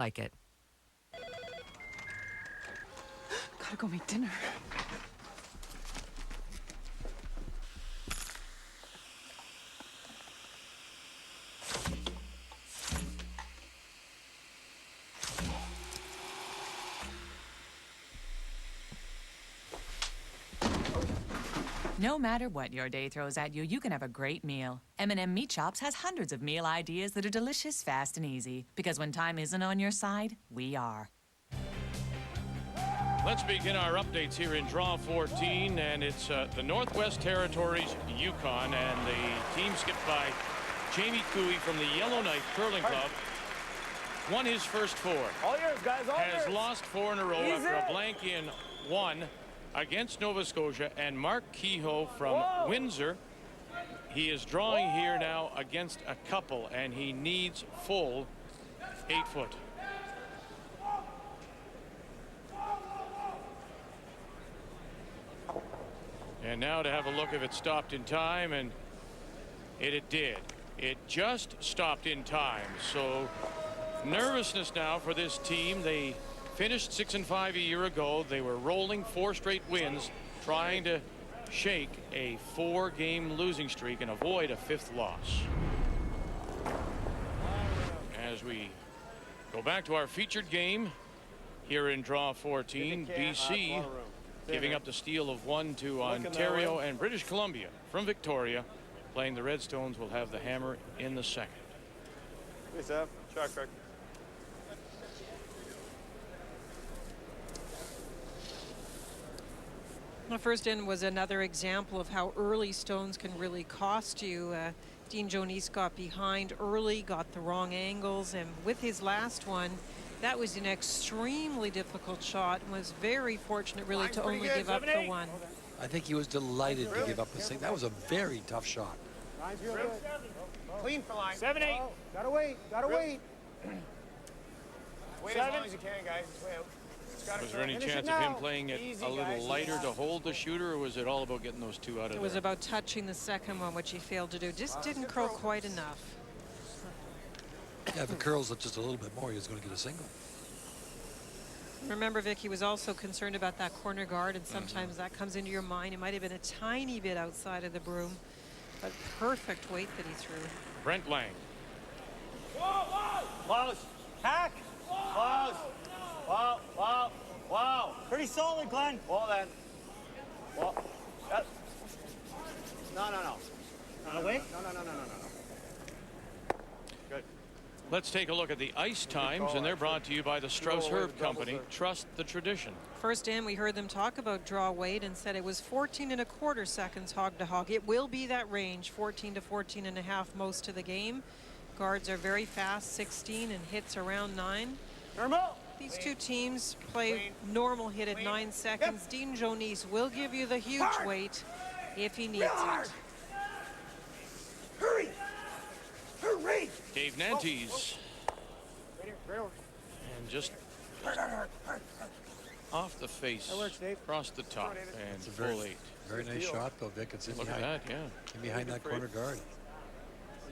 like it. Gotta go make dinner. No matter what your day throws at you, you can have a great meal. M&M Meat Shops has hundreds of meal ideas that are delicious, fast, and easy. Because when time isn't on your side, we are. Let's begin our updates here in Draw 14, and it's the Northwest Territories Yukon, and the team skipped by Jamie Cooey from the Yellowknife Curling Club. Won his first 4. All yours, guys, all yours. Has lost 4 in a row after a blank in 1 against Nova Scotia, and Mark Kehoe from Windsor. He is drawing here now against a couple, and he needs full 8 foot. And now to have a look if it stopped in time, and it did. It just stopped in time. So nervousness now for this team. They finished 6-5 a year ago. They were rolling 4 straight wins, trying to shake a 4-game losing streak and avoid a 5th loss. As we go back to our featured game here in Draw 14, BC giving up the steal of 1 to Ontario, and British Columbia from Victoria playing the Redstones will have the hammer in the second. Hey, Seth. Shot crack. The first in was another example of how early stones can really cost you. Dean Joanisse got behind early, got the wrong angles, and with his last one, that was an extremely difficult shot, and was very fortunate really to only give up the one. I think he was delighted to give up the single. That was a very tough shot. Clean for line. 7-8. Gotta wait. Gotta wait. Wait 7. as long as you can, guys. It's way out. Was there any chance of him playing it a little lighter to hold the shooter, or was it all about getting those 2 out of there? It was about touching the second one, which he failed to do. Just didn't curl quite enough. Yeah, if it curls up just a little bit more, he was going to get a single. Remember, Vic, he was also concerned about that corner guard, and sometimes that comes into your mind. It might have been a tiny bit outside of the broom, but perfect weight that he threw. Brent Lang. Close. Hack. Close. Wow, wow, wow. Pretty solid, Glenn. Well then. Well. No. Not away? No. Good. Let's take a look at the ice times, and they're brought to you by the Strauss Herb Company. Trust the tradition. First in, we heard them talk about draw weight and said it was 14.25 seconds hog to hog. It will be that range, 14 to 14.5 most of the game. Guards are very fast, 16, and hits around 9. Normal. These two teams play normal hit at 9 seconds. Dean Joanisse will give you the huge weight if he needs it. Hurry! Hurry! Dave Nantes. And just off the face, across the top, and It's a full 8. Very nice shot, though, Vic. It's in Look at behind, that, yeah. in behind that corner guard.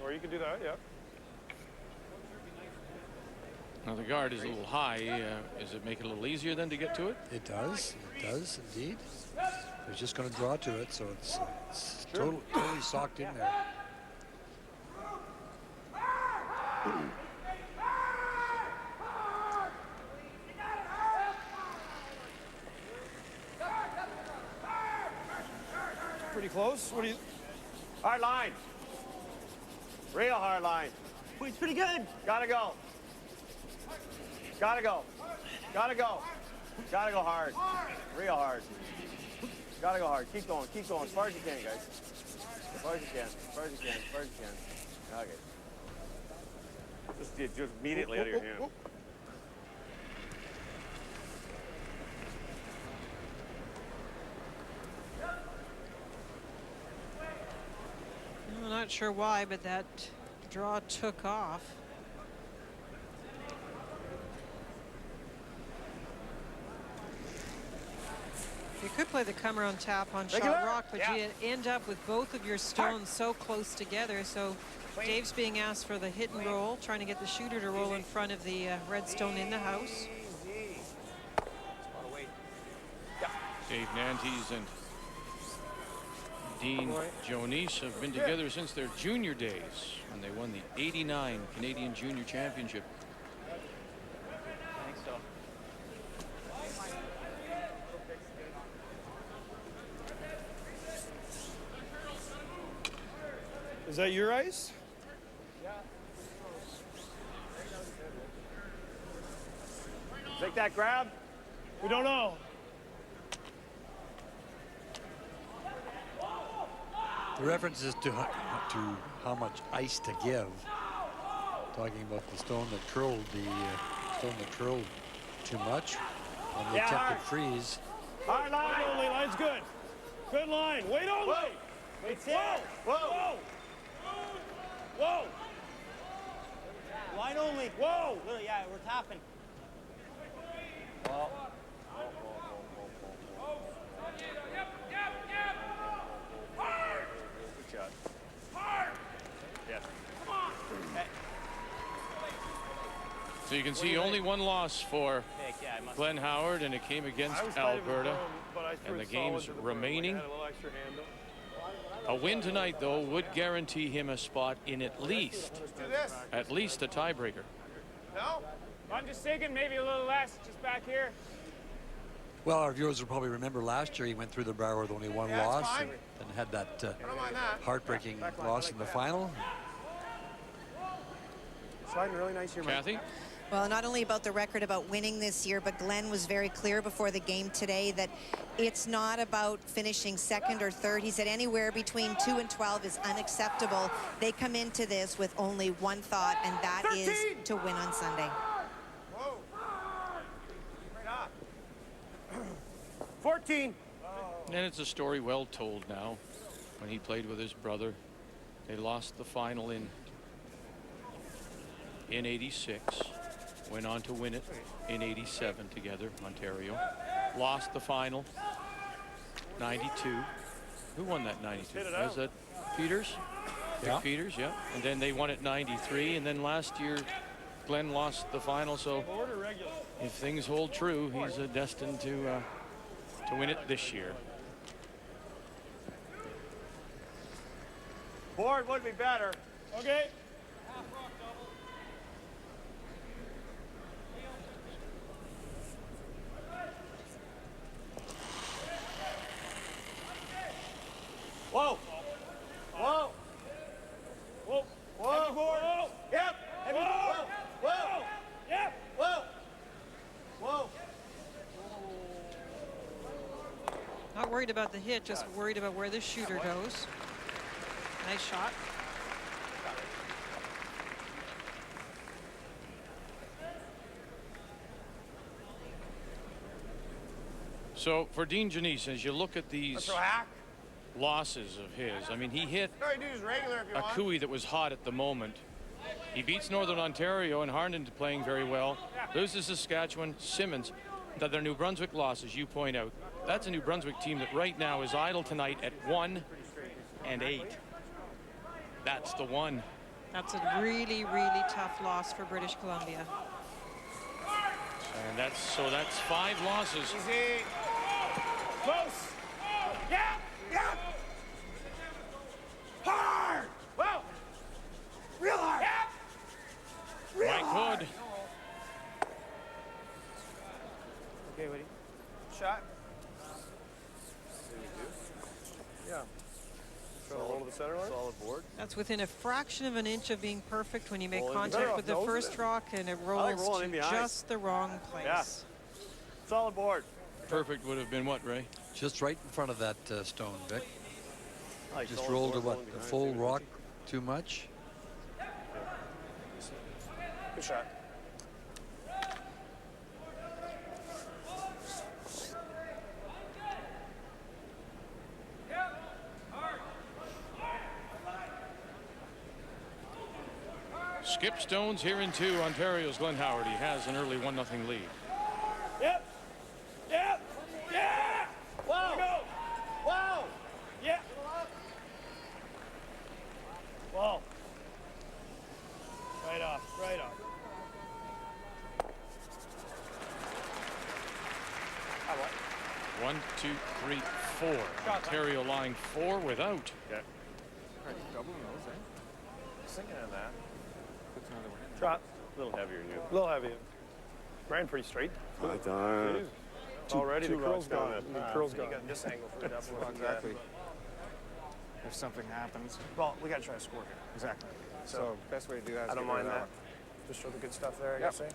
Or you can do that, yeah. Now the guard is a little high. Does it make it a little easier then to get to it? It does indeed. They're just going to draw to it, so it's totally socked in there. Pretty close. What do you? Hard line. Real hard line. It's pretty good. Gotta go. Gotta go. Gotta go. Gotta go hard. Real hard. Gotta go hard. Keep going. Keep going. As far as you can, guys. As far as you can. As far as you can. As far as you can. Okay. Just immediately out of your hand. I'm not sure why, but that draw took off. You could play the come around tap on shot rock, but you end up with both of your stones so close together. So Dave's being asked for the hit and roll, trying to get the shooter to roll in front of the red stone in the house. Dave Nantes and Dean Joanisse have been together since their junior days when they won the '89 Canadian Junior Championship. I think so. Is that your ice? Take that grab. We don't know. The references to how much ice to give. Talking about the stone that curled, too much on the attempted freeze. Hard line. Only line's good. Good line. Wait only. Whoa. Wait, whoa. Whoa. Whoa. Line only. Whoa. Little, yeah, we're tapping. Whoa. Good shot. Yeah. So you can see only one loss for Yeah, I must. Glenn Howard, and it came against Alberta. And the games remaining. A win tonight, though, would guarantee him a spot in at least a tiebreaker. No? I'm just thinking maybe a little less, just back here. Well, our viewers will probably remember last year he went through the Brier with only one loss and had that heartbreaking loss in the final. Sliding really nice here, Kathy? Well, not only about the record about winning this year, but Glenn was very clear before the game today that it's not about finishing second or third. He said anywhere between 2 and 12 is unacceptable. They come into this with only one thought, and that 13. Is to win on Sunday. Whoa. Right on. 14. And it's a story well told now. When he played with his brother, they lost the final in '86. Went on to win it in '87 together, Ontario. Lost the final, '92. Who won that '92? Was that Peters? Yeah. Rick Peters, yeah. And then they won it '93, and then last year Glenn lost the final. So if things hold true, he's destined to win it this year. Board would be better. Okay. Whoa. Whoa. Whoa. Whoa. Heavy board. Whoa. Yep. Heavy Whoa. board. Whoa. Yep. Whoa. Whoa. Not worried about the hit, just worried about where the shooter goes. Nice shot. So for Dean Joanisse, as you look at these losses of his, I mean, he hit a Cooey that was hot at the moment. He beats Northern Ontario, and Harnden playing very well. Loses Saskatchewan, Simmons. Their New Brunswick losses, you point out. That's a New Brunswick team that right now is idle tonight at 1-8. That's the one. That's a really, really tough loss for British Columbia. And that's 5 losses. Easy. Close. Yeah. Yeah. Hard. Whoa. Real hard. Yeah. Real Mike hard. Hood. Okay, Woody. Shot. Yeah. Trying to roll to the center line. Solid board. That's within a fraction of an inch of being perfect when you make Well, contact with the nose first it. rock and it like rolls rolling in to behind. just the wrong place. Yeah. Solid board. Perfect would have been what, Ray? Just right in front of that stone, Vic. I like Just solid rolled to board, what? rolling The behind, full too. rock too much? Good shot. Skip Stones here in 2. Ontario's Glenn Howard. He has an early 1-0 lead. Yep. Yep. Yeah. Whoa. Go. Whoa. Yeah. Whoa. Right off, right off. 1, 2, 3, 4. Ontario line 4 without. Okay. Doubling those, eh? Just thinking of that. Puts another one in. Drop. A little heavier than you. A little heavy. Ran pretty straight. Right on. Already the two curl's rocks down gone. that The path. curl's So gone. you got this angle for the double. Well, exactly. If something happens. Well, we gotta try to score here. Exactly. So best way to do that is I don't get rid mind of that. one. Just show the good stuff there, I Yep. guess, eh? You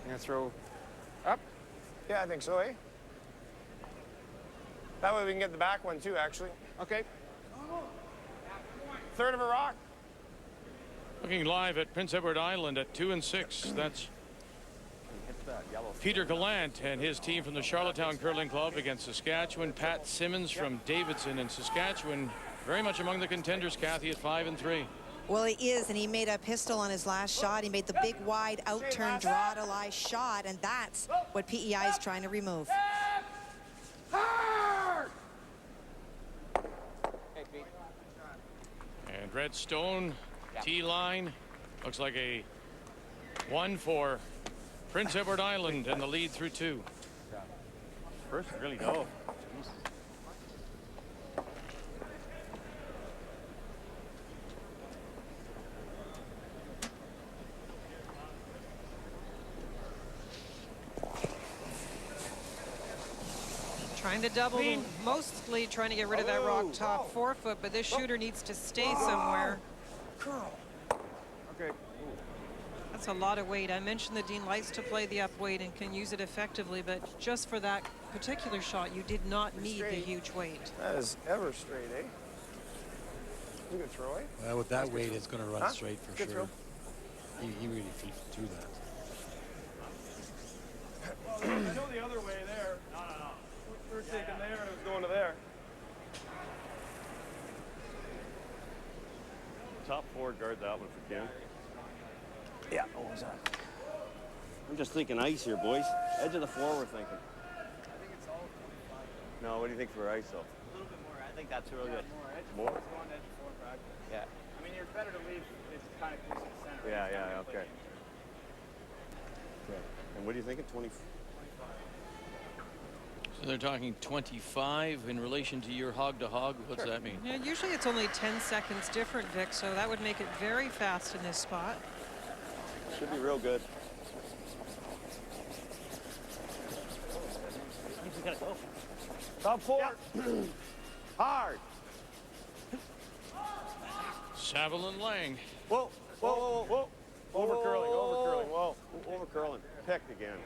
gonna throw up? Yeah, I think so, eh? That way we can get the back one too, actually. Okay. Third of a rock. Looking live at Prince Edward Island at 2 and 6. That's Hit that yellow. Peter Gallant and his team from the Charlottetown Curling Club against Saskatchewan. Pat Simmons from Davidson and Saskatchewan. Very much among the contenders, Kathy, at 5 and 3. Well, he is, and he made a pistol on his last shot. He made the big, wide, out-turn, draw-to-lie shot, and that's what PEI is trying to remove. And Redstone, T-line. Looks like a 1 for Prince Edward Island and the lead through 2. First really dove. Trying to double, mostly trying to get rid of that rock top forefoot, but this shooter needs to stay somewhere. Okay. That's a lot of weight. I mentioned that Dean likes to play the up weight and can use it effectively, but just for that particular shot, you did not need the huge weight. That is ever straight, eh? You can throw, eh? Well, with that weight, it's going to run Huh? straight for Good sure. He really threw that. I know the other way there. No. We were taking there and it was going to there. Top forward guard that one for Ken. Yeah, what was that? I'm just thinking ice here, boys. Edge of the floor, we're thinking. No, what do you think for ice, though? A little bit more. I think that's real good. More? Yeah. I mean, you're better to leave it kind of close to the center. Yeah, okay. And what do you think of 20? So they're talking 25 in relation to your hog-to-hog. What's that mean? Yeah, usually it's only 10 seconds different, Vic, so that would make it very fast in this spot. Should be real good. You gotta go. Top four. Hard. Saville and Lang. Whoa. Over curling, whoa. Over curling. Picked again.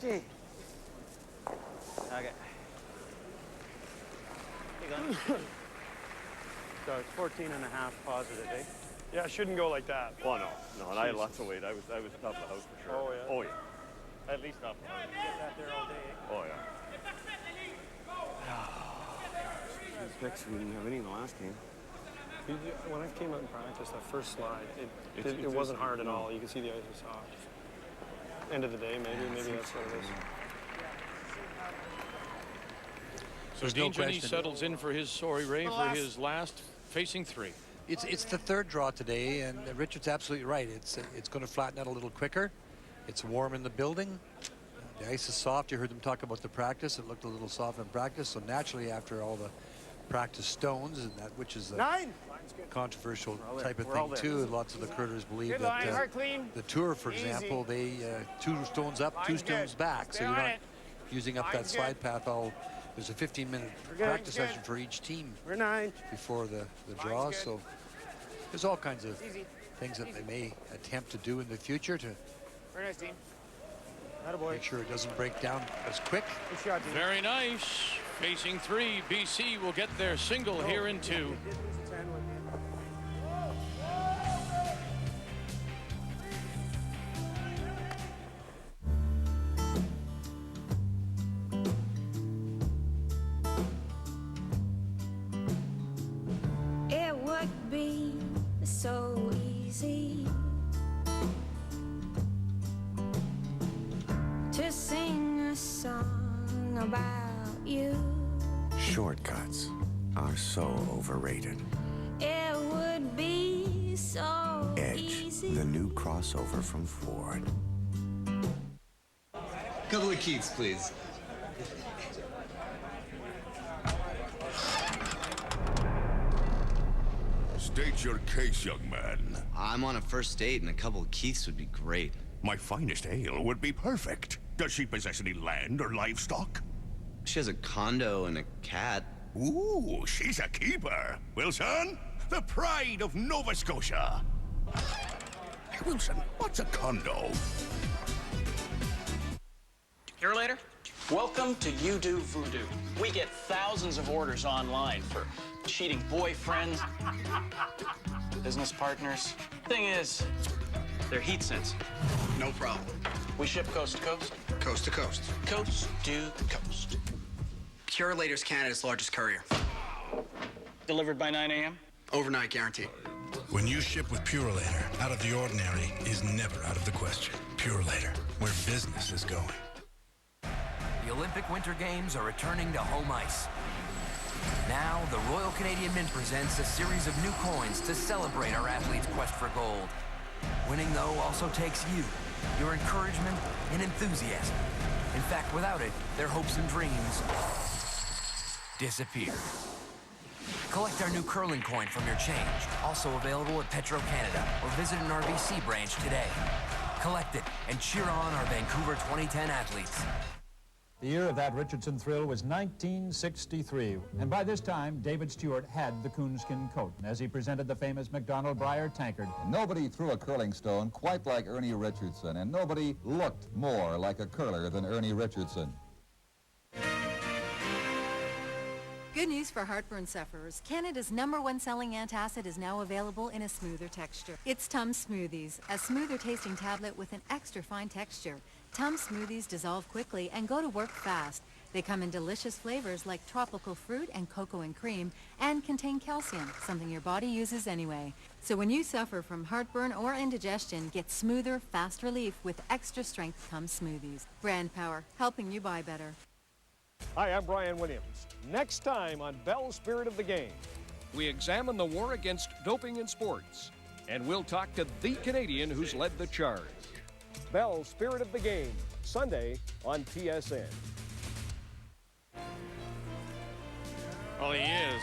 Gee. Okay. So it's 14 and a half positive, eh? Yeah, it shouldn't go like that. Oh, no, and I had lots of weight. I was top of the house for sure. Oh, yeah. At least top of the house. Sat there all day, eh? Oh, yeah. These picks, we didn't have any in the last game. When I came out in practice, that first slide, it It's wasn't hard at no. all. You can see the ice was soft. End of the day, maybe that's what it is. So There's Dean no Joanisse question. settles in for his for his last facing 3. It's the third draw today, and Richard's absolutely right. It's going to flatten out a little quicker. It's warm in the building. The ice is soft. You heard them talk about the practice. It looked a little soft in practice. So naturally, after all the practice stones, and that which is a controversial type of thing too, lots of the curlers believe Good that line, hard clean. the tour, for Easy. example, they 2 stones up, 2 Line's stones good. back. Stay So you're on not it. using up that Line's slide good. path all. There's a 15-minute good, practice good. session for each team We're 9. before the draw. good. So there's all kinds of Easy. things that they may attempt to do in the future to Very nice, Dean. make sure it doesn't break down as quick. Good shot, Dean. Very nice. Facing 3, BC will get their single here in 2. It would be so easy to sing a song about you. Shortcuts are so overrated. It would be so Edge, the new crossover from Ford. Couple of Keiths, please. State your case, young man. I'm on a first date, and a couple of Keiths would be great. My finest ale would be perfect. Does she possess any land or livestock? She has a condo and a cat. Ooh, she's a keeper. Wilson, the pride of Nova Scotia. Hey, Wilson, what's a condo? Here later? Welcome to You Do Voodoo. We get thousands of orders online for cheating boyfriends, business partners. Thing is, they're heat sensitive. No problem. We ship coast to coast. Coast to coast. Coast to coast. Purolator's Canada's largest courier. Delivered by 9 a.m.? Overnight guarantee. When you ship with Purolator, out of the ordinary is never out of the question. Purolator, where business is going. The Olympic Winter Games are returning to home ice. Now, the Royal Canadian Mint presents a series of new coins to celebrate our athletes' quest for gold. Winning, though, also takes you, your encouragement and enthusiasm. In fact, without it, their hopes and dreams disappear. Collect our new curling coin from your change, also available at Petro-Canada, or visit an RBC branch today. Collect it and cheer on our Vancouver 2010 athletes. The year of that Richardson thrill was 1963, and by this time, David Stewart had the coonskin coat as he presented the famous McDonald Brier tankard. Nobody threw a curling stone quite like Ernie Richardson, and nobody looked more like a curler than Ernie Richardson. Good news for heartburn sufferers. Canada's #1 selling antacid is now available in a smoother texture. It's Tums Smoothies, a smoother tasting tablet with an extra fine texture. Tums Smoothies dissolve quickly and go to work fast. They come in delicious flavors like tropical fruit and cocoa and cream, and contain calcium, something your body uses anyway. So when you suffer from heartburn or indigestion, get smoother, fast relief with extra strength Tums Smoothies. Brand power, helping you buy better. Hi, I'm Brian Williams. Next time on Bell's Spirit of the Game, we examine the war against doping in sports, and we'll talk to the Canadian who's led the charge. Bell's Spirit of the Game, Sunday on TSN. Well, he is.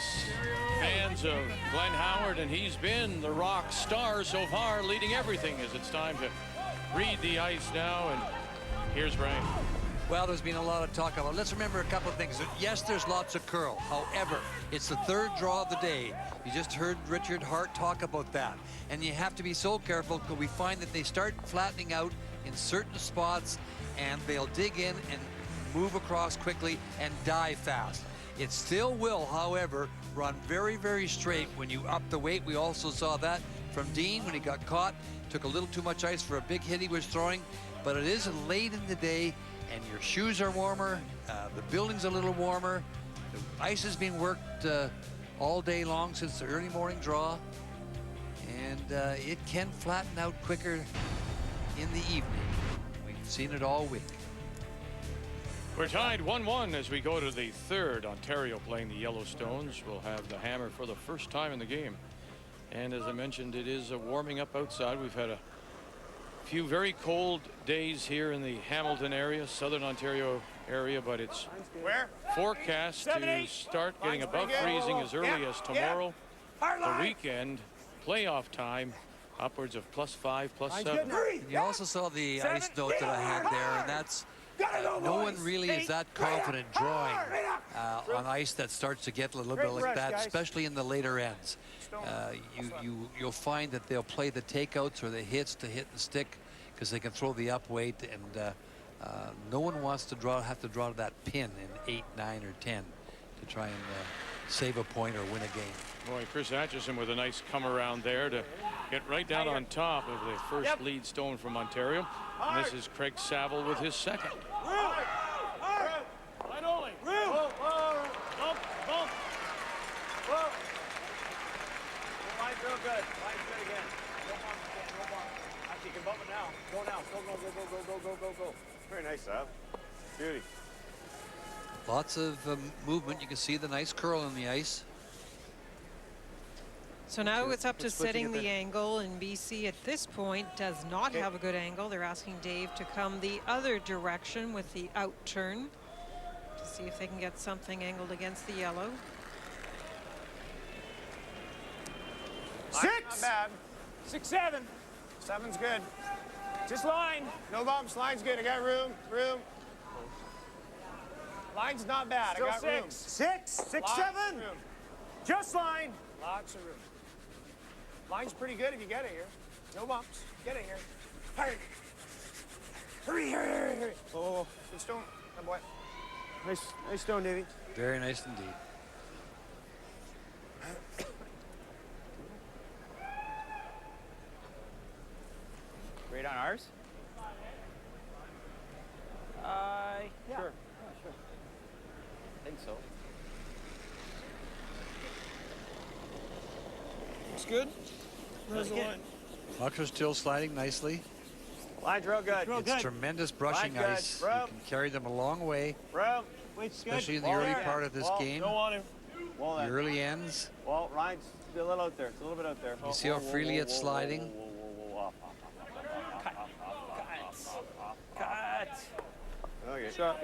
Fans of Glenn Howard, and he's been the rock star so far, leading everything as it's time to read the ice now. And here's Brian. Well, there's been a lot of talk about it. Let's remember a couple of things. Yes, there's lots of curl. However, it's the third draw of the day. You just heard Richard Hart talk about that. And you have to be so careful because we find that they start flattening out in certain spots and they'll dig in and move across quickly and die fast. It still will, however, run very, very straight when you up the weight. We also saw that from Dean when he got caught. Took a little too much ice for a big hit he was throwing. But it is late in the day, and your shoes are warmer, the building's a little warmer, the ice has been worked all day long since the early morning draw, and it can flatten out quicker in the evening. We've seen it all week. We're tied 1-1 as we go to the third. Ontario playing the Yellowstones will have the hammer for the first time in the game. And as I mentioned, it is warming up outside. We've had a few very cold days here in the Hamilton area, southern Ontario area, but it's forecast to start getting above freezing as early as tomorrow. The weekend, playoff time, upwards of +5, +7. You also saw the ice note that I had there, and that's no one really is that confident drawing on ice that starts to get a little bit like that, especially in the later ends. You'll find that they'll play the takeouts or the hits to hit and stick because they can throw the up weight, and no one wants to have to draw to that pin in 8, 9, or 10 to try and save a point or win a game. Boy, Chris Atchison with a nice come around there to get right down on top of the first lead stone from Ontario. And this is Craig Saville with his second. Line only. Bump, bump. Line's real good. Line's good again. No bump, no bump. Actually, you can bump it now. Go now. Go. Very nice, Sav. Beauty. Lots of movement. You can see the nice curl on the ice. So now it's up to Let's put setting together. the angle, and BC at this point does not have a good angle. They're asking Dave to come the other direction with the out turn to see if they can get something angled against the yellow. 6. Not bad. 6, 7. 7's good. Just line. No bumps. Line's good. I got room. Line's not bad. Still I got 6. room. 6, 6, Lots 7. of room. Just line. Lots of room. Line's pretty good if you get it here. No bumps. Get it here. Hurry. Oh, good stone. Good boy. Nice stone, Davey. Very nice indeed. Right on ours? Yeah. Sure. I think so. Looks good. There's the line. Rocks are still sliding nicely. Line's real good. It's tremendous brushing Line good. ice. Room. You can carry them a long way, Room. especially in the Wall early there. part of this Wall. game. Don't want him. Wall The there. early ends. Well, line's a little out there. It's a little bit out there. You see how freely it's sliding? Cut. Okay. Shot.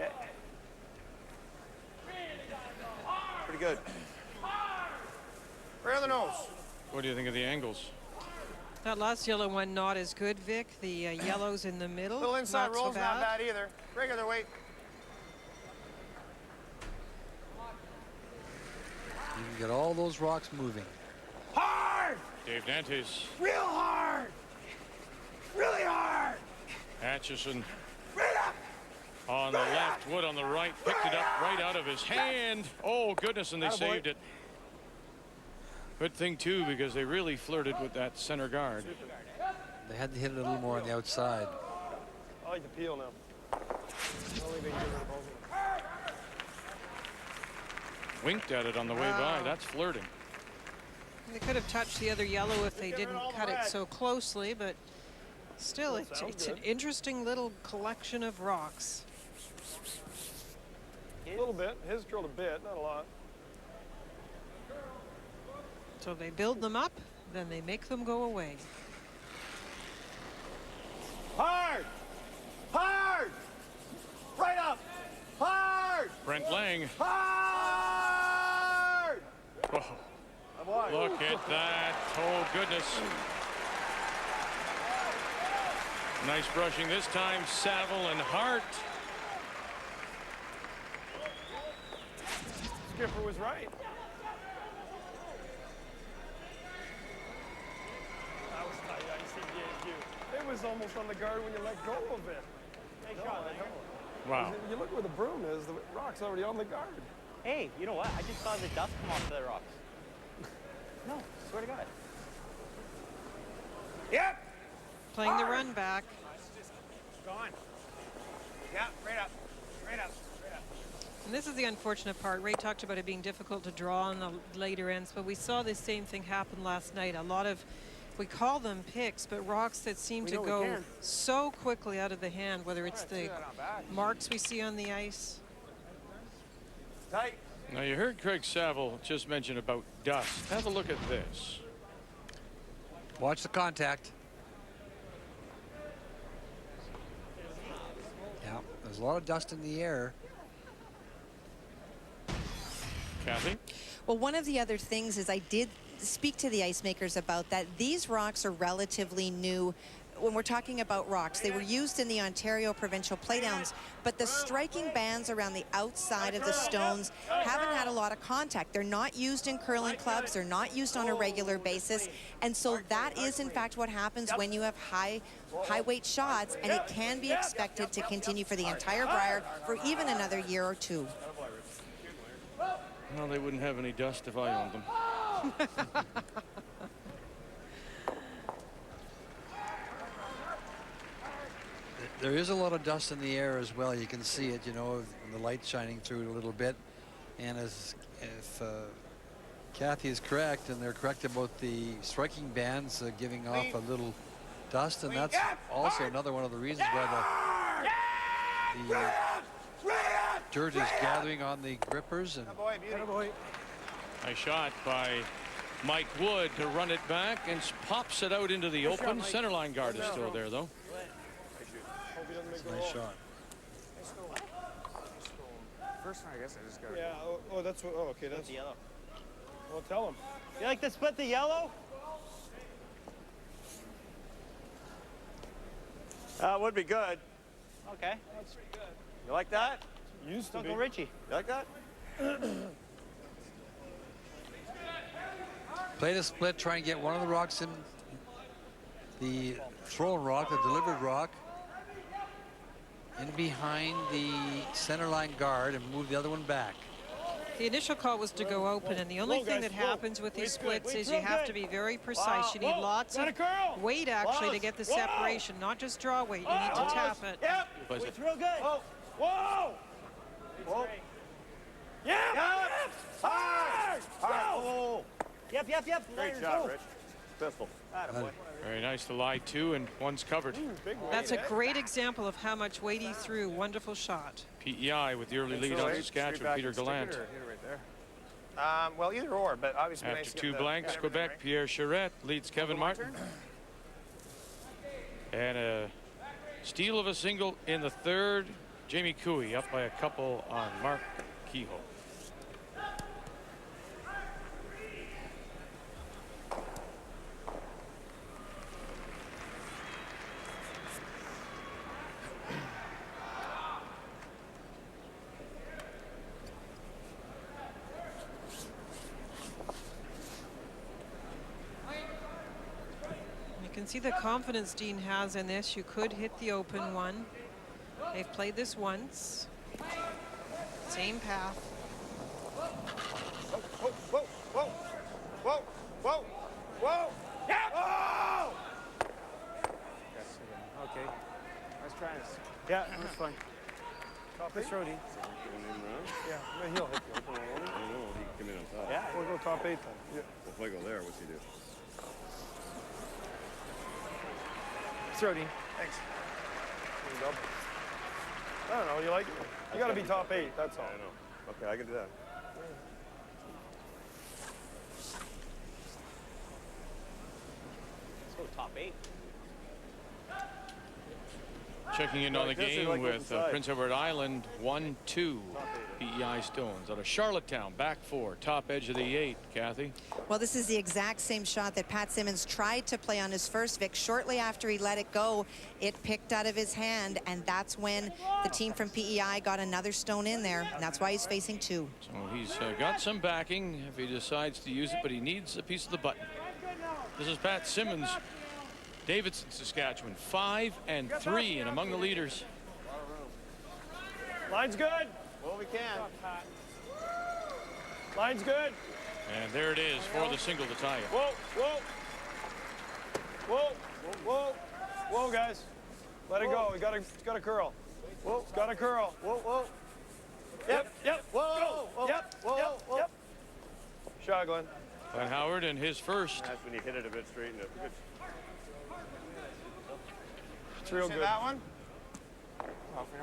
Pretty good. Right on the nose. What do you think of the angles? That last yellow one not as good, Vic. The yellow's in the middle. Little inside not so roll's not bad. bad either. Regular weight. You can get all those rocks moving. Hard! Dave Nantes, Real hard! Really hard! Atchison Right up! on the left, Wood on the right, picked it up right out of his hand. Oh, goodness, and they Attaboy. saved it. Good thing, too, because they really flirted with that center guard. They had to hit it a little more on the outside. I like the peel now. Only they can get rid of both of them. Winked at it on the way by. Wow. That's flirting. They could have touched the other yellow if they didn't cut it so closely, but still, it's an interesting little collection of rocks. A little bit. His drilled a bit, not a lot. So they build them up, then they make them go away. Hard! Hard! Right up! Hard! Brent Lang. Hard! Oh, look at that. Oh, goodness. Nice brushing this time. Saville and Hart. Skipper was right. That was tight. I see you. It was almost on the guard when you let go of it. Nice shot. Wow. You look where the broom is. The rock's already on the guard. Hey, you know what? I just saw the dust come off the rocks. No, swear to God. Yep! Playing the run back. Gone. Yeah, right up. Right up. And this is the unfortunate part. Ray talked about it being difficult to draw on the later ends, but we saw this same thing happen last night. A lot of, we call them picks, but rocks that seem to go so quickly out of the hand, whether it's the marks we see on the ice. Tight. Now, you heard Craig Saville just mention about dust. Have a look at this. Watch the contact. Yeah, there's a lot of dust in the air. Kathy? Well, one of the other things is I did speak to the ice makers about that. These rocks are relatively new. When we're talking about rocks, they were used in the Ontario provincial playdowns, but the striking bands around the outside of the stones haven't had a lot of contact. They're not used in curling clubs. They're not used on a regular basis. And so that is, in fact, what happens when you have high weight shots, and it can be expected to continue for the entire Brier for even another year or two. Well, they wouldn't have any dust if I owned them. There is a lot of dust in the air as well. You can see it, you know, the light shining through it a little bit. And if Kathy is correct, and they're correct about the striking bands giving off a little dust, and that's also another one of the reasons why the dirt is gathering on the grippers. And Nice shot by Mike Wood to run it back and pops it out into the open. Centerline guard is still there, though. It's a nice shot. First one, I guess I just got. Yeah. Oh, that's what. Oh, okay. That's the yellow. Well, tell him. You like to split the yellow? Would be good. Okay. You like that? Used to Uncle be. Richie. You like that? Play the split, try and get one of the rocks in the thrown rock, the delivered rock, in behind the center line guard and move the other one back. The initial call was to go open, and the only thing that happens with these splits is you have to be very precise. You need lots of weight, actually, to get the separation, not just draw weight. You need to tap it. Yep. It's real good. Whoa. Whoa. Yeah. Hard! Oh. Yep. Great shot, Rich. Pistol. Attaboy. Very nice to lie to, and one's covered. That's a great example of how much weight he threw. Wonderful shot. PEI with the early lead on Saskatchewan, Peter Gallant. Hit it right there. Well, either or, but obviously. After two blanks, Quebec, Pierre Charette leads Kevin Martin. And a steal of a single in the third. Jamie Cooey up by a couple on Mark Kehoe. You can see the confidence Dean has in this. You could hit the open one. They've played this once. Same path. Whoa! Yeah! Oh! Okay. I was trying to. Yeah, that's fine. This roadie. Yeah, he'll hit you. I don't know. He can come in on top. Yeah, we'll go top 8 then. Yeah. Well, if I go there, what's he do? This roadie. Thanks. There you go. I don't know. You like it? You got to be top 8. That's all. I know. Okay, I can do that. Let's go top 8. Checking in on the game with Prince Edward Island, 1-2. PEI Stones out of Charlottetown, back 4, top edge of the 8. Kathy? Well, this is the exact same shot that Pat Simmons tried to play on his first Vic. Shortly after he let it go, it picked out of his hand, and that's when the team from PEI got another stone in there. And that's why he's facing 2. So he's got some backing if he decides to use it, but he needs a piece of the button. This is Pat Simmons, Davidson, Saskatchewan, 5 and 3, and among the leaders. Line's good. Well, we can. Line's good. And there it is for the single to tie it. Whoa, guys. Let it go. It's got to curl. It's got to curl. Yep. Whoa. Yep. Shot, Glenn. Glenn Howard and his first. That's when you hit it a bit straight and good. It's real good. That one?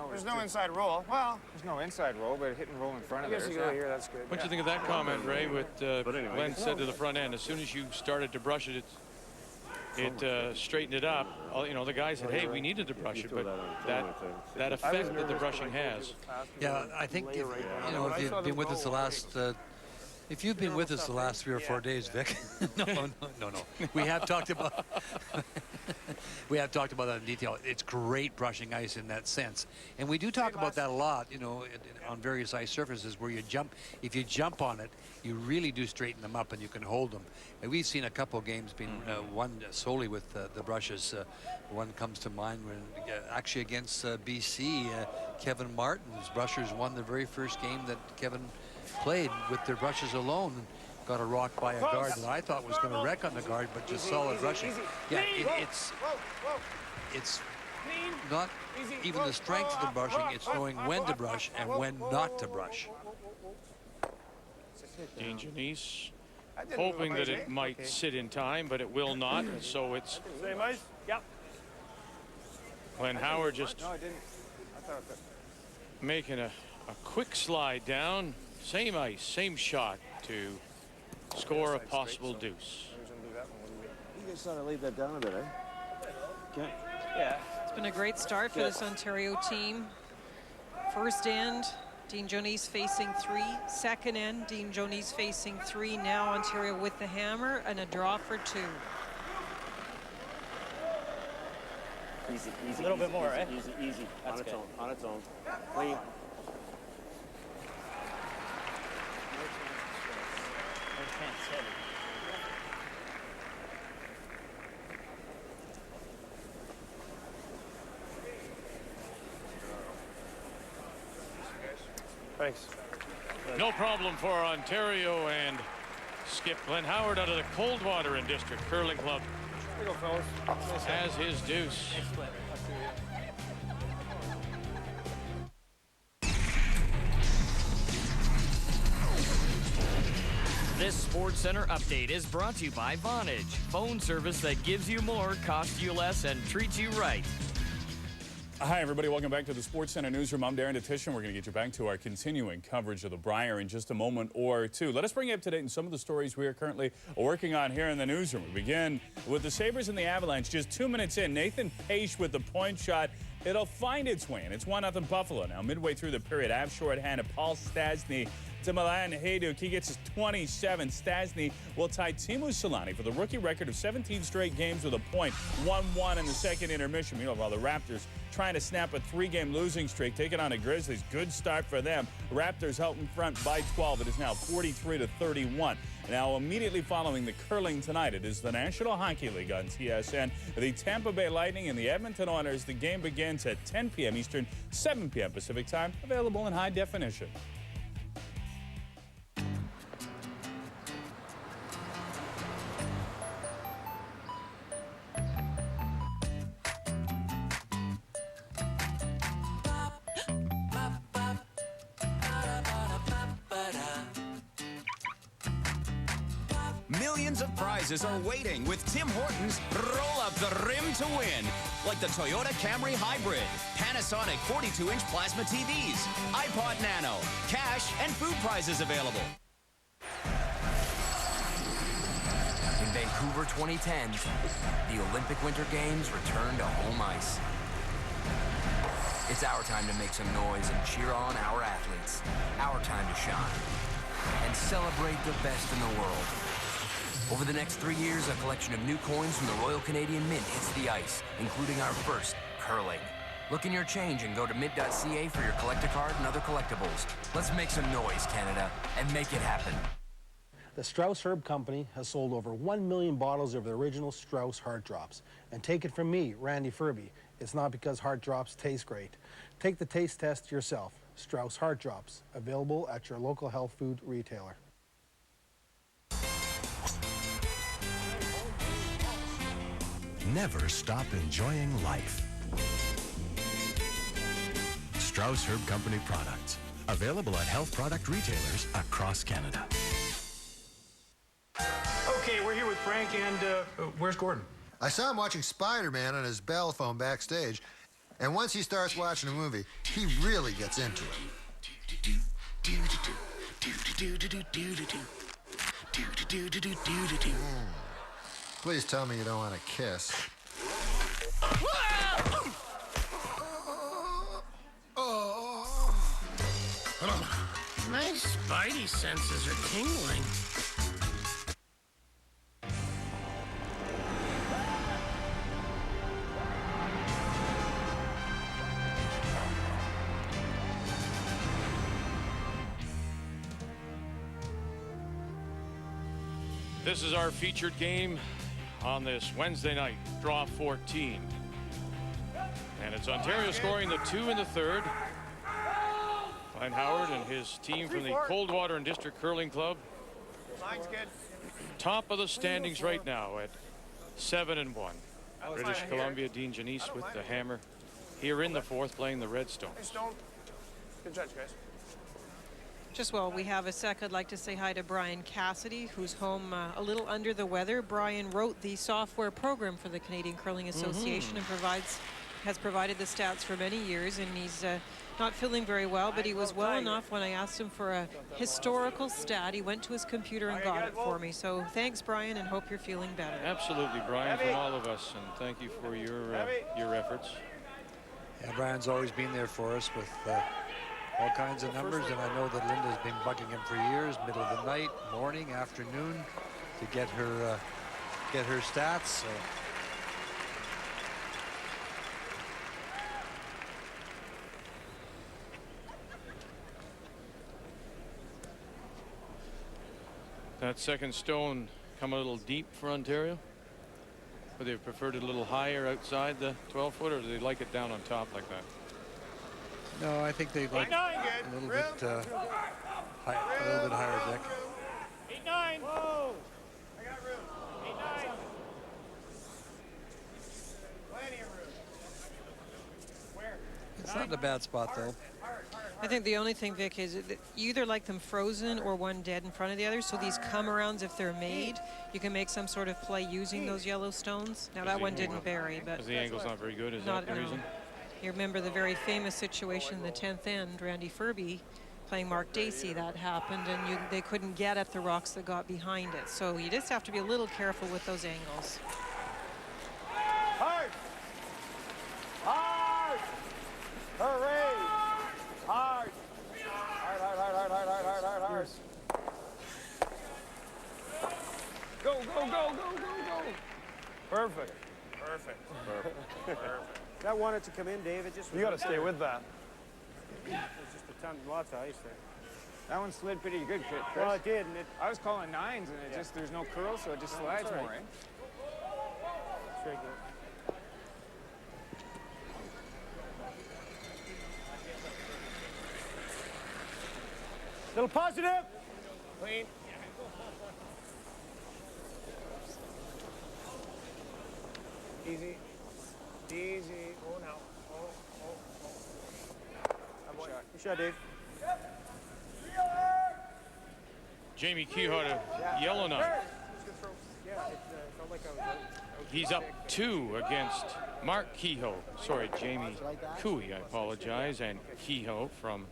There's no inside roll. Well, there's no inside roll, but hit and roll in front of it. I guess you go here, that's good. What do you think of that comment, Ray, with Glenn said to the front end? As soon as you started to brush it, it straightened it up. You know, the guy said, hey, we needed to brush it, but that effect that the brushing has. Yeah, I think, if you've been with us the last... if you've been with us the last 3 or 4 days, Vic, no. We have talked about that in detail. It's great brushing ice in that sense, and we do talk about that a lot. You know, on various ice surfaces where you jump. If you jump on it, you really do straighten them up, and you can hold them. And we've seen a couple of games being won solely with the brushes. One comes to mind when actually against BC, Kevin Martin's brushers won the very first game that Kevin played with their brushes alone. Got a rock by a guard that I thought was going to wreck on the guard, but just solid brushing. Yeah, it's not even the strength of the brushing, it's knowing when to brush and when not to brush. Dean Joanisse hoping that it might sit in time, but it will not, so it's Same ice? Yep. Glenn Howard just making a quick slide down. Same ice, same shot to score a possible deuce. You guys ought to leave that down a bit, eh? Okay. Yeah. It's been a great start for this Ontario team. First end, Dean Joanisse facing 3. Second end, Dean Joanisse facing 3. Now Ontario with the hammer and a draw for 2. Easy, easy. A little bit more, eh? Easy, easy. That's On its good. own, on its own. Clean. Thanks. No problem for Ontario, and Skip G.Howard out of the Coldwater and District Curling Club There you go, fellas. has his deuce. This SportsCenter update is brought to you by Vonage, phone service that gives you more, costs you less, and treats you right. Hi, everybody. Welcome back to the SportsCenter Newsroom. I'm Darren DeTitian. We're going to get you back to our continuing coverage of the Brier in just a moment or two. Let us bring you up to date on some of the stories we are currently working on here in the newsroom. We begin with the Sabres and the Avalanche. Just 2 minutes in, Nathan Pache with the point shot. It'll find its way in. It's 1-0 Buffalo now. Midway through the period, Avs shorthanded. Paul Stastny to Milan Hajduk. He gets his 27. Stastny will tie Teemu Selanne for the rookie record of 17 straight games with a point. 1-1 in the second intermission. Meanwhile, the Raptors trying to snap a 3-game losing streak, taking on the Grizzlies. Good start for them. Raptors out in front by 12. It is now 43-31. Now, immediately following the curling tonight, it is the National Hockey League on TSN. The Tampa Bay Lightning and the Edmonton Oilers. The game begins at 10 p.m. Eastern, 7 p.m. Pacific time. Available in high definition. Millions of prizes are waiting with Tim Hortons Roll Up the Rim to Win. Like the Toyota Camry Hybrid, Panasonic 42-inch plasma TVs, iPod Nano, cash and food prizes available. In Vancouver 2010, the Olympic Winter Games return to home ice. It's our time to make some noise and cheer on our athletes. Our time to shine and celebrate the best in the world. Over the next 3 years, a collection of new coins from the Royal Canadian Mint hits the ice, including our first, curling. Look in your change and go to mint.ca for your collector-card and other collectibles. Let's make some noise, Canada, and make it happen. The Strauss Herb Company has sold over 1 million bottles of the original Strauss Heart Drops. And take it from me, Randy Furby, it's not because Heart Drops taste great. Take the taste test yourself. Strauss Heart Drops, available at your local health food retailer. Never stop enjoying life. Strauss Herb Company products, available at health product retailers across Canada. Okay, we're here with Frank, and where's Gordon? I saw him watching Spider-Man on his Bell phone backstage, and once he starts watching a movie, he really gets into it. Please tell me you don't want to kiss. My spidey senses are tingling. This is our featured game on this Wednesday night, draw 14. And it's Ontario scoring the 2 in the third. G.Howard and his team from the Coldwater and District Curling Club. Line's good. Top of the standings right now at 7-1. British Columbia, Dean Joanisse with the hammer. Here in the fourth, playing the Redstone. Good judge, guys. Just while we have a sec, I'd like to say hi to Brian Cassidy, who's home a little under the weather. Brian wrote the software program for the Canadian Curling Association and provides has provided the stats for many years, and he's not feeling very well, but he was well enough when I asked him for a historical stat. He went to his computer and got it for me. So thanks, Brian, and hope you're feeling better. Absolutely, Brian, from all of us, and thank you for your efforts. Yeah, Brian's always been there for us with all kinds of numbers, and I know that Linda's been bugging him for years, middle of the night, morning, afternoon, to get her stats. So. That second stone come a little deep for Ontario? Or they've preferred it a little higher outside the 12-foot, or do they like it down on top like that? No, I think they like a little bit higher deck. 8-9. Whoa. I got room. 8-9. Plenty of room. Where? It's not in a bad spot, though. I think the only thing, Vic, is that you either like them frozen or one dead in front of the other. So these come-arounds, if they're made, you can make some sort of play using those yellow stones. Now, that one didn't bury, but... Because the angle's not very good, is that the reason? You remember the very famous situation in the 10th end, Randy Furby playing Mark Dacey, that happened, and they couldn't get at the rocks that got behind it. So you just have to be a little careful with those angles. Hard. Hard. Hooray. Hard. Hard, hard, hard, hard, hard, hard, hard, hard, hard. Go, go, go, go, go, go. Perfect. Perfect. Perfect. Perfect. That wanted to come in, David. Just You got to stay with that. There's just a ton, lots of ice there. That one slid pretty good, Chris. Well, it did. And I was calling 9s, and it just, there's no curl, so it just slides more, eh? It's very good. Little positive. Clean. Easy. Easy. Oh, now. Oh. Good shot, Dave. Jamie G.Howard of Yellowknife. He's up 2 against Mark Kehoe. Sorry, Jamie Cooey, I apologize, and Kehoe from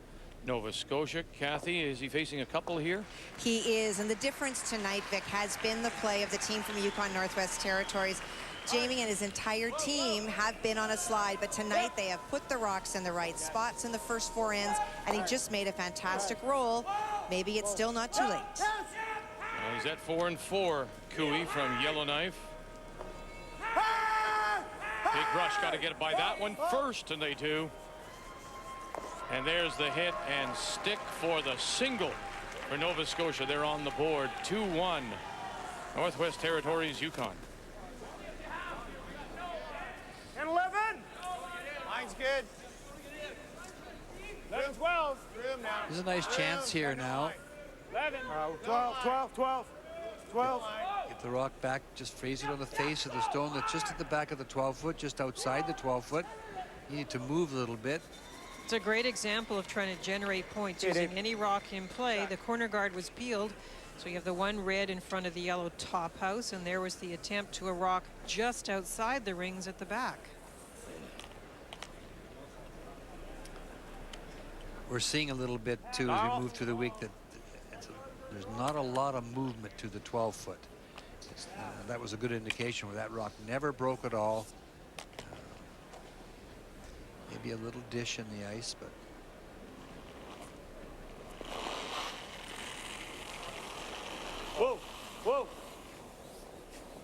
Nova Scotia. Kathy, is he facing a couple here? He is, and the difference tonight, Vic, has been the play of the team from Yukon Northwest Territories. Jamie and his entire team have been on a slide, but tonight they have put the rocks in the right spots in the first 4 ends, and he just made a fantastic roll. Maybe it's still not too late. Well, he's at 4-4, Cooey from Yellowknife. Big rush, got to get it by that one first, and they do. And there's the hit and stick for the single for Nova Scotia. They're on the board, 2-1. Northwest Territories, Yukon. And 11. Mine's good. 11, 12. Room now. There's a nice chance here now. 11. 12, 12, 12. 12. Get the rock back, just phrase it on the face of the stone that's just at the back of the 12-foot, just outside the 12-foot. You need to move a little bit. It's a great example of trying to generate points using any rock in play. The corner guard was peeled, so you have the one red in front of the yellow top house, and there was the attempt to a rock just outside the rings at the back. We're seeing a little bit, too, as we move through the week, that there's not a lot of movement to the 12-foot. That was a good indication where that rock never broke at all. Maybe a little dish in the ice, but... Whoa, whoa.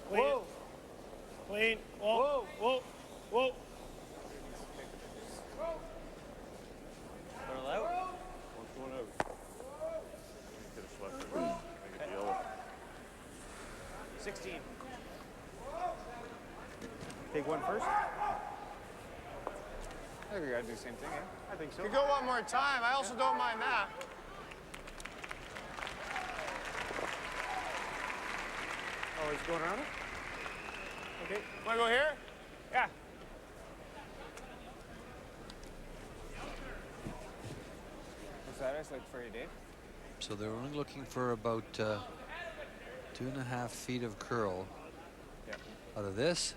Whoa. Clean. Whoa, whoa, whoa. Throw it out. One's going out. Could have swept it. Make it yellow. 16. Take one first. I think we got to do the same thing, eh? I think so. You go one more time. I also don't mind that. Oh, he's going around it? Okay. Want to go here? Yeah. What's that ice like for you, Dave? So they're only looking for about 2.5 feet of curl out of this.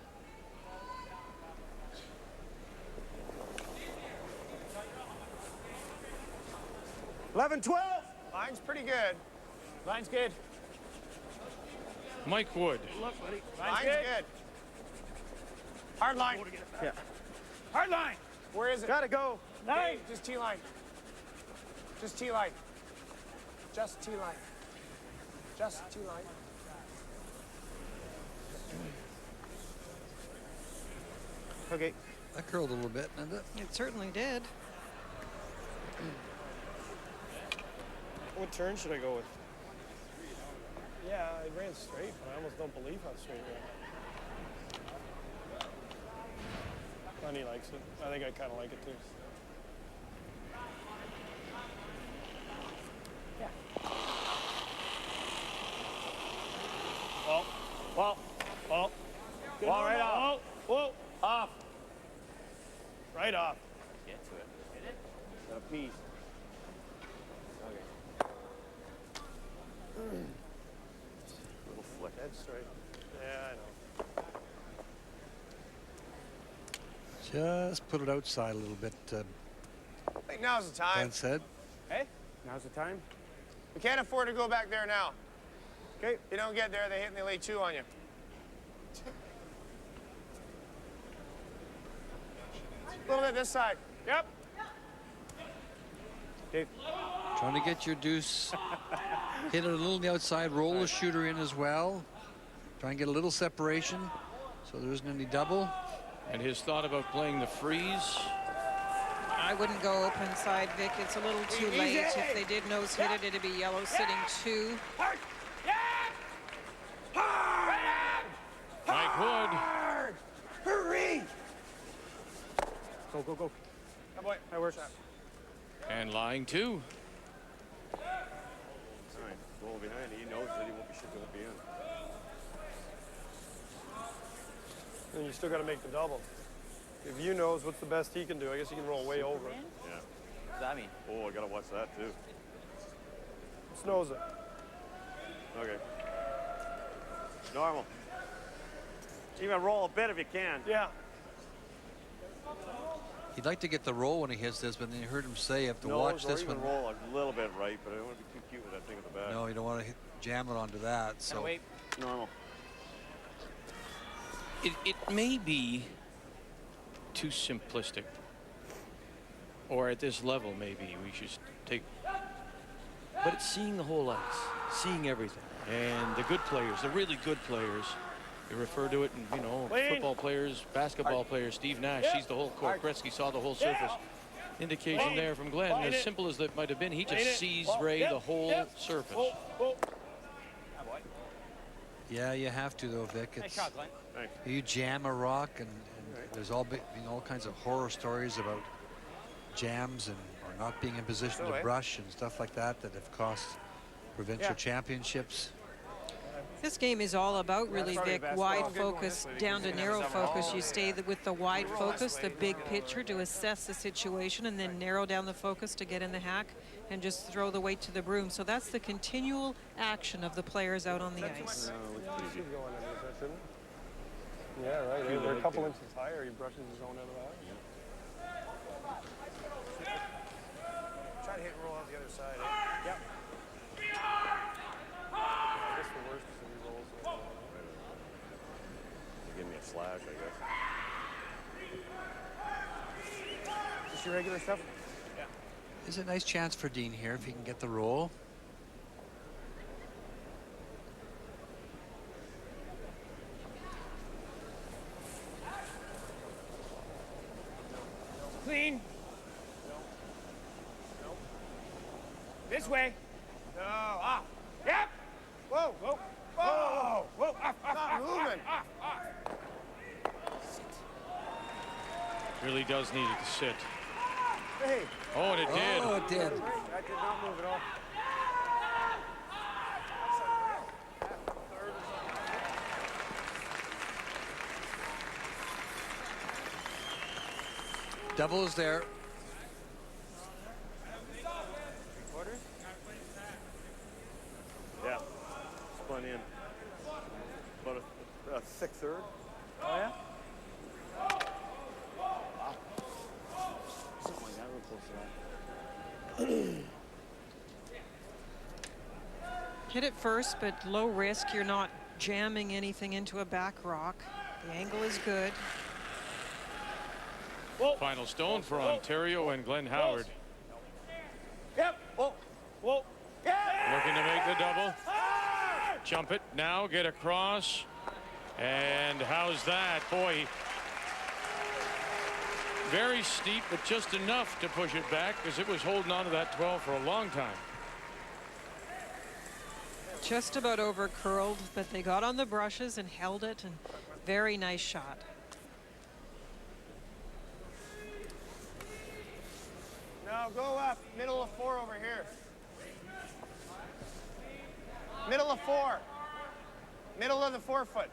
11, 12. Line's pretty good. Line's good. Mike Wood. Look, buddy. Line's good. Hard line. Yeah. Hard line. Where is it? Gotta go. Line. Just T-line. Just T-line. Just T-line. Just T-line. Okay. That curled a little bit, didn't it? It certainly did. What turn should I go with? Yeah, I ran straight, but I almost don't believe how straight I ran. Honey likes it. I think I kind of like it too. Yeah. Well. Good Well, right off. Whoa. Off. Right off. Get to it. Hit it. Got a piece. Okay. Little flick. Dead straight. Yeah, I know. Just put it outside a little bit, I think now's the time. Ben said. Hey? Now's the time. We can't afford to go back there now. Okay? You don't get there, they hit and they lay two on you. A little bit this side. Yep. Dave. Trying to get your deuce. Hit it a little on the outside, roll the shooter in as well. Try and get a little separation so there isn't any double. And his thought about playing the freeze. I wouldn't go open side, Vic. It's a little too late. If they did nose hit it, it'd be yellow sitting 2. Mike Wood. Hurry! Go. Oh, boy. That works. And line 2. All right. Roll behind. He knows that he won't be in. And you still got to make the double. If you knows what's the best he can do, I guess he can roll way over. Yeah. What does that mean? Oh, I gotta watch that too. Snows it. Okay. Normal. Even roll a bit if you can. Yeah. He'd like to get the roll when he hits this, but then you heard him say you have to No, watch or this even one. roll a little bit right, but I don't want to be too cute with that thing at the back. No, you don't want to jam it onto that. So Wait. Normal. It may be too simplistic. Or at this level, maybe we should take. But it's seeing the whole ice, seeing everything. And the good players, the really good players, you refer to it in, you know, football players, basketball players. Steve Nash sees the whole court. Gretzky saw the whole surface. Indication there from Glenn, as simple as that might have been, he just sees Ray the whole surface. yeah, you have to though, Vic. Nice It's, shot, Glenn. you jam a rock, and there's all kinds of horror stories about jams and or not being in position to brush and stuff like that that have cost provincial championships. This game is all about, really, Vic, wide focus down to narrow focus. You stay with the wide focus, the big picture to assess the situation, and then narrow down the focus to get in the hack and just throw the weight to the broom. So that's the continual action of the players out on the ice. Yeah, right. They're a couple inches higher. He brushes his own out of that. Try to hit and roll out the other side. Yep. That's the worst is when he rolls. Give me a slash, I guess. Just your regular stuff? Yeah. It's a nice chance for Dean here if he can get the roll. Clean. This way. No. Ah. Yep. Whoa. Whoa. Whoa. Whoa. Not moving. Really does need it to sit. Hey. Oh, and it did. Oh, it did. That did not move at all. Double is there. Yeah. Spun in. About a 6/3. Oh, yeah? Something like that, real close to that. Hit it first, but low risk. You're not jamming anything into a back rock. The angle is good. Final stone for Ontario and Glenn Howard. Yep. Whoa. Whoa. Yeah. Looking to make the double. Jump it now, get across. And how's that? Boy, very steep, but just enough to push it back because it was holding on to that 12 for a long time. Just about over curled, but they got on the brushes and held it, and very nice shot. Now go up. Middle of 4 over here. Middle of 4. Middle of the 4-foot.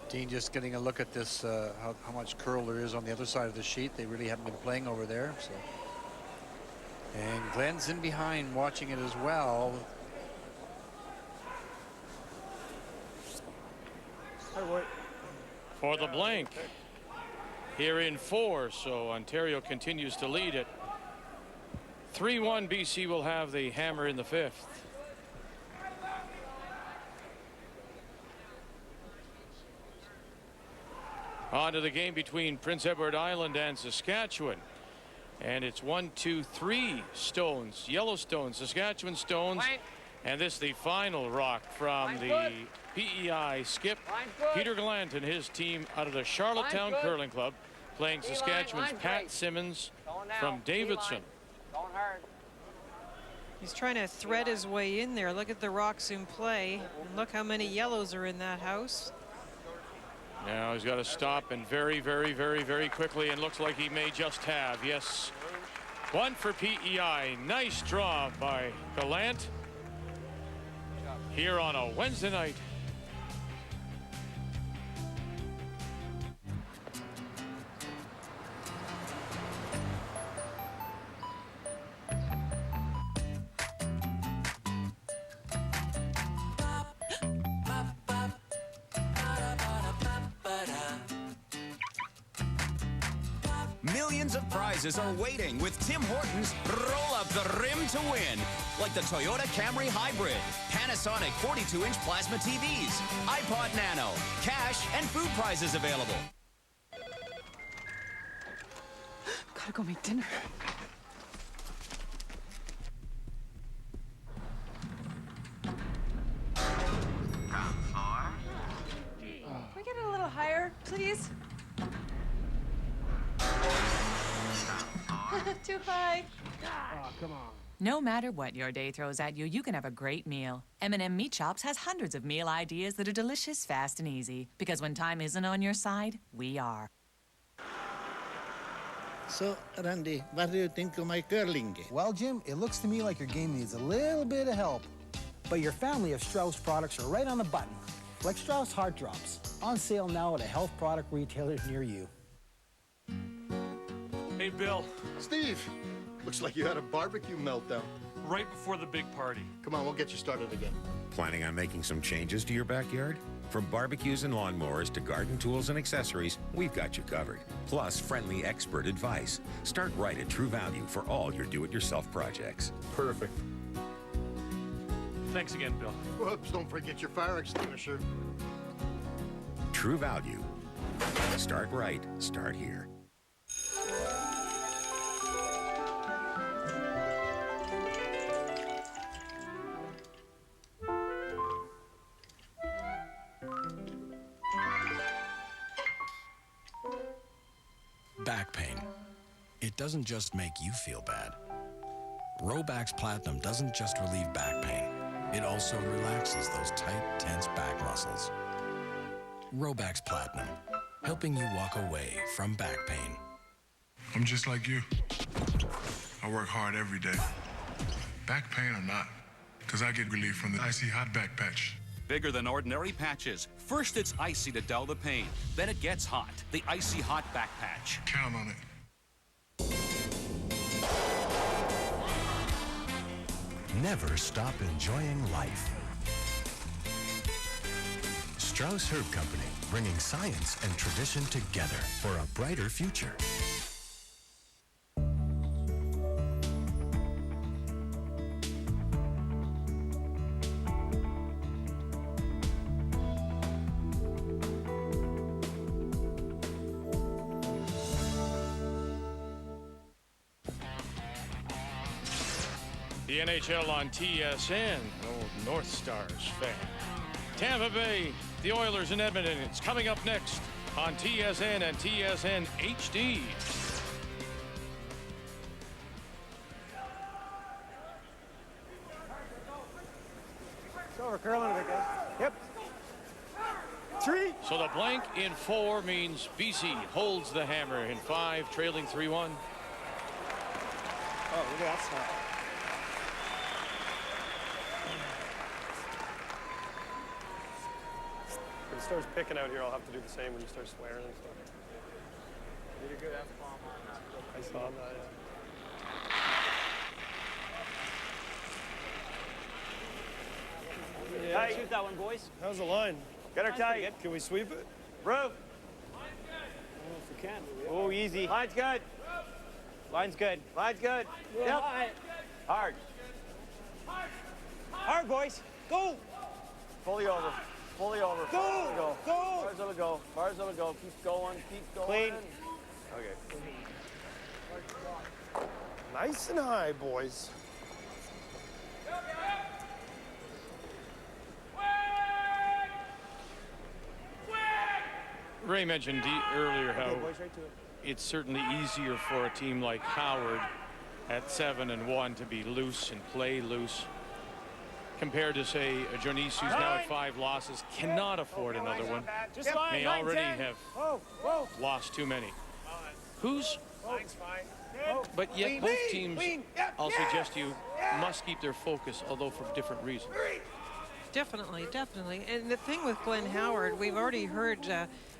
Dean, just getting a look at this, how much curl there is on the other side of the sheet. They really haven't been playing over there. So, and Glenn's in behind watching it as well. For the blank here in 4, so Ontario continues to lead it. 3-1. BC will have the hammer in the 5th. On to the game between Prince Edward Island and Saskatchewan. And it's 1, 2, 3 stones. Yellowstone, Saskatchewan stones. And this the final rock from the PEI skip. Peter Gallant and his team out of the Charlottetown Curling Club, playing Saskatchewan's Pat Simmons from Davidson. He's trying to thread his way in there. Look at the rocks in play. And look how many yellows are in that house. Now he's got to stop, and very, very, very, very quickly, and looks like he may just have. Yes, 1 for PEI. Nice draw by Gallant here on a Wednesday night. Millions of prizes are waiting with Tim Hortons Roll Up the Rim to Win. Like the Toyota Camry Hybrid, Panasonic 42-inch plasma TVs, iPod Nano, cash and food prizes available. Gotta go make dinner. Can we get it a little higher, please? Too high. Oh, come on. No matter what your day throws at you, you can have a great meal. M&M Meat Chops has hundreds of meal ideas that are delicious, fast, and easy. Because when time isn't on your side, we are. So, Randy, what do you think of my curling game? Well, Jim, it looks to me like your game needs a little bit of help. But your family of Strauss products are right on the button. Like Strauss Heart Drops, on sale now at a health product retailer near you. Hey, Bill. Steve, looks like you had a barbecue meltdown. Right before the big party. Come on, we'll get you started again. Planning on making some changes to your backyard? From barbecues and lawnmowers to garden tools and accessories, we've got you covered. Plus, friendly expert advice. Start right at True Value for all your do-it-yourself projects. Perfect. Thanks again, Bill. Whoops, don't forget your fire extinguisher. True Value. Start right, start here. Back pain. It doesn't just make you feel bad. Robax Platinum doesn't just relieve back pain. It also relaxes those tight, tense back muscles. Robax Platinum, helping you walk away from back pain. I'm just like you. I work hard every day. Back pain or not, because I get relief from the Icy Hot Back Patch. Bigger than ordinary patches. First, it's icy to dull the pain. Then it gets hot. The Icy Hot Back Patch. Count on it. Never stop enjoying life. Strauss Herb Company, bringing science and tradition together for a brighter future. The NHL on TSN, old North Stars fan. Tampa Bay, the Oilers in Edmonton. It's coming up next on TSN and TSN HD. It's over, curling a bit, guys. Yep. 3. So the blank in 4 means BC holds the hammer in 5, trailing 3-1. Oh, look at that snap. When it starts picking out here, I'll have to do the same when you start swearing and stuff. You did a good F-bomb on that. I saw that, yeah. Hey, shoot that one, boys. How's the line? Get her tight. Can we sweep it? Roof. If we can. Oh, easy. Line's good. Line's good. Line's good. Yep. Hard. Hard, boys. Go. Fully over. Fully over. Go. Go. Go. Bars will go. Bars will go. Keep going. Keep going. Clean. Okay. Nice and high, boys. Ray mentioned earlier how Okay, boys, right to it. it's certainly easier for a team like Howard at 7-1 to be loose and play loose compared to, say, a Joanisse who's now at 5 losses, cannot afford another one, may already have lost too many. Who's? But yet both teams, I'll suggest to you, must keep their focus, although for different reasons. Definitely, definitely. And the thing with Glenn Howard, we've already heard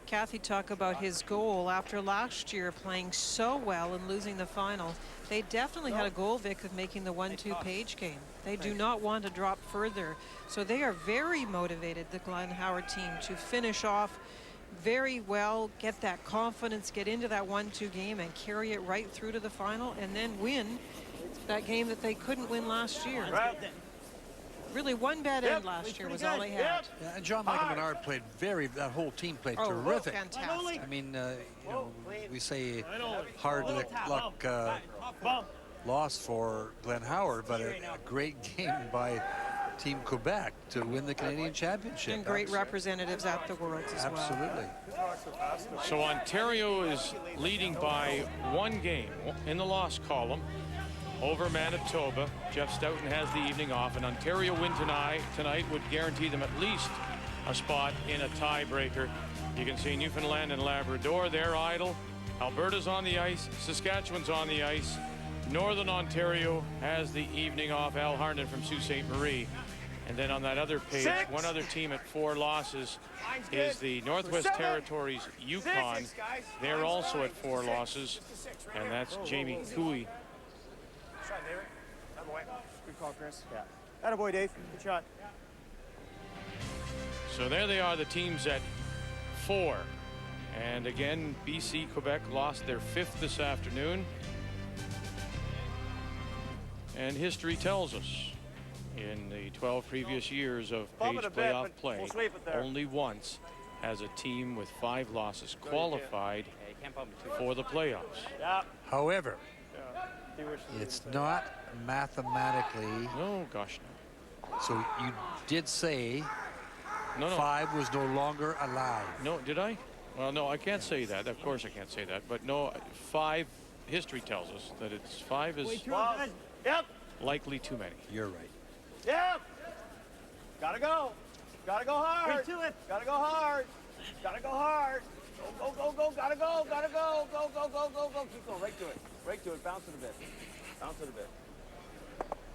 Kathy talk about his goal after last year playing so well and losing the final. They definitely had a goal, Vic, of making the 1-2 Page game. They do not want to drop further. So they are very motivated, the Glenn Howard team, to finish off very well, get that confidence, get into that 1-2 game and carry it right through to the final and then win that game that they couldn't win last year. Really, one bad end last year was all they had. Yeah, and John Michael Menard played that whole team played terrific. Fantastic. I mean, you know, we say hard luck loss for Glenn Howard, but a great game by Team Quebec to win the Canadian Championship. And great representatives at the Worlds as well. Absolutely. So Ontario is leading by 1 game in the loss column over Manitoba. Jeff Stoughton has the evening off, and Ontario win tonight would guarantee them at least a spot in a tiebreaker. You can see Newfoundland and Labrador, they're idle. Alberta's on the ice, Saskatchewan's on the ice. Northern Ontario has the evening off, Al Harnden from Sault Ste. Marie. And then on that other page, one other team at 4 losses is the Northwest Territories Yukon. They're also at 4 losses, and that's Jamie Cooey. Shot, David. Attaboy. Good call, Chris. Yeah. Attaboy, Dave. Good shot. So there they are, the teams at 4. And again, BC Quebec lost their 5th this afternoon. And history tells us in the 12 previous years of Page playoff play, only once has a team with 5 losses qualified for the playoffs. However, it's not mathematically. No, gosh, no. So you did say no. 5 was no longer allowed. No, did I? Well, no, I can't say that. Of course I can't say that. But no, 5, history tells us that it's 5 is likely too many. You're right. Yep. Gotta go. Gotta go hard. Right to it. Gotta go hard. Gotta go hard. Go, go, go, go. Gotta go. Gotta go. Go, go, go, go, go. Keep going. Right to it. Right to it. Bounce it a bit. Bounce it a bit.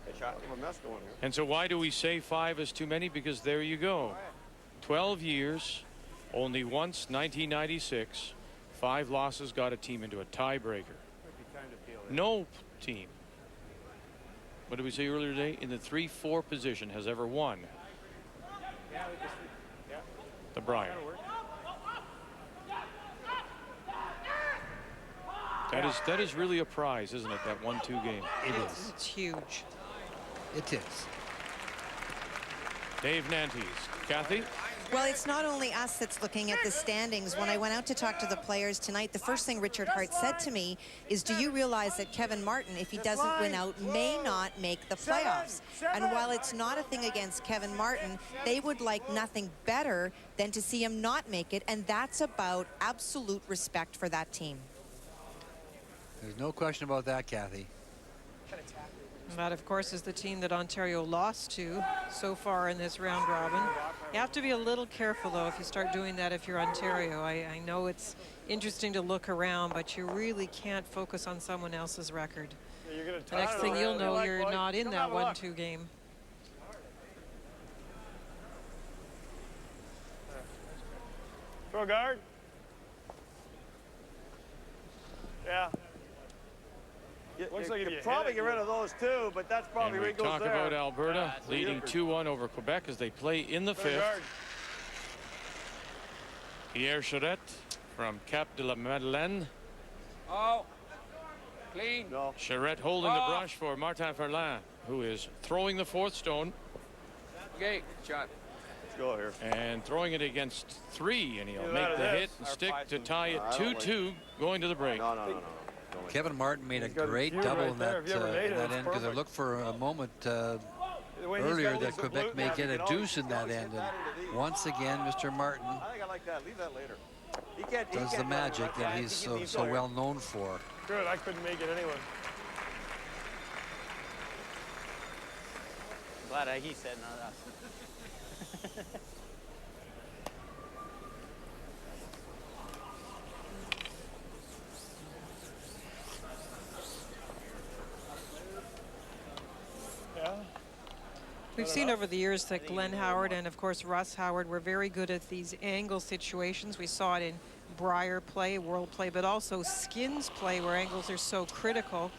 Good shot. A mess going here. And so why do we say 5 is too many? Because there you go. 12 years, only once, 1996, 5 losses got a team into a tiebreaker. No team, what did we say earlier today, in the 3-4 position has ever won the Brier. That is really a prize, isn't it, that 1-2 game? It is. It's huge. It is. Dave Nantes. Kathy? Well, it's not only us that's looking at the standings. When I went out to talk to the players tonight, the first thing Richard Hart said to me is, do you realize that Kevin Martin, if he doesn't win out, may not make the playoffs? And while it's not a thing against Kevin Martin, they would like nothing better than to see him not make it, and that's about absolute respect for that team. There's no question about that, Kathy. That, of course, is the team that Ontario lost to so far in this round robin. You have to be a little careful, though, if you start doing that if you're Ontario. I know it's interesting to look around, but you really can't focus on someone else's record. The next thing you'll know, you're not in that 1-2 game. Throw guard. Yeah. Looks like you could probably get rid of those two, but that's probably where it goes there. Talk about Alberta leading 2-1 over Quebec as they play in the fifth. Pierre Charette from Cap de la Madeleine. Oh, clean. No. Charette holding the brush for Martin Ferland, who is throwing the fourth stone. Okay, shot. Let's go here. And throwing it against 3, and he'll make the hit and stick to tie it 2-2 going to the break. No. Kevin Martin made a great double in that end, because I looked for a moment earlier that Quebec may get a deuce in that end. And once again, Mr. Martin I think I like that. Leave that later. does the magic that he's so well known for. Good, I couldn't make it anyway. Glad he said not us. We've seen over the years that Glenn Howard and, of course, Russ Howard were very good at these angle situations. We saw it in Brier play, World play, but also Skins play, where angles are so critical.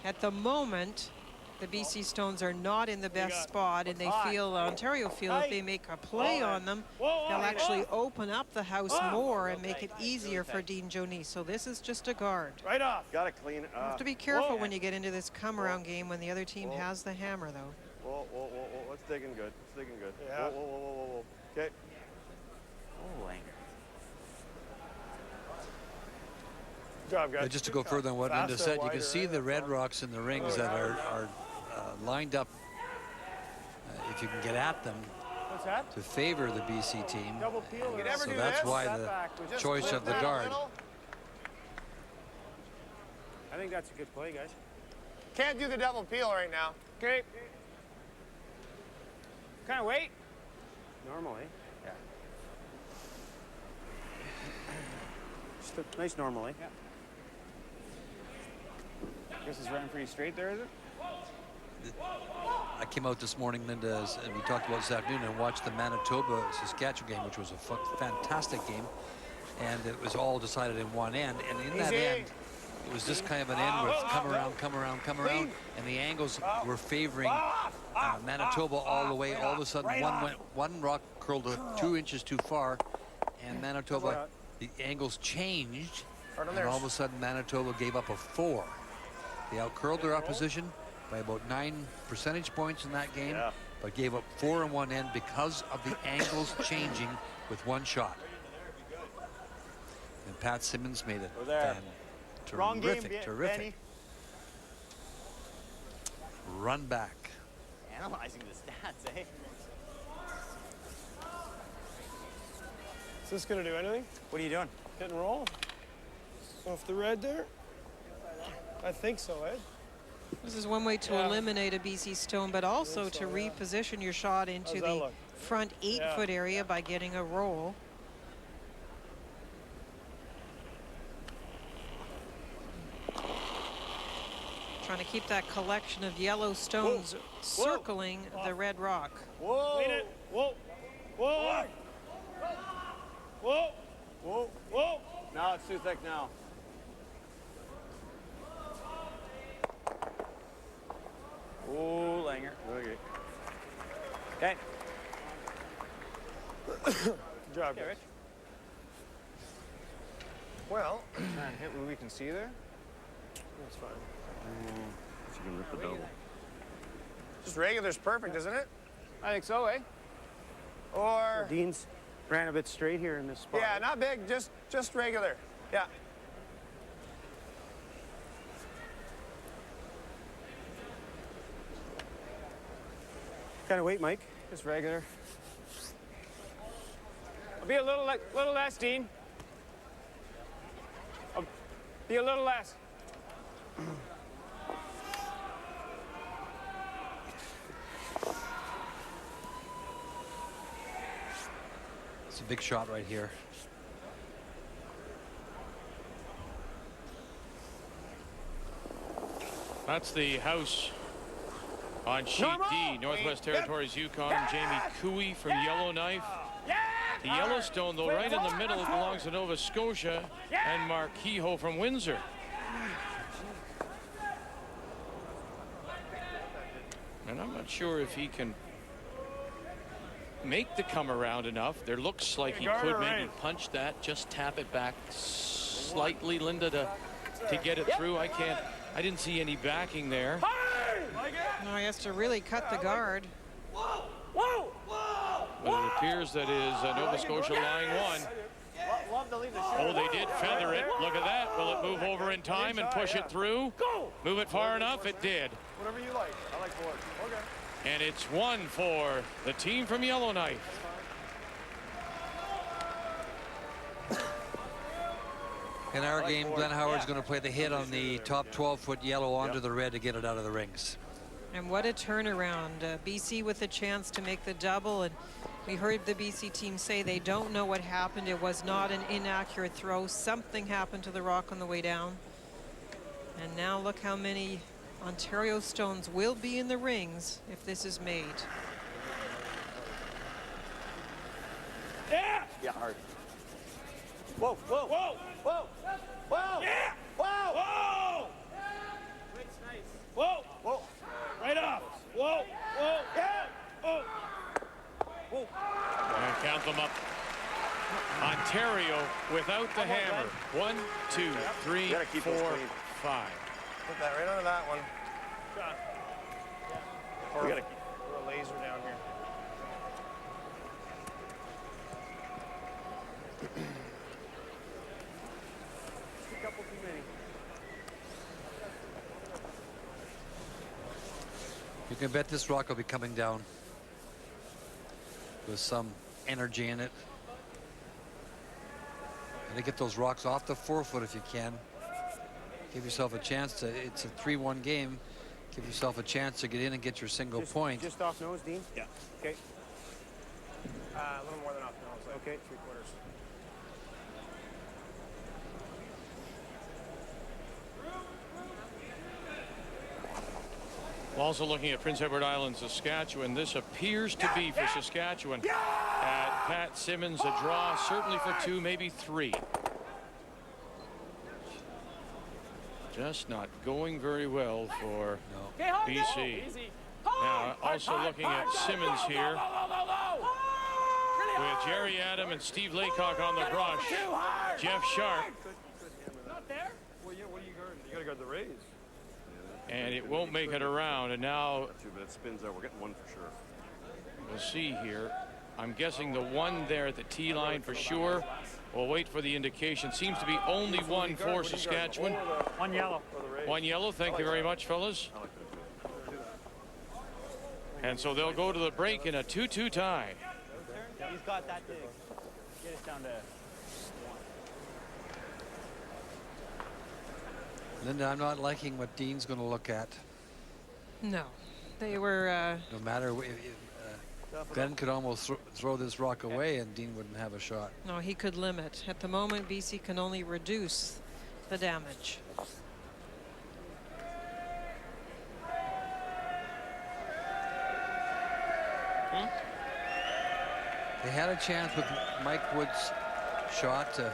At the moment, the BC Stones are not in the best spot, and they feel, Ontario feel, if they make a play on them, they'll actually open up the house more and make it easier for Dean Joanisse. So this is just a guard. Right off. Got to clean it. You have to be careful when you get into this come-around game when the other team has the hammer, though. Whoa. It's digging good. It's digging good. Yeah. Whoa. Okay. Oh, Langer. Good job, guys. Just to go further on what Linda said, you can see the red rocks in the rings that are lined up, if you can get at them, to favor the BC team. So that's why the choice of the guard. I think that's a good play, guys. Can't do the double peel right now. Okay. Kind of wait. Normally. Yeah. Just a nice normally. Yeah. Guess it's running pretty straight there, is it? I came out this morning, Linda, and we talked about this afternoon, and watched the Manitoba-Saskatchewan game, which was a fantastic game, and it was all decided in one end. And in that end, it was just kind of an end with come around, and the angles were favoring Manitoba all the way. All of a sudden, one rock curled 2 inches too far, and Manitoba, the angles changed, and all of a sudden, Manitoba gave up a 4. They outcurled their opposition by about 9 percentage points in that game, but gave up 4 in one end because of the angles changing with one shot. And Pat Simmons made it. Terrific. Run back. Analyzing the stats, eh? Is this going to do anything? What are you doing? Hit and roll. Off the red there? I think so, Ed. This is one way to eliminate a BC Stone, but also to reposition your shot into the front 8-foot area by getting a roll. Trying to keep that collection of yellow stones circling the red rock. Whoa! Clean it. Whoa! Now it's too thick now. Oh, Langer. Okay. Good job, Rich. Well, try and hit what we can see there. That's fine. You can rip the double. Just regular's perfect, isn't it? I think so, eh? Or Dean's ran a bit straight here in this spot. yeah, not big, just regular. Yeah. Kind of weight, Mike. Just regular. I'll be a little less, Dean. I'll be a little less. It's a big shot right here. That's the house on sheet D, Northwest Territories, Yukon, and Jamie Cooey from Yellowknife. The Yellowstone, though, right in the middle, belongs to Nova Scotia, and Mark Kehoe from Windsor. And I'm not sure if he can make the come around enough. There looks like he could maybe punch that, just tap it back slightly, Linda, to get it through. I didn't see any backing there. No, he has to really cut the guard. But it appears that is Nova Scotia line one. Oh, they did feather it. Look at that. Will it move over in time and push it through? Move it far enough? It did. Whatever you like. I like board. Okay. And it's one for the team from Yellowknife. In our game, G.Howard's going to play the hit on the top 12-foot yellow onto the red to get it out of the rings. And what a turnaround. BC with a chance to make the double, and we heard the BC team say they don't know what happened. It was not an inaccurate throw. Something happened to the rock on the way down. And now look how many Ontario Stones will be in the rings if this is made. Yeah! Yeah, hard. Whoa, whoa, whoa, whoa, whoa! Yeah! Whoa! Whoa! It's nice. Whoa! Whoa! Right off! Whoa! Whoa! Yeah! Whoa! Whoa! And count them up. Ontario without the hammer. 1, 2, 3, 4, 5. Put that right under that one. We gotta put a laser down here. a couple too many. You can bet this rock will be coming down with some energy in it. And to get those rocks off the 4-foot if you can. Give yourself a chance to, it's a 3-1 game. Give yourself a chance to get in and get your single point. Just off nose, Dean? Yeah. Okay. A little more than off nose. Okay. 3/4. Also looking at Prince Edward Island, Saskatchewan. This appears to be for Saskatchewan. At Pat Simmons, a draw, certainly for 2, maybe 3. Just not going very well for BC. Now, also looking at Simmons here with Jerry Adam and Steve Laycock on the brush. Jeff Sharp. Not there? Well, yeah, what are you guarding? You gotta guard the rays. And it won't make it around. And now But it spins out. We're getting one for sure. we'll see here. I'm guessing the one there at the tee line for sure. We'll wait for the indication. Seems to be only one for Saskatchewan. One yellow. One yellow. Thank you very much, fellas. And so they'll go to the break in a 2-2 tie. He's got that dig. Get us down to 1. Linda, I'm not liking what Dean's going to look at. No, they were. No matter, Glenn could almost throw this rock away and Dean wouldn't have a shot. No, he could limit. At the moment, BC can only reduce the damage. They had a chance with Mike Wood's shot to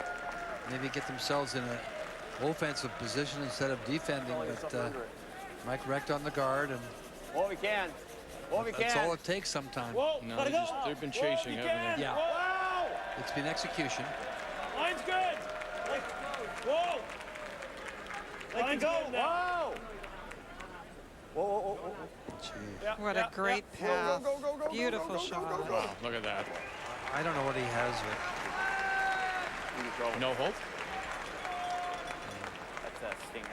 maybe get themselves in an offensive position instead of defending, but Mike wrecked on the guard, and What we can. What we can. that's all it takes sometimes. Whoa, No, they've been chasing, haven't they? Yeah. Whoa! It's been execution. Line's good. Whoa! Line's go. good now. Whoa! Whoa! What a great path. Beautiful shot. Wow, look at that. I don't know what he has, but No hope. That's a stinger.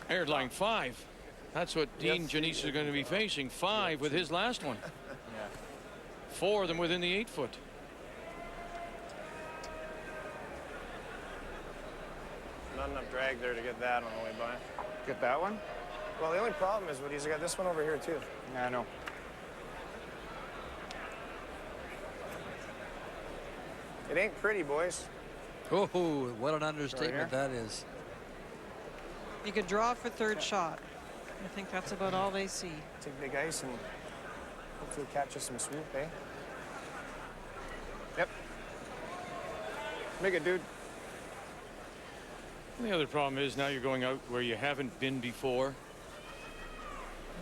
Aired line 5. That's what Dean Joanisse is going to be facing. 5 with his last one. Yeah. 4 of them within the 8-foot. Not enough drag there to get that on the way by. Get that one? Well, the only problem is, Woody, he's got this one over here, too. Yeah, I know. It ain't pretty, boys. Oh, what an understatement that is. You could draw for third shot. I think that's about all they see. Take big ice and hopefully catch us some swoop, eh? Yep. Make it, dude. The other problem is now you're going out where you haven't been before.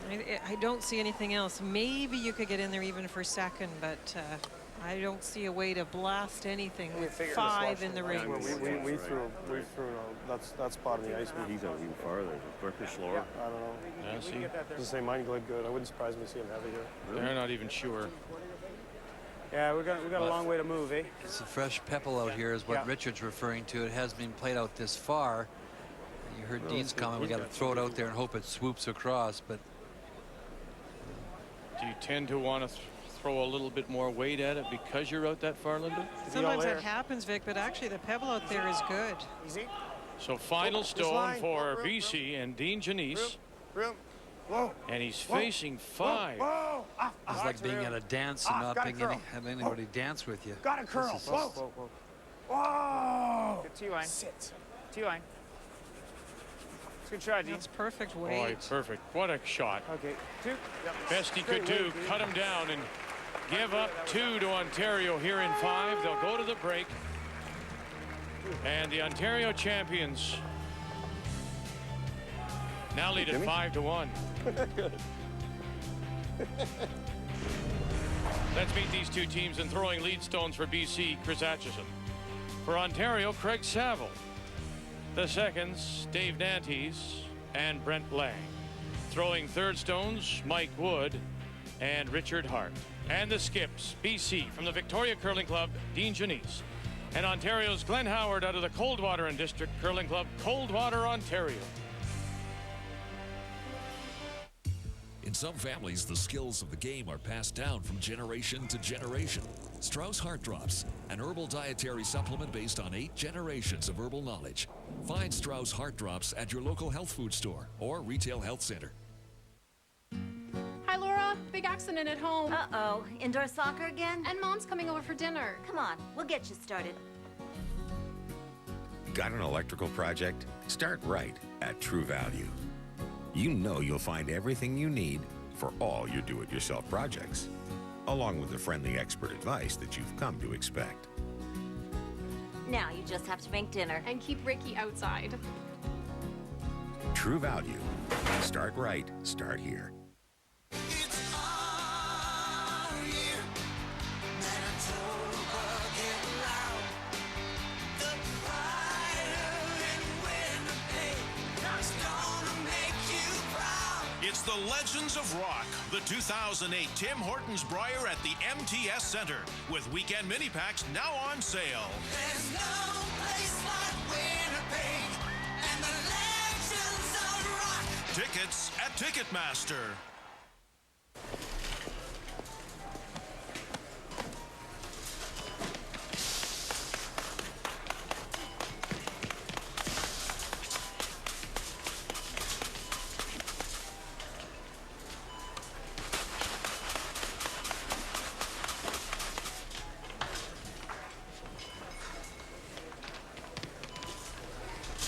I don't see anything else. Maybe you could get in there even for second, but I don't see a way to blast anything with 5 in the ring. We threw that spot on the ice. He's out even farther. Quicker, slower. Yeah, I don't know. Yeah, see? Just say mine glide good. I wouldn't surprise me to see him heavy here. They're not even sure. Yeah, we got a long way to move, eh? It's a fresh pebble out here is what Richard's referring to. It hasn't been played out this far. You heard Dean's comment, we got to throw it out there and hope it swoops across, but Do you tend to want to throw a little bit more weight at it because you're out that far, Linda? Sometimes that happens, Vic, but actually the pebble out there is good. Easy. So final stone for BC and Dean Joanisse. Whoa. And he's facing 5. Whoa. it's like being at a dance and not being have anybody dance with you. Got a curl. Whoa. Whoa. Good T-line. Sit. T-line. Good shot, Dean. That's perfect weight. Boy, perfect. What a shot. Okay. 2. Yep. Best he could do, cut him down and give up 2 to Ontario here in 5. They'll go to the break. And the Ontario champions now lead at 5-1. Let's meet these two teams in throwing lead stones for BC, Chris Atchison. For Ontario, Craig Saville. The seconds, Dave Nantes and Brent Lang. Throwing third stones, Mike Wood and Richard Hart. And the skips, BC from the Victoria Curling Club, Dean Joanisse. And Ontario's Glenn Howard out of the Coldwater and District Curling Club, Coldwater, Ontario. In some families, the skills of the game are passed down from generation to generation. Strauss Heart Drops, an herbal dietary supplement based on 8 generations of herbal knowledge. Find Strauss Heart Drops at your local health food store or retail health center. Hi, Laura. Big accident at home. Uh-oh. Indoor soccer again? And Mom's coming over for dinner. Come on, we'll get you started. Got an electrical project? Start right at True Value. You know you'll find everything you need for all your do-it-yourself projects, along with the friendly expert advice that you've come to expect. Now you just have to make dinner. And keep Ricky outside. True Value. Start right, start here. It's the Legends of Rock, the 2008 Tim Hortons Brier at the MTS Center, with weekend mini packs now on sale. There's no place like Winnipeg and the Legends of Rock. Tickets at Ticketmaster.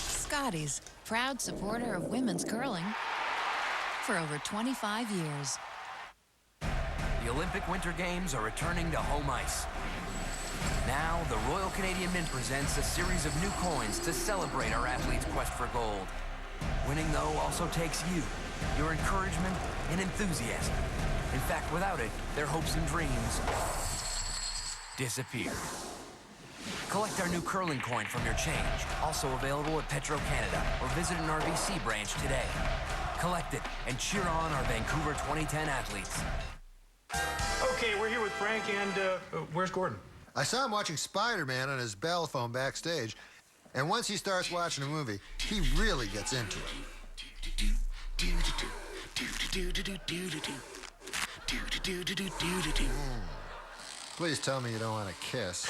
Scotty's, proud supporter of women's curling for over 25 years. The Olympic Winter Games are returning to home ice. Now, the Royal Canadian Mint presents a series of new coins to celebrate our athletes' quest for gold. Winning, though, also takes you, your encouragement and enthusiasm. In fact, without it, their hopes and dreams disappear. Collect our new curling coin from your change, also available at Petro Canada, or visit an RBC branch today. Collect it and cheer on our Vancouver 2010 athletes. Okay, we're here with Frank and where's Gordon? I saw him watching Spider-Man on his Bell phone backstage, and once he starts watching a movie, he really gets into it. Please tell me you don't want to kiss.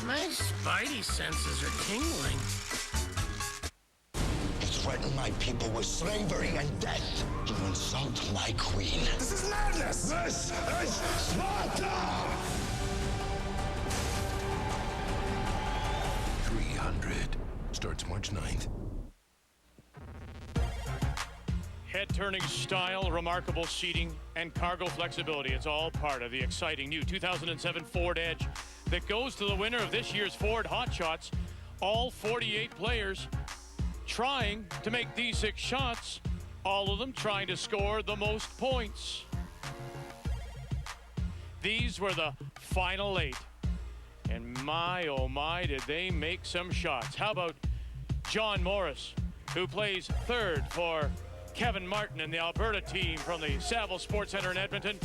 My spidey senses are tingling. It's threatened my people with slavery and death. You insult my queen. This is madness! This is Sparta! 300 starts March 9th. Head-turning style, remarkable seating, and cargo flexibility. It's all part of the exciting new 2007 Ford Edge that goes to the winner of this year's Ford Hot Shots. All 48 players trying to make these 6 shots, all of them trying to score the most points. These were the final 8. And my, oh my, did they make some shots. How about John Morris, who plays third for Kevin Martin and the Alberta team from the Saville Sportscenter in Edmonton,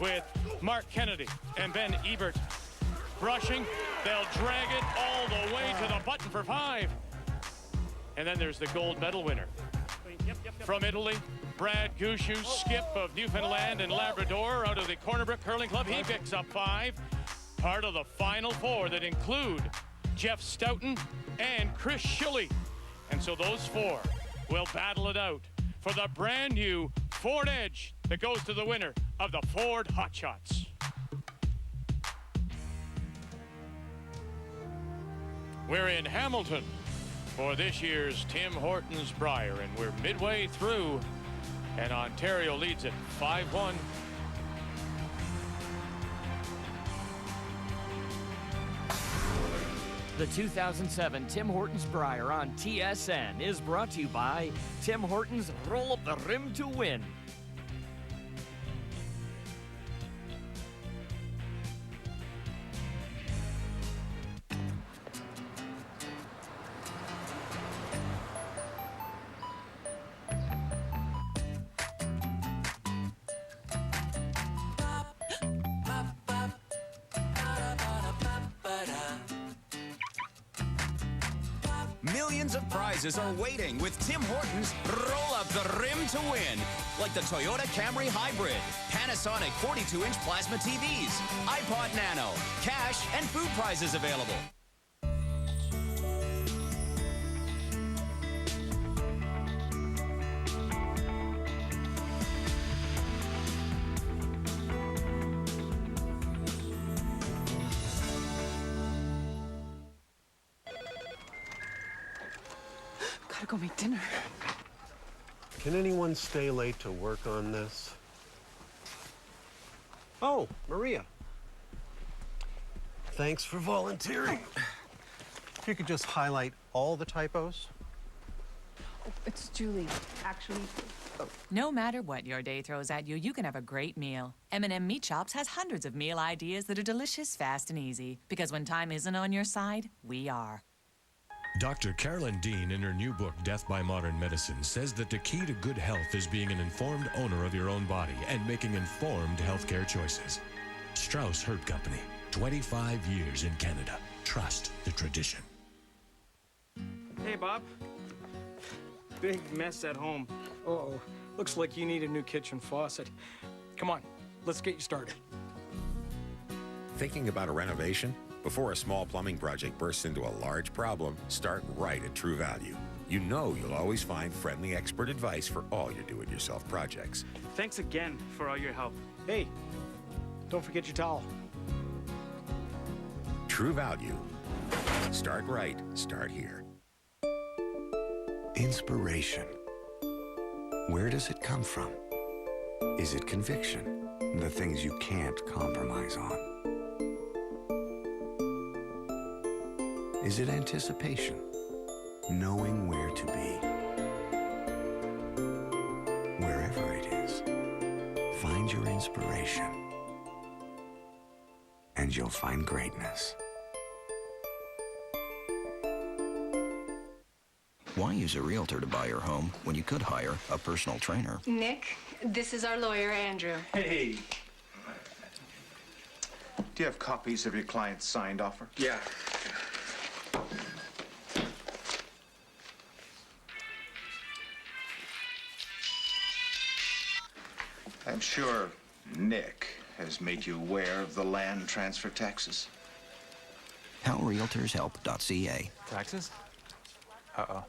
with Mark Kennedy and Ben Ebert brushing. They'll drag it all the way to the button for 5. And then there's the gold medal winner. From Italy, Brad Gushu, skip of Newfoundland and Labrador out of the Cornerbrook Curling Club. He picks up 5. Part of the final 4 that include Jeff Stoughton and Chris Schilly. And so those 4 will battle it out for the brand new Ford Edge that goes to the winner of the Ford Hot Shots. We're in Hamilton for this year's Tim Hortons Brier, and we're midway through, and Ontario leads it 5-1. The 2007 Tim Hortons Brier on TSN is brought to you by Tim Hortons Roll Up the Rim to Win. Millions of prizes are waiting with Tim Hortons Roll Up the Rim to Win. Like the Toyota Camry Hybrid, Panasonic 42-inch plasma TVs, iPod Nano, cash and food prizes available. Gotta go make dinner. Can anyone stay late to work on this? Oh, Maria. Thanks for volunteering. If you could just highlight all the typos. Oh, it's Julie. Actually, No matter what your day throws at you, you can have a great meal. M&M Meat Shops has hundreds of meal ideas that are delicious, fast, and easy. Because when time isn't on your side, we are. Dr. Carolyn Dean, in her new book, Death by Modern Medicine, says that the key to good health is being an informed owner of your own body and making informed healthcare choices. Strauss Herb Company, 25 years in Canada. Trust the tradition. Hey, Bob. Big mess at home. Uh-oh. Looks like you need a new kitchen faucet. Come on, let's get you started. Thinking about a renovation? Before a small plumbing project bursts into a large problem, start right at True Value. You know you'll always find friendly expert advice for all your do-it-yourself projects. Thanks again for all your help. Hey, don't forget your towel. True Value. Start right, start here. Inspiration. Where does it come from? Is it conviction? The things you can't compromise on? Is it anticipation? Knowing where to be? Wherever it is, find your inspiration, and you'll find greatness. Why use a realtor to buy your home when you could hire a personal trainer? Nick, this is our lawyer, Andrew. Hey. Do you have copies of your client's signed offer? Yeah. I'm sure Nick has made you aware of the land transfer taxes. HowRealtorsHelp.ca. Taxes? Uh-oh.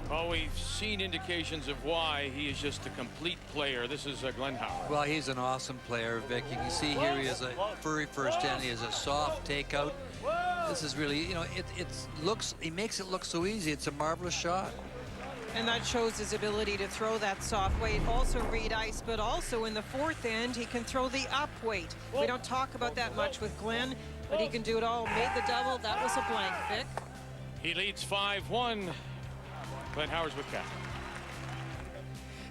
Well, we've seen indications of why he is just a complete player. This is Glenn Howard. Well, he's an awesome player, Vic. You can see here he has a furry first hand. He has a soft takeout. This is really, you know, he makes it look so easy. It's a marvelous shot. And that shows his ability to throw that soft weight, also read ice, but also in the fourth end, he can throw the up weight. We don't talk about that much with Glenn, but he can do it all. Made the double. That was a blank, Vic. He leads 5-1. Glenn Howard's with Kat.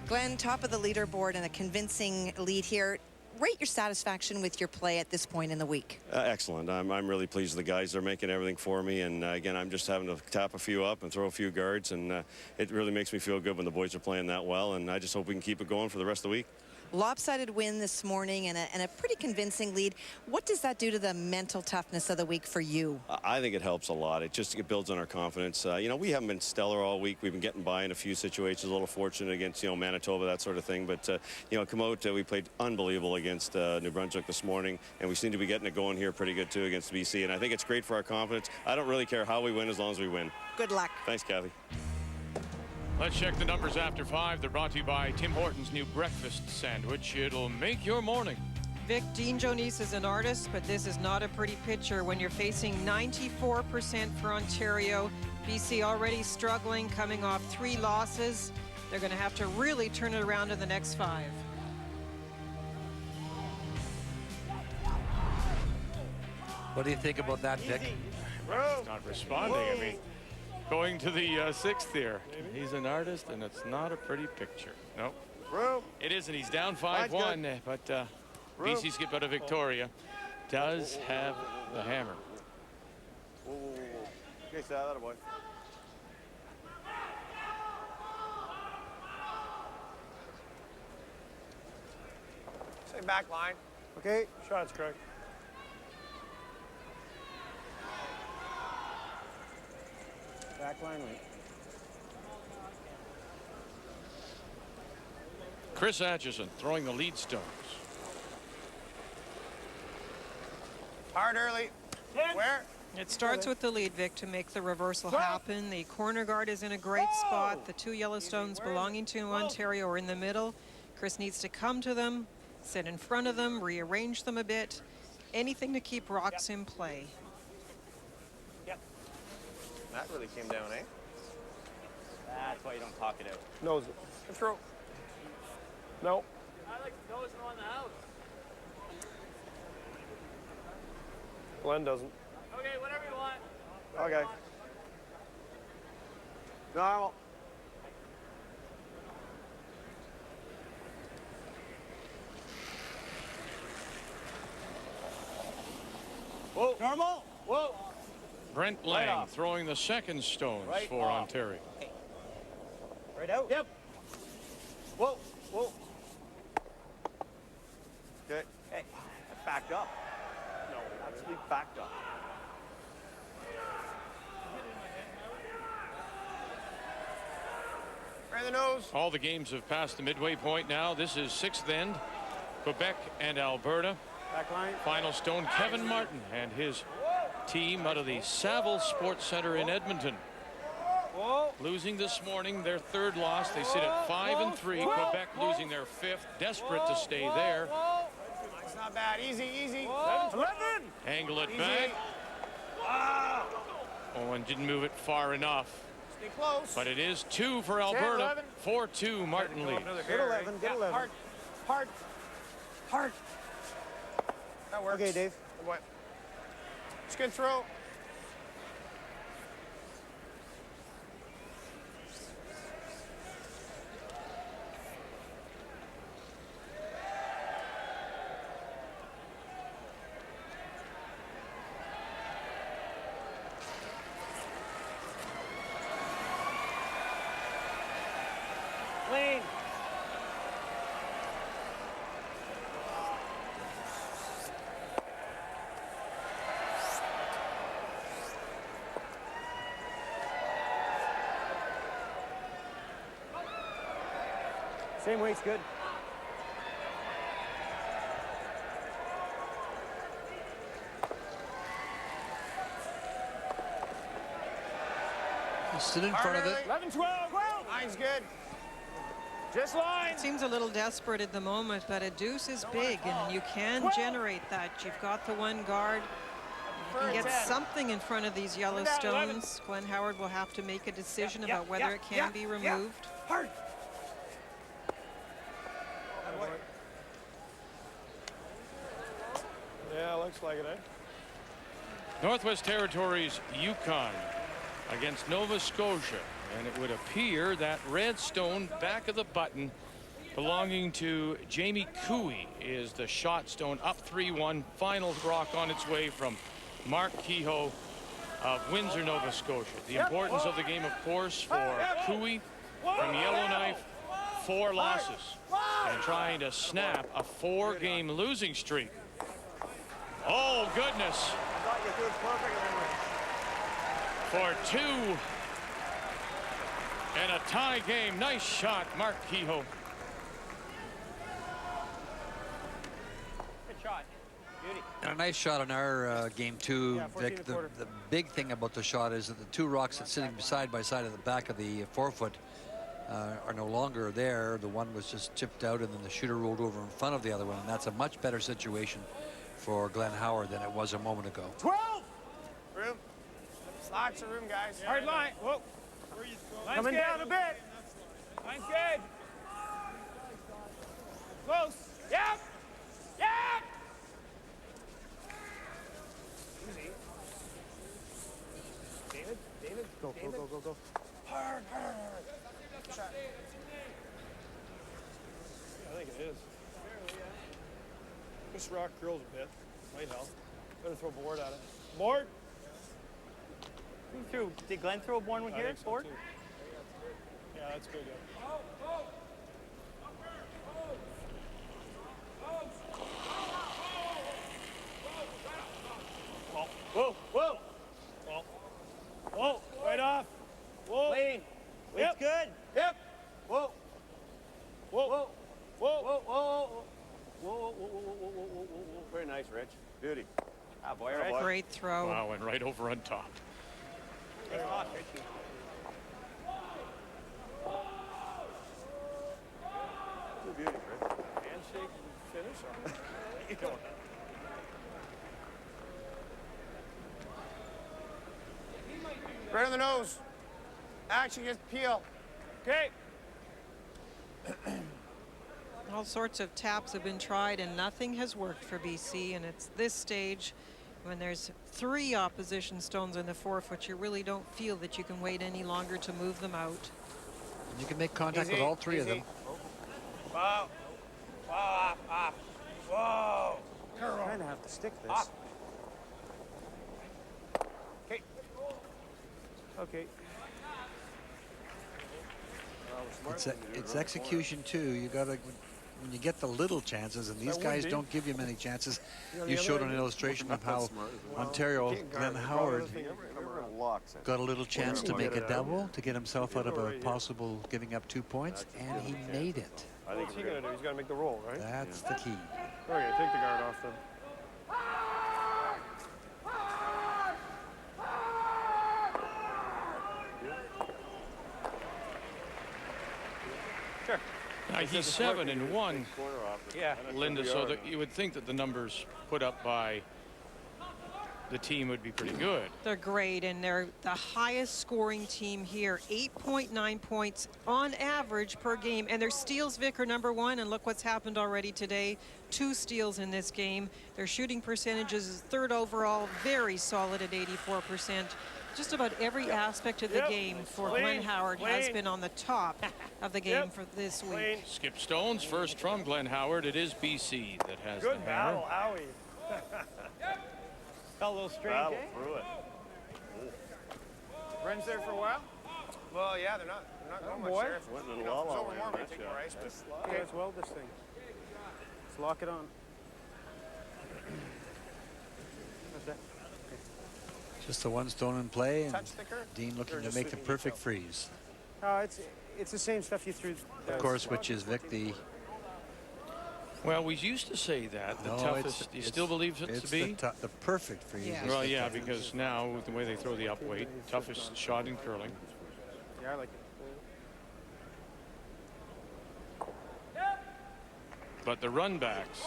Glenn, top of the leaderboard and a convincing lead here. Rate your satisfaction with your play at this point in the week. Excellent. I'm really pleased with the guys. They're making everything for me. And again, I'm just having to tap a few up and throw a few guards. And it really makes me feel good when the boys are playing that well. And I just hope we can keep it going for the rest of the week. Lopsided win this morning and a pretty convincing lead. What does that do to the mental toughness of the week for you? I think it helps a lot. It builds on our confidence. You know, we haven't been stellar all week. We've been getting by in a few situations, a little fortunate against, you know, Manitoba, that sort of thing. But, you know, come out, we played unbelievable against New Brunswick this morning, and we seem to be getting it going here pretty good, too, against BC. And I think it's great for our confidence. I don't really care how we win as long as we win. Good luck. Thanks, Kathy. Let's check the numbers after 5. They're brought to you by Tim Hortons' new breakfast sandwich. It'll make your morning. Vic, Dean Joanisse is an artist, but this is not a pretty picture when you're facing 94% for Ontario. BC already struggling, coming off 3 losses. They're going to have to really turn it around in the next 5. What do you think about that, Vic? He's not responding. Whoa. I mean, going to the 6th here. He's an artist, and it's not a pretty picture. Nope. It isn't. He's down 5-1, but BC skip out of Victoria does have the hammer. Okay, Sal, that boy. Say back line. Okay, shots correct. Back line right. Chris Atchison throwing the lead stones. Hard early. Where? It starts with the lead, Vic, to make the reversal happen. The corner guard is in a great spot. The 2 Yellowstones belonging to Ontario are in the middle. Chris needs to come to them, sit in front of them, rearrange them a bit. Anything to keep rocks in play. That really came down, eh? That's why you don't talk it out. Nose it. Control. No. I like to nose it on the house. Glenn doesn't. Okay, whatever you want. Okay. Normal. Whoa. Normal. Whoa. Brent Lang throwing the second stones for Ontario. Right out. Yep. Whoa. Whoa. Okay. Hey, backed up. No, absolutely backed up. Right in the nose. All the games have passed the midway point now. This is 6th end. Quebec and Alberta. Back line. Final stone, Kevin Martin and his team out of the Saville Sportscenter in Edmonton. Whoa. Losing this morning, their 3rd loss. They sit at 5-3. Quebec losing their 5th, desperate to stay there. It's not bad. Easy, easy. 11. Angle it Easy. back. Wow. Oh, and didn't move it far enough. Stay close. But it is 2 for Alberta. 4-2, Martin leads. Get 11. Get 11. Hard. Hard. Hard. That works. Okay, Dave. What? Just gonna throw. Same weight's good. Sit in front of it. 11, 12. Line's good. Just line. It seems a little desperate at the moment, but a deuce is big, and you can generate that. You've got the one guard. You can get something in front of these Yellowstones. Glenn Howard will have to make a decision about whether it can be removed. Hard. Yeah, looks like it, eh? Northwest Territories Yukon against Nova Scotia, and it would appear that red stone back of the button belonging to Jamie Cooey is the shot stone. Up 3-1. Final rock on its way from Mark Kehoe of Windsor, Nova Scotia. The importance of the game, of course, for Cooey from Yellowknife, 4 losses and trying to snap a 4-game losing streak. Oh goodness. For 2 and a tie game. Nice shot, Mark Kehoe. Good shot. Beauty. And a nice shot on our game 2, Yeah, Vic. The big thing about the shot is that the 2 rocks that's sitting side by side at the back of the forefoot are no longer there. The one was just chipped out, and then the shooter rolled over in front of the other one, and that's a much better situation for Glenn Howard than it was a moment ago. 12. Room. Lots of room, guys. Hard line. Whoa. Coming down a bit. Line's good. Close. Yep. Yep. Easy. David. Go. Hard. Good shot. I think it is. This rock curls a bit. Might help. Better throw board at it. Board. Who threw? Did Glenn throw one here? So Board? too. Yeah, that's good. Yeah. Whoa. Right off. Whoa. Lane. Yep. It's good. Yep. Whoa. Very nice, Rich. Beauty. Ah, boy, all right. Great throw. Wow, and right over on top. It's off, Richie. Good beauty, Rich. Handshake and finish. You going? Right on the nose. Action gets peel. Okay. All sorts of taps have been tried, and nothing has worked for BC, and it's this stage when there's 3 opposition stones in the forefoot, you really don't feel that you can wait any longer to move them out. You can make contact with all 3 of them. Wow. Off. Whoa. I'm trying to have to stick this. Off. Okay. It's execution too. You got to, when you get the little chances, and these guys don't give you many chances. You showed an illustration of how Ontario, Glenn Howard, got a little chance to make a double to get himself out of a possible giving up 2 points, and he made it. What's he gonna do? He's gotta make the roll, right? That's the key. Okay, take the guard off then. Sure. Now he's 7-1. Yeah. Linda, so that you would think that the numbers put up by the team would be pretty good. They're great, and they're the highest scoring team here. 8.9 points on average per game, and their steals, Vic, are #1, and look what's happened already today. 2 steals in this game. Their shooting percentages is 3rd overall, very solid at 84%. Just about every aspect of the game for Glenn Howard has been on the top of the game for this week. Skip Stones first from Glenn Howard. It is BC that has Good the battle, hammer. Owie. Felt a little strange, Battle eh? through it. Friends there for a while? Well, yeah, they're not going much there. Went a You little know, if it's all over over more, that we take shot. more ice, but Okay, let's weld this thing. Let's lock it on. What's that? Just the 1 stone in play, and Touch thicker? Dean Or looking to just make the sweeten perfect detail? freeze. it's the same stuff you threw. Of course, which is Vic the... Well, we used to say that the No, toughest. Do you still believe it to be? the perfect for you. Yeah. Well, yeah, because now with the way they throw the up weight, toughest shot in curling. Yeah, I like it. But the run backs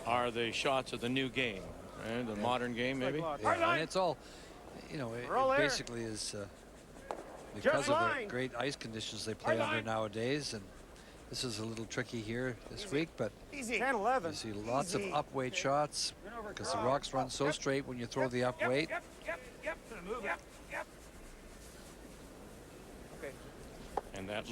are the shots of the new game, right? The modern game, maybe. Yeah, and it's all, it basically is because of the great ice conditions they play under nowadays. And this is a little tricky here this week, but Easy. 10, 11. you see lots of up weight shots because the rocks run so straight when you throw the up weight. And that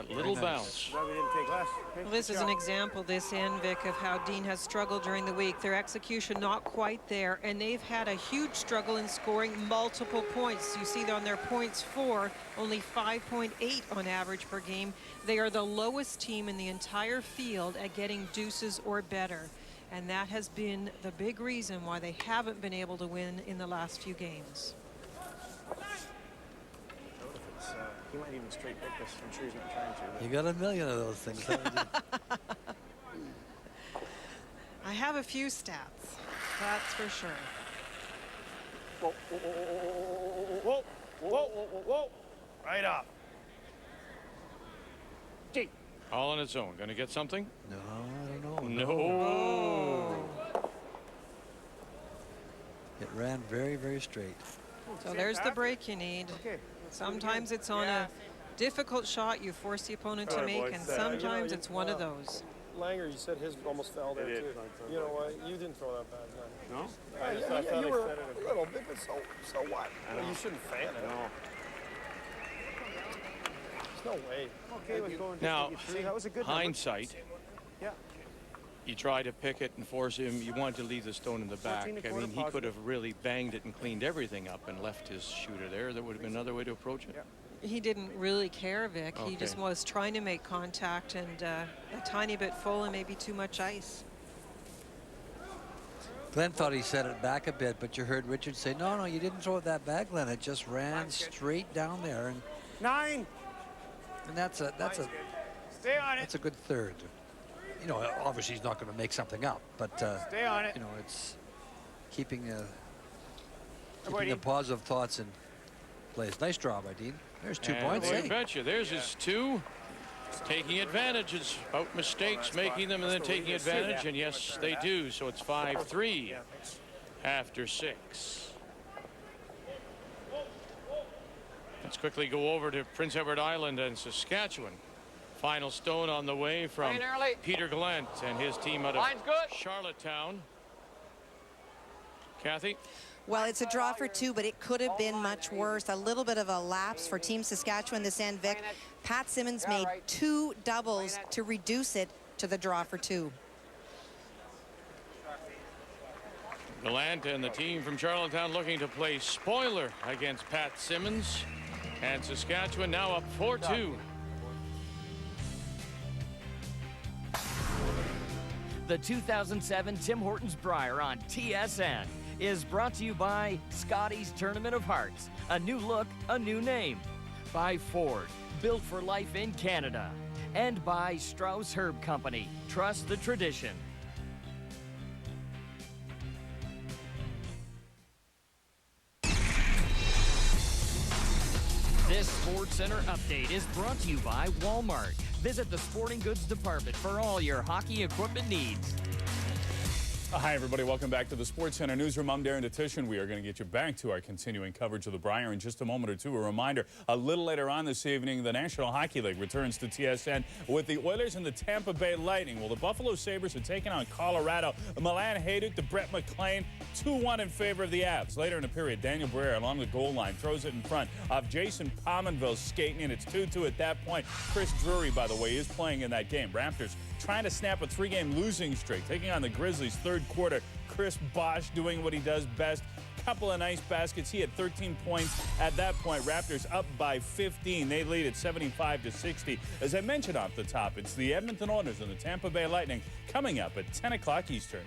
little bounce. Well, this is an example, this end, Vic, of how Dean has struggled during the week. Their execution not quite there, and they've had a huge struggle in scoring multiple points. You see on their points for only 5.8 on average per game. They are the lowest team in the entire field at getting deuces or better. And that has been the big reason why they haven't been able to win in the last few games. He might even straight pick this. I'm sure he's not trying to. You got a million of those things, haven't you? I have a few stats, that's for sure. Whoa, whoa, whoa, whoa, whoa, whoa, whoa. Right up. Gee. All on its own. Going to get something? No, I don't know. No. It ran very, very straight. So there's the break you need. Sometimes it's on a difficult shot you force the opponent to make, and sometimes it's one of those. Langer, you said his almost fell there too. You know what? You didn't throw that bad. No? Yeah, you were a little bit, but so what? Well, you shouldn't fan it. No. There's no way. Okay, let's go and Now, see, that was a good hindsight. Yeah. You try to pick it and force him. You wanted to leave the stone in the back. I mean, he could have really banged it and cleaned everything up and left his shooter there. That would have been another way to approach it. He didn't really care, Vic. He just was trying to make contact and a tiny bit full and maybe too much ice. Glenn thought he set it back a bit, but you heard Richard say, no, you didn't throw it that back, Glenn. It just ran straight down there. And 9. And that's a Stay on it. That's a good third. You know, obviously he's not going to make something up, but stay on it. You know, it's keeping the positive thoughts in place. Nice draw by Dean. There's 2 points. You betcha. There's his 2. Taking advantages, about mistakes, making them and then taking advantage, and yes, they do. So it's 5-3 after 6. Let's quickly go over to Prince Edward Island and Saskatchewan. Final stone on the way from Peter Glent and his team out of Charlottetown. Kathy? Well, it's a draw for 2, but it could have been much worse. A little bit of a lapse for Team Saskatchewan this end, Vic. Pat Simmons made 2 doubles to reduce it to the draw for 2. Gallant and the team from Charlottetown looking to play spoiler against Pat Simmons. And Saskatchewan now up 4-2. The 2007 Tim Hortons Brier on TSN is brought to you by Scotty's Tournament of Hearts. A new look, a new name. By Ford, built for life in Canada. And by Strauss Herb Company. Trust the tradition. This SportsCenter update is brought to you by Walmart. Visit the sporting goods department for all your hockey equipment needs. Hi, everybody. Welcome back to the SportsCenter Newsroom. I'm Darren Detition. We are going to get you back to our continuing coverage of the Brier in just a moment or two. A reminder, a little later on this evening, the National Hockey League returns to TSN with the Oilers and the Tampa Bay Lightning. Well, the Buffalo Sabres are taking on Colorado. Milan Hajduk to Brett McLean, 2-1 in favor of the Avs. Later in the period, Daniel Brier along the goal line throws it in front of Jason Pominville skating in. It's 2-2 at that point. Chris Drury, by the way, is playing in that game. Raptors trying to snap a 3-game losing streak, taking on the Grizzlies third quarter. Chris Bosh doing what he does best. Couple of nice baskets. He had 13 points at that point. Raptors up by 15. They lead at 75-60. As I mentioned off the top, it's the Edmonton Oilers and the Tampa Bay Lightning coming up at 10 o'clock Eastern.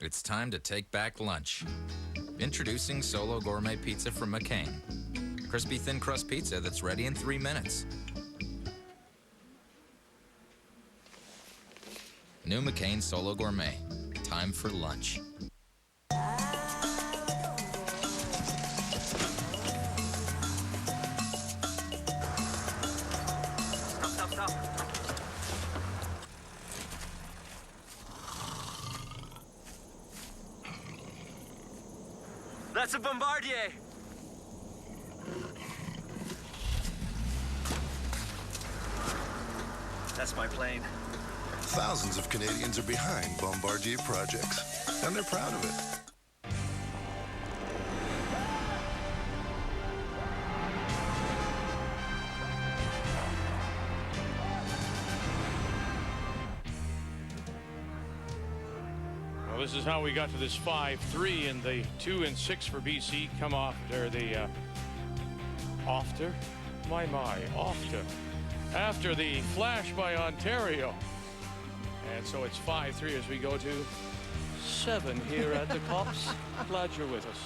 It's time to take back lunch. Introducing Solo Gourmet Pizza from McCain. Crispy thin crust pizza that's ready in 3 minutes. New McCain Solo Gourmet. Time for lunch. Stop. That's a Bombardier. That's my plane. Thousands of Canadians are behind Bombardier projects, and they're proud of it. Well, this is how we got to this 5-3, and the 2 and 6 for BC come off there. After the flash by Ontario. And so it's 5-3 as we go to 7 here at the Cops. Glad you're with us.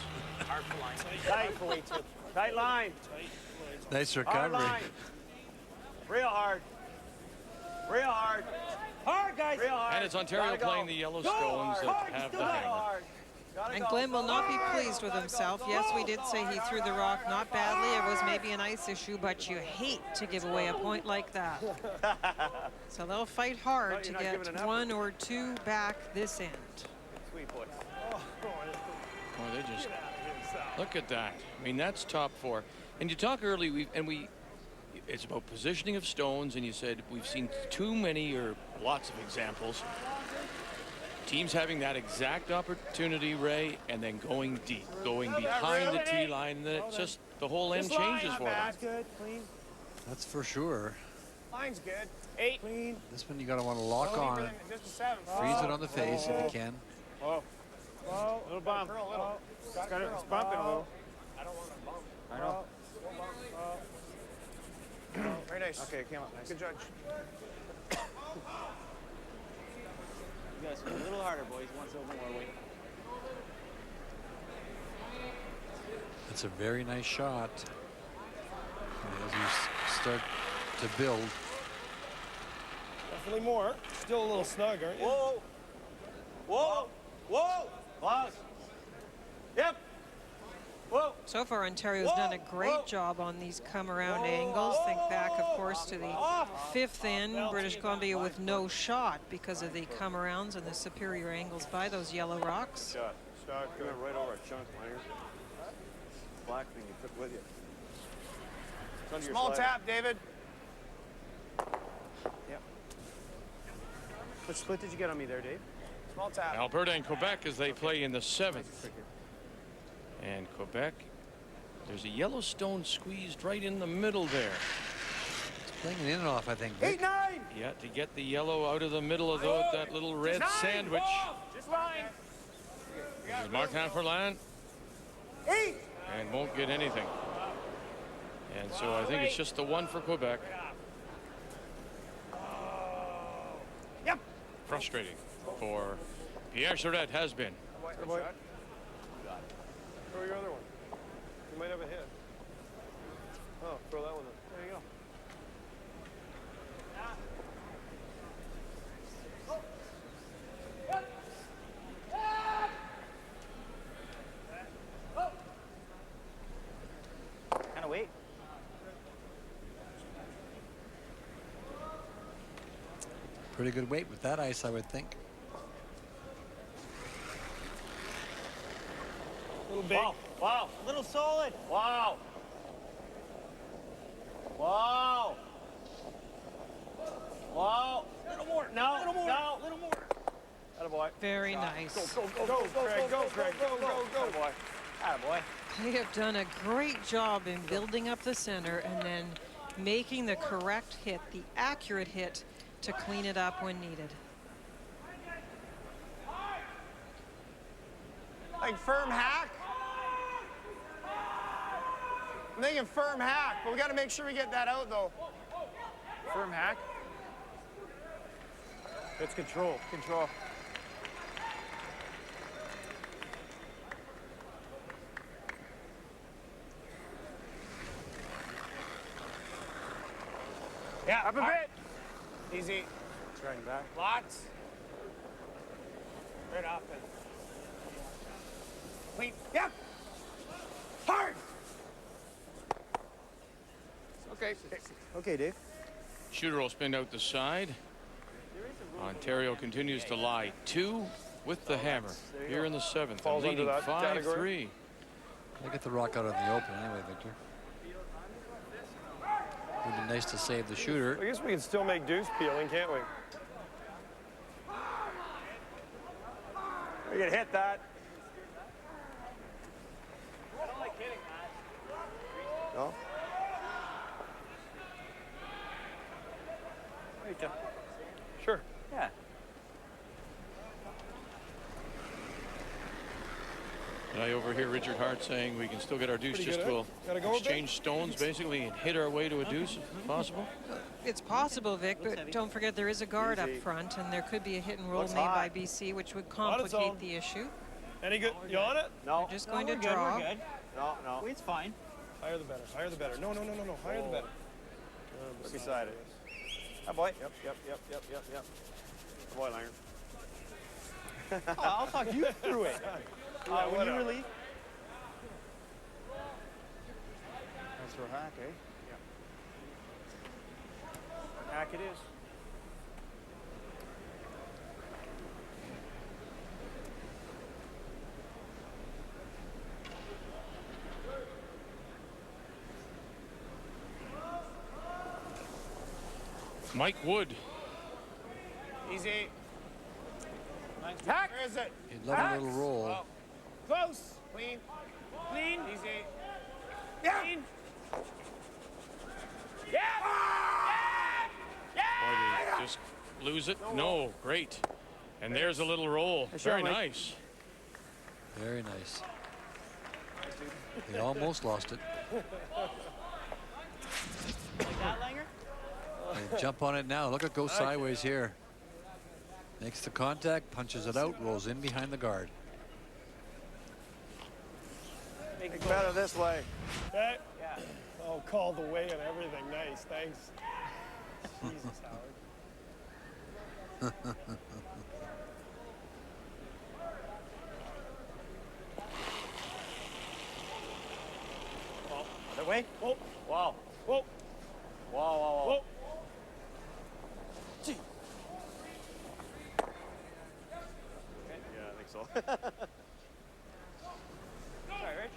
Tight line. Nice Hard recovery. line. Real hard. Hard, guys. Real hard. And it's Ontario playing the Yellowstones that have the hammer. And Glenn will not be pleased with himself. Yes, we did say he threw the rock not badly. It was maybe an ice issue, but you hate to give away a point like that. So they'll fight hard to get 1 or 2 back this end. Sweet boy. Oh, they just look at that. I mean, that's top 4. And you talk early, it's about positioning of stones, and you said we've seen too many or lots of examples. Teams having that exact opportunity, Ray, and then going deep, going behind the tee line, and then it's just the whole end changes for them. Good, clean. That's for sure. Line's good. 8. Clean. This one you gotta want to lock on it. Just a 7. Freeze it on the face if you can. Whoa. Little bump. It's bumping a little. I don't want to bump. I know. Very nice. Okay, came up nice. Good judge. You guys a little harder, boys. Once over more weight. That's a very nice shot. As you start to build. Definitely more. Still a little snug, aren't you? Whoa! Pause. Yep. Whoa. So far, Ontario's done a great job on these come-around angles. Think back, of course, to the 5th in British Columbia with no shot because of the come-arounds and the superior angles by those yellow rocks. Shot. You went right over a chunk, Minor. Black thing you took with you. It's under Small your slider. tap, David. Yep. Which split did you get on me there, Dave? Small tap. Alberta and Quebec as they play in the 7th. And Quebec, there's a Yellowstone squeezed right in the middle there. It's playing an in and off, I think. 8-9. Yeah, to get the yellow out of the middle of that little red sandwich. Just line. This is Mark Hanferland. 8. And won't get anything. And so I think it's just the 1 for Quebec. Yep. Frustrating for Pierre Charette has been. Throw your other one. You might have a hit. Oh, throw that one in. There you go. Kind of weight. Pretty good weight with that ice, I would think. Little big. Wow. Little solid. Wow. Little more. No. Little more. Attaboy. Very nice. Go, Craig. Go. Attaboy. Attaboy. They have done a great job in building up the center and then making the correct hit, the accurate hit, to clean it up when needed. Like firm hack. I'm thinking firm hack, but we got to make sure we get that out, though. Firm hack. It's control. Easy. Right back. Lots. Right off and clean. Yep. Hard. Okay. Okay, Dave. Shooter will spin out the side. Ontario continues to lie 2 with the hammer here in the 7th, and leading 5-3. They get the rock out in the open anyway, Victor. Would be nice to save the shooter. I guess we can still make deuce peeling, can't we? We can hit that. I don't like hitting that. No? Sure. Yeah. And I overhear Richard Hart saying we can still get our deuce, just we'll exchange stones basically and hit our way to a deuce if possible. It's possible, Vic, but don't forget there is a guard up front, and there could be a hit and roll made by BC, which would complicate the issue. Any good? You on it? No. We're just going to draw. We're good. No. It's fine. Higher the better. Higher the better. No. Higher the better. Look beside it. That boy. Yep. Good boy, Langer. Oh, I'll talk you through it. When you release. That's for a hack, eh? Hack it is. Mike Wood. Easy. Hack. Where is it? He'd love a little roll. Oh. Close. Clean. Clean. Easy. Yeah. Clean. Yeah. Boy, they just lose it. No, great. And there's a little roll. Very nice. Very nice. They almost lost it. Like that, Langer? They jump on it now. Look, it goes sideways here. Makes the contact, punches it out, rolls in behind the guard. Make better this way. Okay. Yeah. Oh, call the way and everything. Nice. Thanks. Jesus, Howard. That way? Whoa. Wow. Whoa. Wow. Whoa. Gee. Yeah, I think so. Sorry, Rich.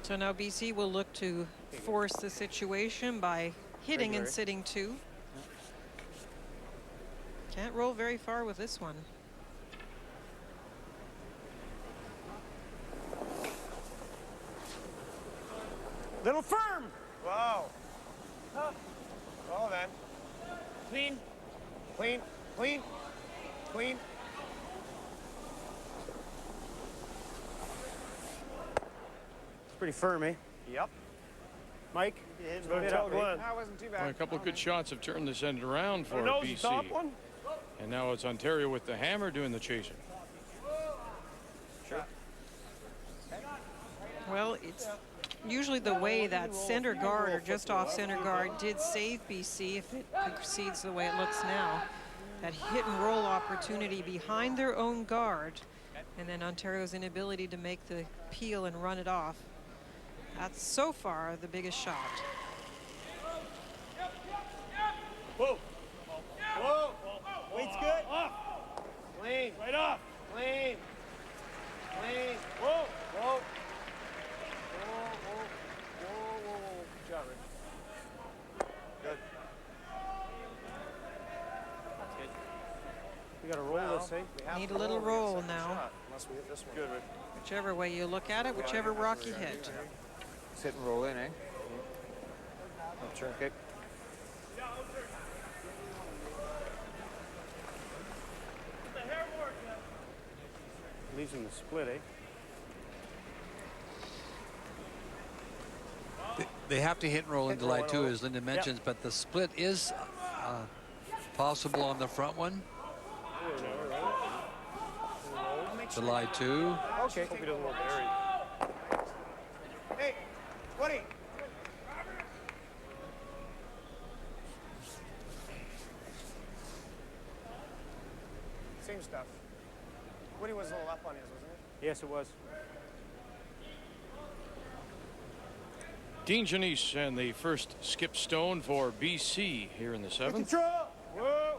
So now BC will look to force the situation by hitting and sitting 2. Can't roll very far with this one. Little firm. Wow. Well then. Clean. Clean. Clean. Clean. It's pretty firm, eh? Yep. Mike? Tell Glenn. That wasn't too Well, a couple of good shots have turned this end around for Nose, the top BC. one. And now it's Ontario with the hammer doing the chasing. Sure. Well, it's usually the way that center guard or just off center guard did save BC if it proceeds the way it looks now. That hit and roll opportunity behind their own guard, and then Ontario's inability to make the peel and run it off. That's so far the biggest shot. Whoa. Whoa. Weight's good. Off. Clean. Right off. Clean. Clean. Whoa. Whoa. Good job, Rich. Good. That's good. We got to roll this, eh? Need a little roll now. Unless we hit this one. Good, Rich. Whichever way you look at it, whichever rock you hit. Sit and roll in, eh? Turn kick. Leaves in the split, eh? They have to hit and roll in July too, as Linda mentions, but the split is possible on the front one. July 2. Okay. Hope he doesn't look buried. Hey. was a little up on his, wasn't it? Yes, it was. Dean Joanisse and the first skip stone for BC here in the 7th. Control. Whoa.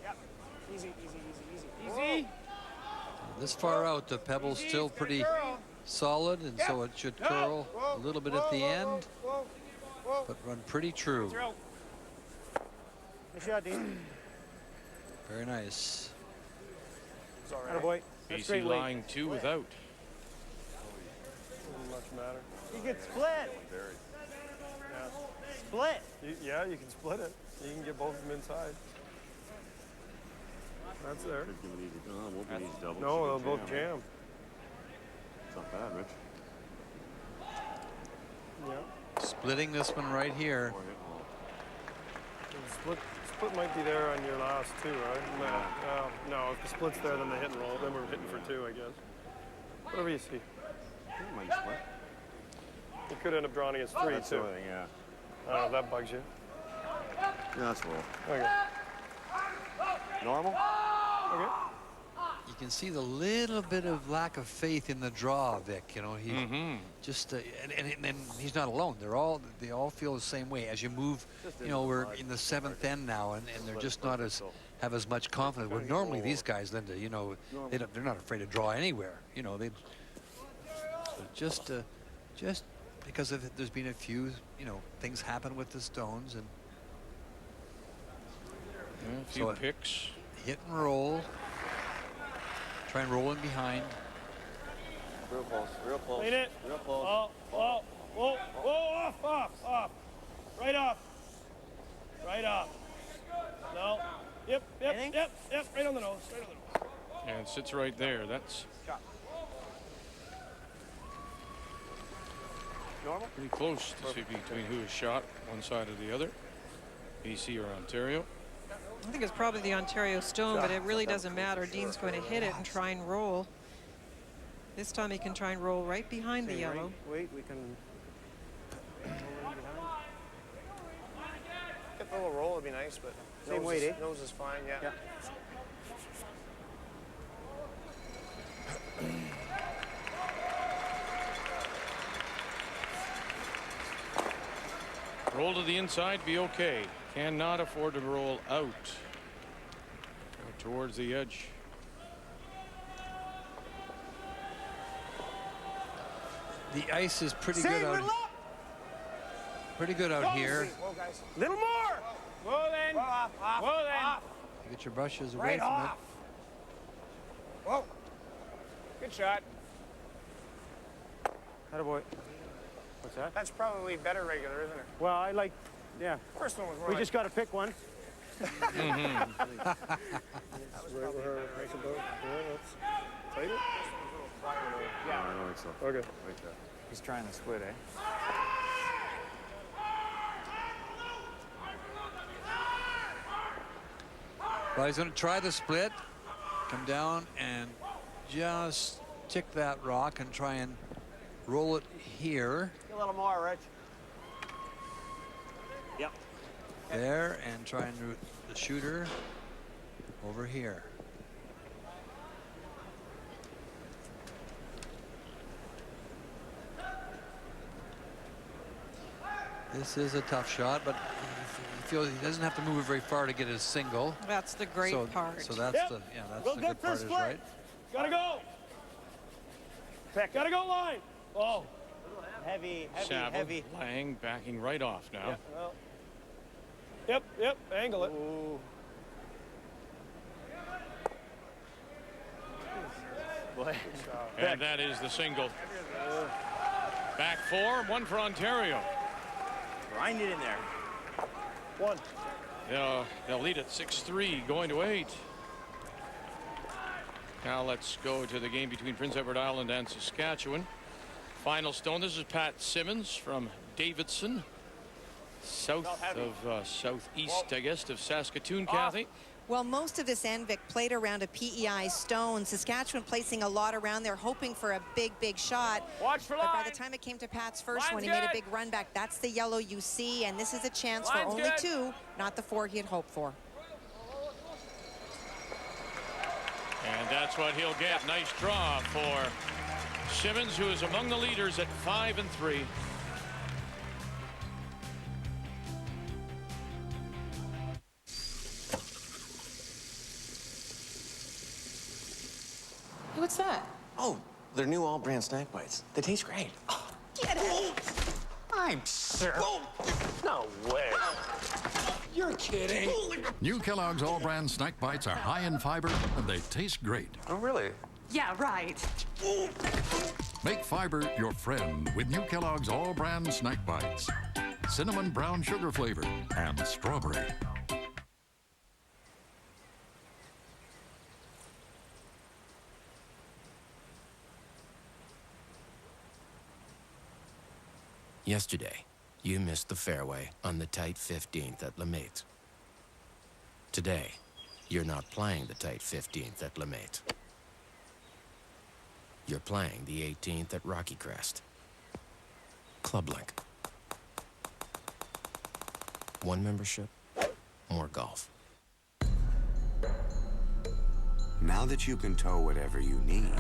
Yep. Easy, easy, easy, easy, easy. This far out, the pebble's still pretty solid, and so it should curl a little bit at the end, but run pretty true. Good shot, Dean. Very nice. Boy. BC lying 2 without. Doesn't much matter. You can split. Yeah. Split. Yeah, you can split it. You can get both of them inside. That's there. No, they'll both jam. It's not bad, Rich. Yeah. Splitting this one right here. Split might be there on your last 2, right? No, if the split's there, then they hit and roll. Then we're hitting for 2, I guess. Whatever you see. Might split. You could end up drawing against 3, That's too. the only thing, yeah. I don't know if that bugs you. Yeah, that's roll. Okay. Normal? Okay. You can see the little bit of lack of faith in the draw, Vic. You know, he just and he's not alone. They all feel the same way. As you move, you know, we're in the 7th end now, and they're just not have as much confidence. Where normally these guys, Linda, you know, they're not afraid to draw anywhere. You know, just because there's been a few, you know, things happen with the stones, and a few picks. Hit and roll. Try and roll in behind. Real close, real close. Clean it. Real close. Whoa, off. Right off. No. Yep, right on the nose, And it sits right there. That's normal. Pretty close to see between who is shot one side or the other. BC or Ontario. I think it's probably the Ontario stone, but it really doesn't matter. Dean's going to hit it and try and roll. This time he can try and roll right behind the yellow. Wait, we can. Get the little roll would be nice, but same weight, eh? Nose is fine, yeah. Roll to the inside, be okay. Cannot afford to roll out. Go towards the edge. The ice is pretty good out. Pretty good out here. Whoa, guys. Little more. Whoa, then. Whoa, then. Get your brushes away from it. Whoa. Good shot. Attaboy. What's that? That's probably better regular, isn't it? Well, I like, yeah. First one was more We like just got to pick one. That was probably better regular. Tighter? Yeah. I don't think so. Okay. Right there. He's trying to split, eh? Well, he's going to try the split, come down and just tick that rock and try and roll it here. A little more, Rich. Yep. There, and try and root the shooter over here. This is a tough shot, but he feels he doesn't have to move it very far to get his single. That's the great part. So that's the that's the good part, is right. Gotta go. Gotta go line. Oh. Heavy. Lang backing right off now. Yeah. Yep. Angle it. Ooh. Boy. And that is the single. Back 4, 1 for Ontario. Grind it in there. 1. They'll lead at 6-3, going to 8. Now let's go to the game between Prince Edward Island and Saskatchewan. Final stone. This is Pat Simmons from Davidson, south of southeast, I guess, of Saskatoon. Kathy. Well, most of this Envik played around a PEI stone. Saskatchewan placing a lot around there, hoping for a big shot. Watch for but line. by the time it came to Pat's first one, he made a big run back. That's the yellow you see, and this is a chance for only 2, not the 4 he had hoped for. And that's what he'll get. Nice draw for Simmons, who is among the leaders at 5-3. What's that? Oh, they're new all-brand snack bites. They taste great. Get it! I'm sure. No way. You're kidding. New Kellogg's All-Brand Snack Bites are high in fiber, and they taste great. Oh, really? Yeah, right. Make fiber your friend with new Kellogg's All-Brand Snack Bites. Cinnamon brown sugar flavor and strawberry. Yesterday, you missed the fairway on the tight 15th at LeMaitre. Today, you're not playing the tight 15th at LeMaitre. You're playing the 18th at Rocky Crest. Club Link. One membership, more golf. Now that you can tow whatever you need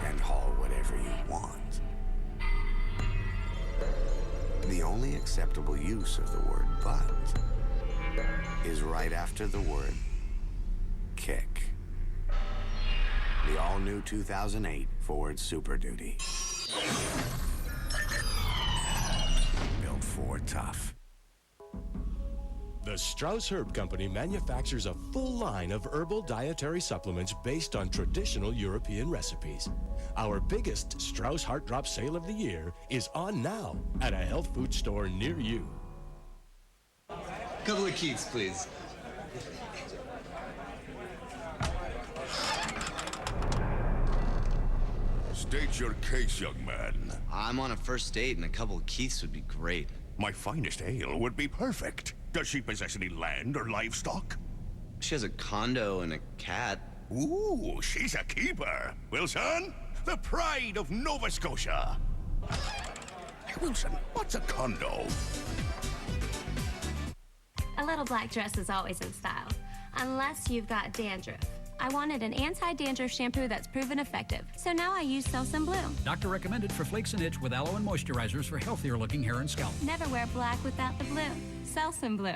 and haul whatever you want, the only acceptable use of the word but is right after the word kick. The all-new 2008 Ford Super Duty. Built for tough. The Strauss Herb Company manufactures a full line of herbal dietary supplements based on traditional European recipes. Our biggest Strauss Heart Drop sale of the year is on now at a health food store near you. Couple of keys, please. State your case, young man. I'm on a first date, and a couple of Keiths would be great. My finest ale would be perfect. Does she possess any land or livestock? She has a condo and a cat. Ooh, she's a keeper. Wilson, the pride of Nova Scotia. Hey, Wilson, what's a condo? A little black dress is always in style, unless you've got dandruff. I wanted an anti-dandruff shampoo that's proven effective, so now I use Selsun Blue. Doctor recommended for flakes and itch with aloe and moisturizers for healthier looking hair and scalp. Never wear black without the blue. Selsun Blue.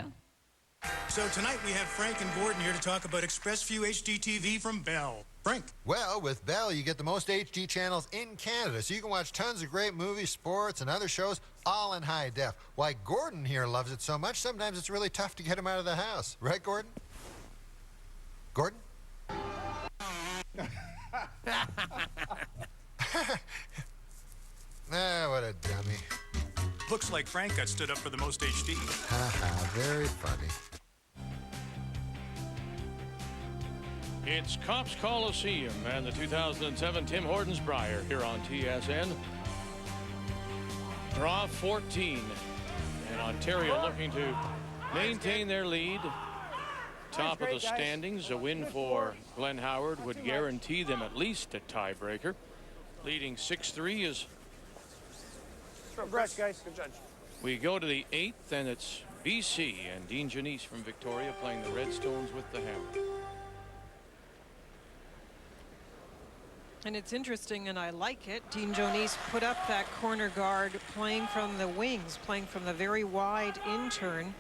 So tonight we have Frank and Gordon here to talk about ExpressView HD TV from Bell. Frank. Well, with Bell, you get the most HD channels in Canada, so you can watch tons of great movies, sports, and other shows, all in high def. Why, Gordon here loves it so much, sometimes it's really tough to get him out of the house. Right, Gordon? Gordon? What a dummy. Looks like Frank got stood up for the most HD. Haha, very funny. It's Cops Coliseum and the 2007 Tim Hortons Brier here on TSN. Draw 14. And Ontario looking to maintain their lead. Top of the standings, a win for G.Howard would guarantee them at least a tiebreaker. Leading 6-3 is... Congrats, guys. Good judge. We go to the 8th, and it's BC and Dean Joanisse from Victoria playing the Redstones with the hammer. And it's interesting, and I like it. Dean Joanisse put up that corner guard playing from the wings, playing from the very wide in turn.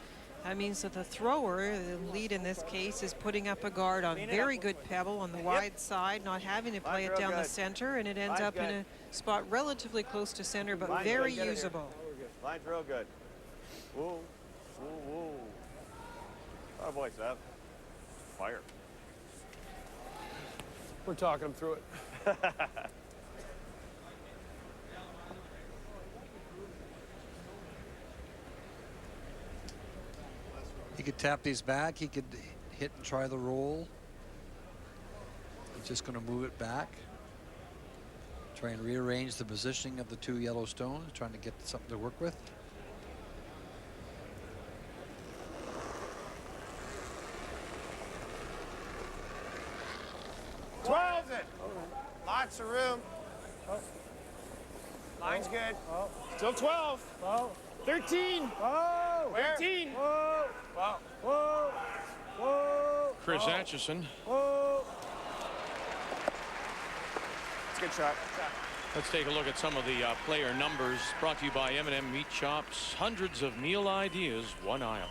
That means that the thrower, the lead in this case, is putting up a guard on very good pebble on the wide side, not having to play it down the center, and it ends up in a spot relatively close to center, but very usable. Line's real good. Whoa, whoa, whoa. Oh boy, Seth. Fire. We're talking him through it. He could tap these back. He could hit and try the roll. He's just going to move it back. Try and rearrange the positioning of the two yellow stones, trying to get something to work with. Lots of room. Line's good. Still 12. 13. 13. Whoa. Whoa. Chris Atchison. Oh. It's a good shot. Let's take a look at some of the player numbers brought to you by M&M Meat Shops. Hundreds of meal ideas, one aisle.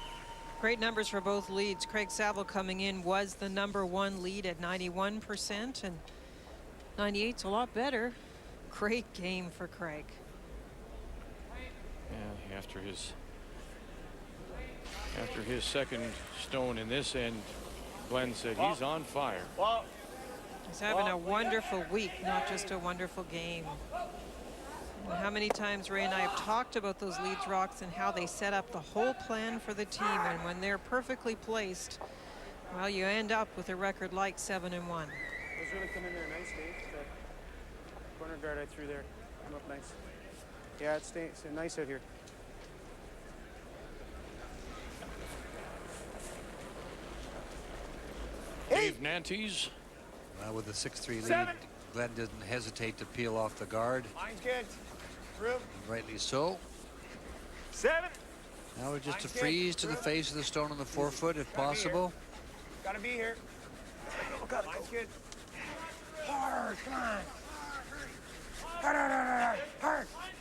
Great numbers for both leads. Craig Saville coming in was the #1 lead at 91%, and 98's a lot better. Great game for Craig. Yeah, after his second stone in this end, Glenn said he's on fire. He's having a wonderful week, not just a wonderful game. And how many times Ray and I have talked about those leads rocks and how they set up the whole plan for the team, and when they're perfectly placed, well, you end up with a record like 7-1. Those really come in there nice, Dave. The corner guard I threw there come up nice. Yeah, it's nice out here. Dave Nantes. With the 6-3 lead, 7. Glenn didn't hesitate to peel off the guard. Mine's good. Room. Rightly so. 7. Now we're just to freeze to the face of the stone on the forefoot if possible. Gotta be here. Mine's good. Hard, come on.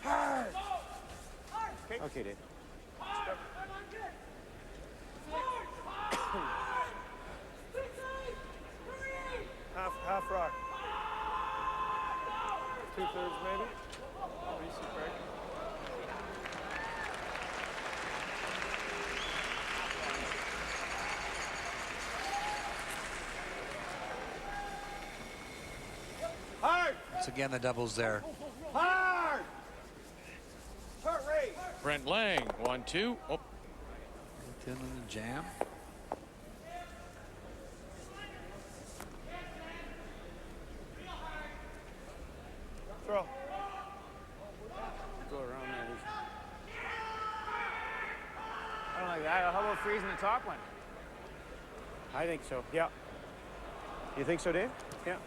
Hard. Okay, Dave. Half rock. 2/3 maybe. Easy, Craig. Hard. Once again, the doubles there. Hard. Heart rate. Brent Lang, 1-2. Oh. In the jam. Throw. Go around there. I don't like that. How about freezing the top one? I think so, yeah. You think so, Dave? Yeah.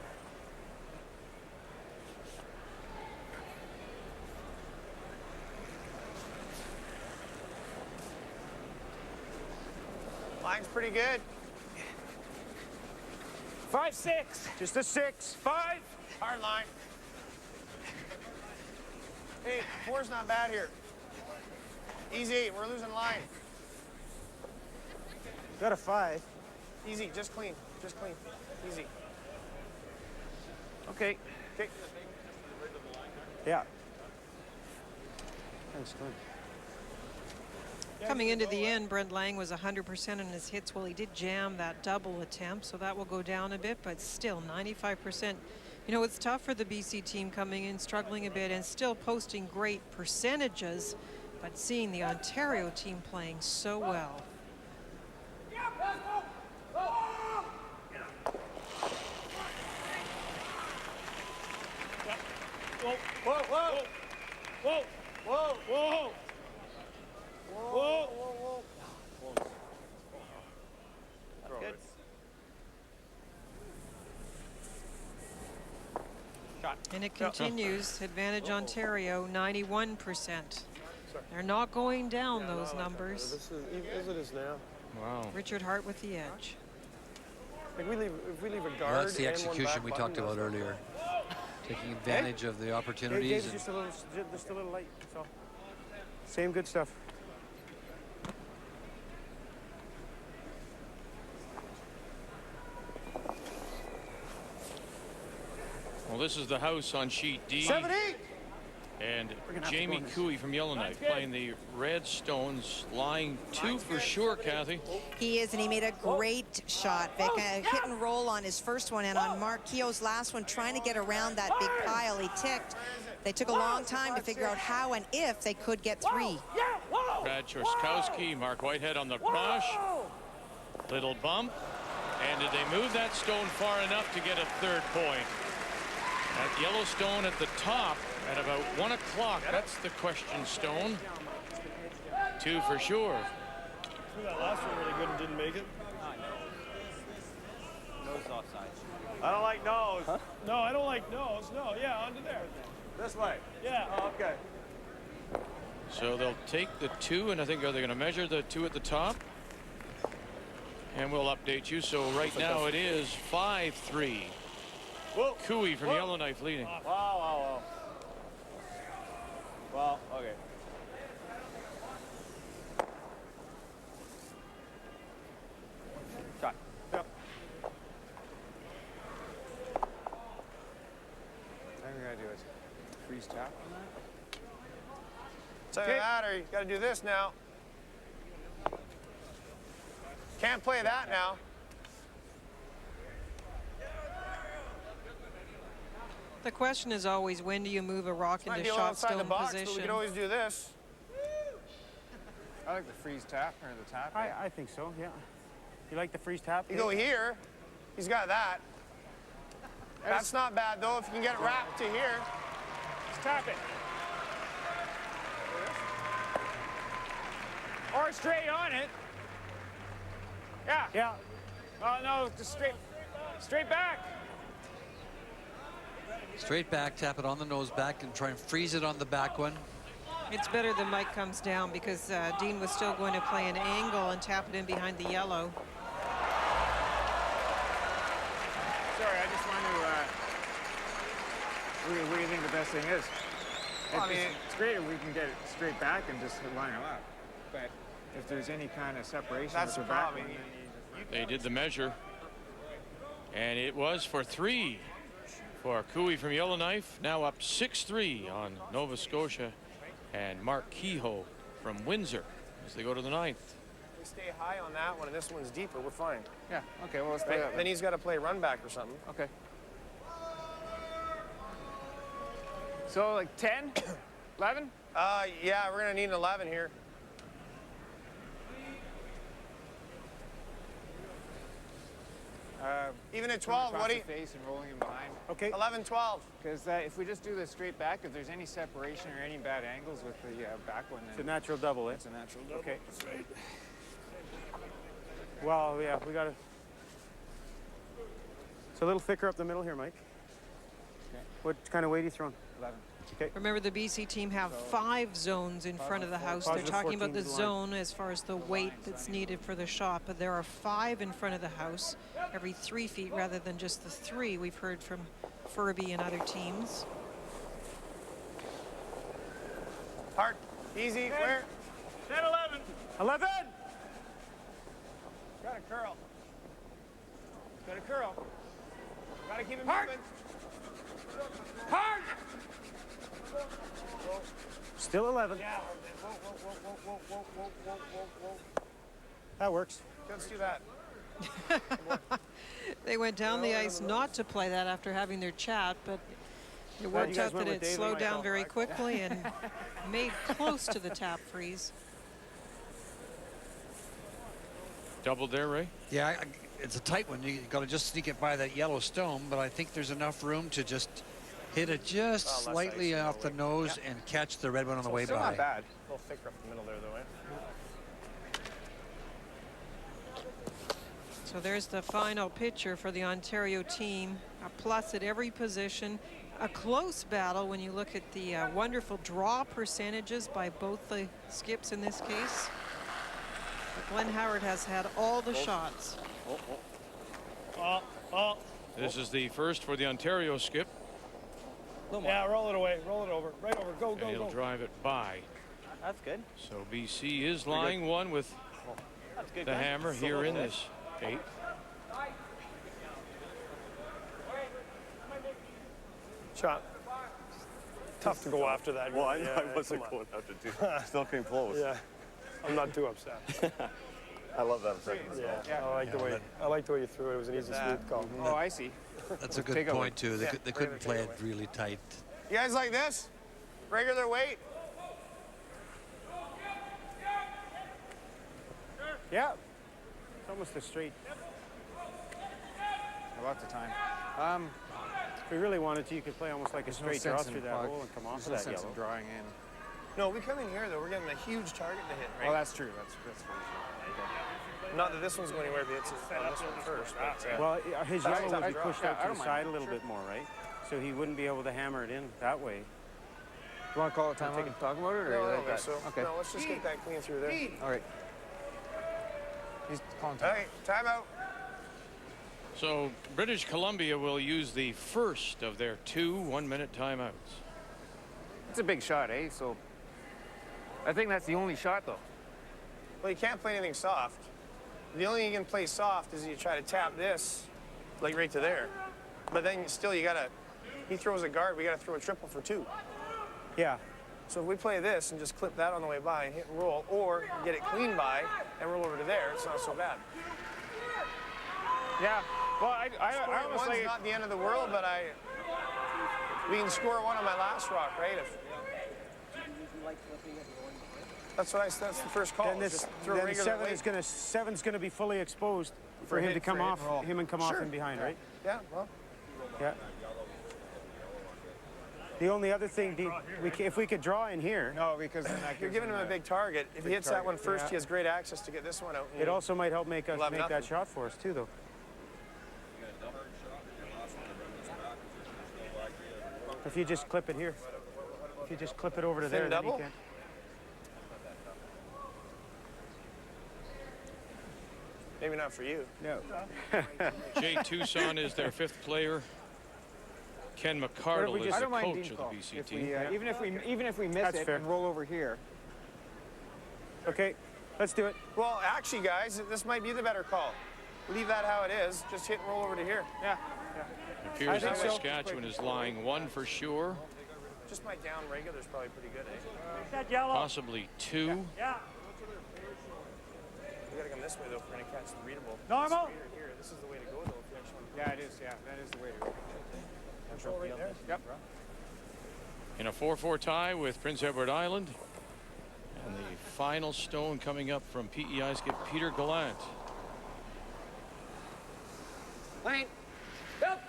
Line's pretty good. 5-6. Just a 6. 5. Hard line. Hey, 4's not bad here. Easy, we're losing line. Got a 5. Easy, just clean. Just clean. Easy. Okay. Okay. Yeah. Thanks, Glenn. Coming into the end, Brent Lang was 100% in his hits. Well, he did jam that double attempt, so that will go down a bit, but still 95%. You know, it's tough for the BC team coming in, struggling a bit, and still posting great percentages, but seeing the Ontario team playing so well. Whoa, whoa, whoa. Whoa, whoa, whoa. Whoa, whoa, whoa. Good. Shot. And it continues. Advantage Ontario, 91%. They're not going down, those numbers. This is as it is now. Wow. Richard Hart with the edge. If we leave a guard, Well, that's the execution we talked about earlier. Taking advantage of the opportunities. Just a little light. That's all. Same good stuff. Well, this is the house on sheet D. 7-8. And Jamie Cooey from Yellowknife playing the Red Stones, lying 2 for sure, Kathy. He is, and he made a great shot, Vic. A hit and roll on his first one, and on Mark Keogh's last one, trying to get around that big pile. He ticked. They took a long time to figure out how and if they could get 3. Brad Chorskowski, Mark Whitehead on the brush. Little bump. And did they move that stone far enough to get a 3rd point? At Yellowstone at the top at about 1 o'clock. That's the question stone. 2 for sure. That last one really good and didn't make it. Nose offside. I don't like nose. Huh? No, I don't like nose. No, yeah, onto there. This way. Yeah. Oh, okay. So they'll take the 2, and I think, are they going to measure the 2 at the top? And we'll update you. So right now it is 5-3. Cooey from Yellowknife leading. Wow. Well, okay. Shot. Yep. I think we gotta do is freeze tap on that. It's either that or you got to do this now. Can't play that now. The question is always, when do you move a rock Might into be a little shot outside the stone box, but we position? could always do this. I like the freeze tap or the tap. I think so, yeah. You like the freeze tap? You go here. He's got that. That's not bad, though, if you can get it wrapped to here. Just tap it. Or straight on it. Yeah. Yeah. Oh, no, just straight back. Straight back, tap it on the nose back, and try and freeze it on the back one. It's better the mic comes down because Dean was still going to play an angle and tap it in behind the yellow. Sorry, I just want to, what do you think the best thing is? It's great if we can get it straight back and just line it up. But if there's any kind of separation That's with the the back problem. one, They did the measure. And it was for 3 for Cooey from Yellowknife. Now up 6-3 on Nova Scotia. And Mark Kehoe from Windsor as they go to the 9th. We stay high on that one, and this one's deeper. We're fine. Yeah, okay, well, let's play that. Then he's got to play run back or something. Okay. So, like 10? 11? Yeah, we're going to need an 11 here. Even at 12, what do you? Face and rolling him behind. Okay. 11, 12. Because if we just do this straight back, if there's any separation or any bad angles with the back one, then It's a natural double, eh? it's a natural double. Okay. Well, yeah, we got to. It's a little thicker up the middle here, Mike. Okay. What kind of weight are you throwing? 11. Okay. Remember, the BC team have 5 zones in front of the house. They're Positive talking about 14 the to the line. zone as far as the weight that's needed for the shot, but there are 5 in front of the house every 3 feet rather than just the 3 we've heard from Furby and other teams. Hard. Easy. Where? 10, 11. 11! Got a curl. Got a curl. Got to keep it moving. Hard! Still 11. Yeah. Whoa. That works. Let's do that. They went down the ice not to play that after having their chat, but it you worked guys out that went with it Dave and slowed down Michael. very quickly and made close to the tap freeze. Doubled there, Ray? Yeah, it's a tight one. You got to just sneak it by that yellow stone, but I think there's enough room to just hit it just slightly off the nose and catch the red one on the way Still by. not bad. A little thicker up the middle there, though, eh? So there's the final picture for the Ontario team. A plus at every position. A close battle when you look at the wonderful draw percentages by both the skips in this case. But Glenn Howard has had all the shots. This is the first for the Ontario skip. Yeah, roll it away. Roll it over. Right over. Go, And he'll drive it by. That's good. So BC is lying one with That's good. the hammer here in this 8th. Shot. Tough to go after that. Well, Yeah, I wasn't come on. going after two. Still came close. Yeah, I'm not too upset. I love that second. Yeah, I like the way you threw it. It was an easy, smooth call. Oh, I see. That's a good point, too. They couldn't play it really tight. You guys like this? Regular weight? Yeah. It's almost a straight. Lots of time. If we really wanted to, you could play almost like a straight draw through that hole and come off of that yellow. Drawing in. No, we come in here, though. We're getting a huge target to hit, right? Oh, that's true. That's very true. Not that this one's going anywhere if he hits it on this one first. But, Well, his That's yellow tough would be draw. pushed Yeah, out I to don't the mind. side a little bit more, right? So he wouldn't be able to hammer it in that way. You want to call it time to talk about it? Or No, I you don't like think that? so. Okay. No, let's just get that clean through there. All right. He's calling time. Hey, timeout. So British Columbia will use the first of their 2 one-minute timeouts. It's a big shot, eh? So I think that's the only shot, though. Well, you can't play anything soft. The only thing you can play soft is you try to tap this, like right to there. But then still you gotta, he throws a guard, we gotta throw a triple for 2. Yeah. So if we play this and just clip that on the way by and hit and roll, or get it clean by and roll over to there, it's not so bad. Yeah. Well, I almost one's like not the end of the world, but we can score 1 on my last rock, right? That's the first call. Then this, throw then regular seven weight. is going to seven's going to be fully exposed for him to come off, him and come off in behind, right? Yeah. Well. Yeah. The only other thing, Dean, if we could draw in here. No, because then that You're giving him a big target. If he hits that one first, he has great access to get this one out. It also might help make us We'll have make nothing. that shot for us too, though. If you just clip it here, if you just clip it over to Thin there, then double? he can. Maybe not for you. No. Jay Tucson is their 5th player. Ken McCardle is the coach of the BC team. Even if we miss That's it fair. and roll over here. Okay, let's do it. Well, actually, guys, this might be the better call. Leave that how it is. Just hit and roll over to here. Yeah. It appears that Saskatchewan is lying 1 for sure. Just my down regular's probably pretty good, eh? That yellow. Possibly 2. Yeah. We gotta come this way though if we're gonna catch the readable. Normal. Here. This is the way to go though. If you actually want to Yeah, it is. Yeah, that is the way to go. control right there. Yep. In a 4-4 tie with Prince Edward Island. And the final stone coming up from PEI skip Peter Gallant. Plane. Up.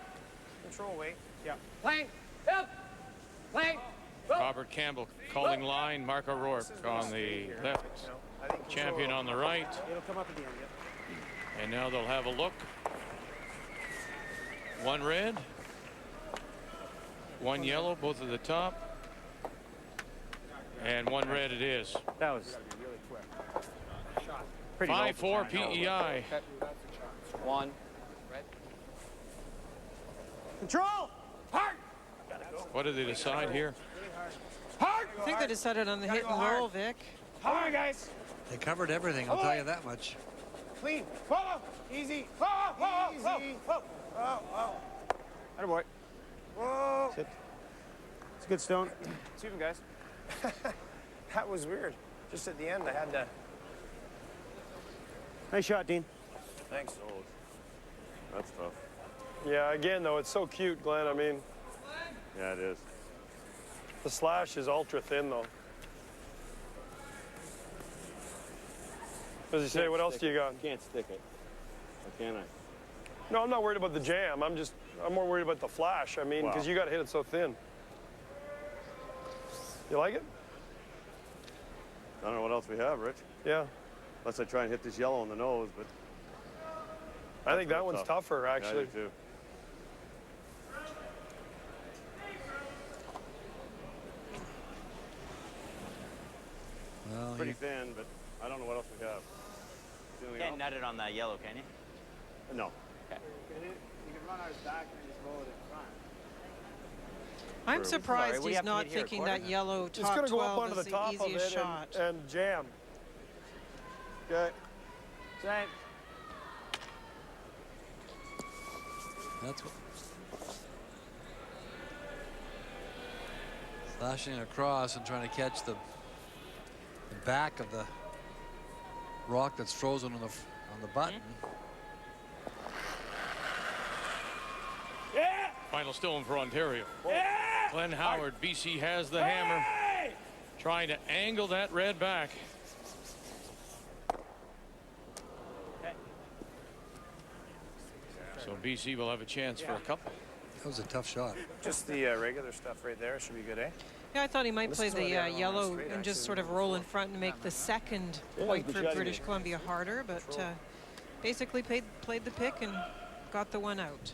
Control weight. Yeah. Plane. Up. Plane. Robert Campbell calling line. Mark O'Rourke on the left. Champion on the right. It'll come up at the end, yeah. And now they'll have a look. 1 red. 1 yellow, both at the top. And 1 red it is. That was Pretty 5-4 PEI. 1. Control! Hard! What did they decide here? Hard! I think they decided on the hit and roll, Vic. Hard, guys. They covered everything, I'll tell you that much. Clean. Whoa! Easy. Whoa! Whoa! Easy. Whoa! Oh, oh. Atta boy. Whoa. It's a good stone. It's even, guys. That was weird. Just at the end, I had to. Nice shot, Dean. Thanks. That's tough. Yeah, again, though, it's so cute, Glenn. I mean, Yeah, it is. the slash is ultra thin, though. As you say, what else do you got? Can't stick it. Or can I? No, I'm not worried about the jam. I'm more worried about the flash. I mean, because Wow. you got to hit it so thin. You like it? I don't know what else we have, Rich. Yeah. Unless I try and hit this yellow on the nose, but I think that real one's tough. tougher, Yeah, I actually. do too. Well, Pretty thin, but I don't know what else we have. You can't nut it on that yellow, can you? No. Okay. You can run out his back and just roll it in front. I'm surprised we he's have to not hit here thinking quarter. that yellow It's top going to go up 12 onto is the the top of easiest it shot. and jam. Okay. Same. That's what. Slashing across and trying to catch the back of the rock that's frozen on the button. Yeah! Final stone for Ontario. Yeah! Glenn Howard, BC has the hammer. Trying to angle that red back. So BC will have a chance for a couple. That was a tough shot. Just the regular stuff right there should be good, eh? Yeah, I thought he might This play is the what I got on yellow straight, and just actually. sort of roll in front and make the second point for British Columbia harder, but basically played the pick and got the one out.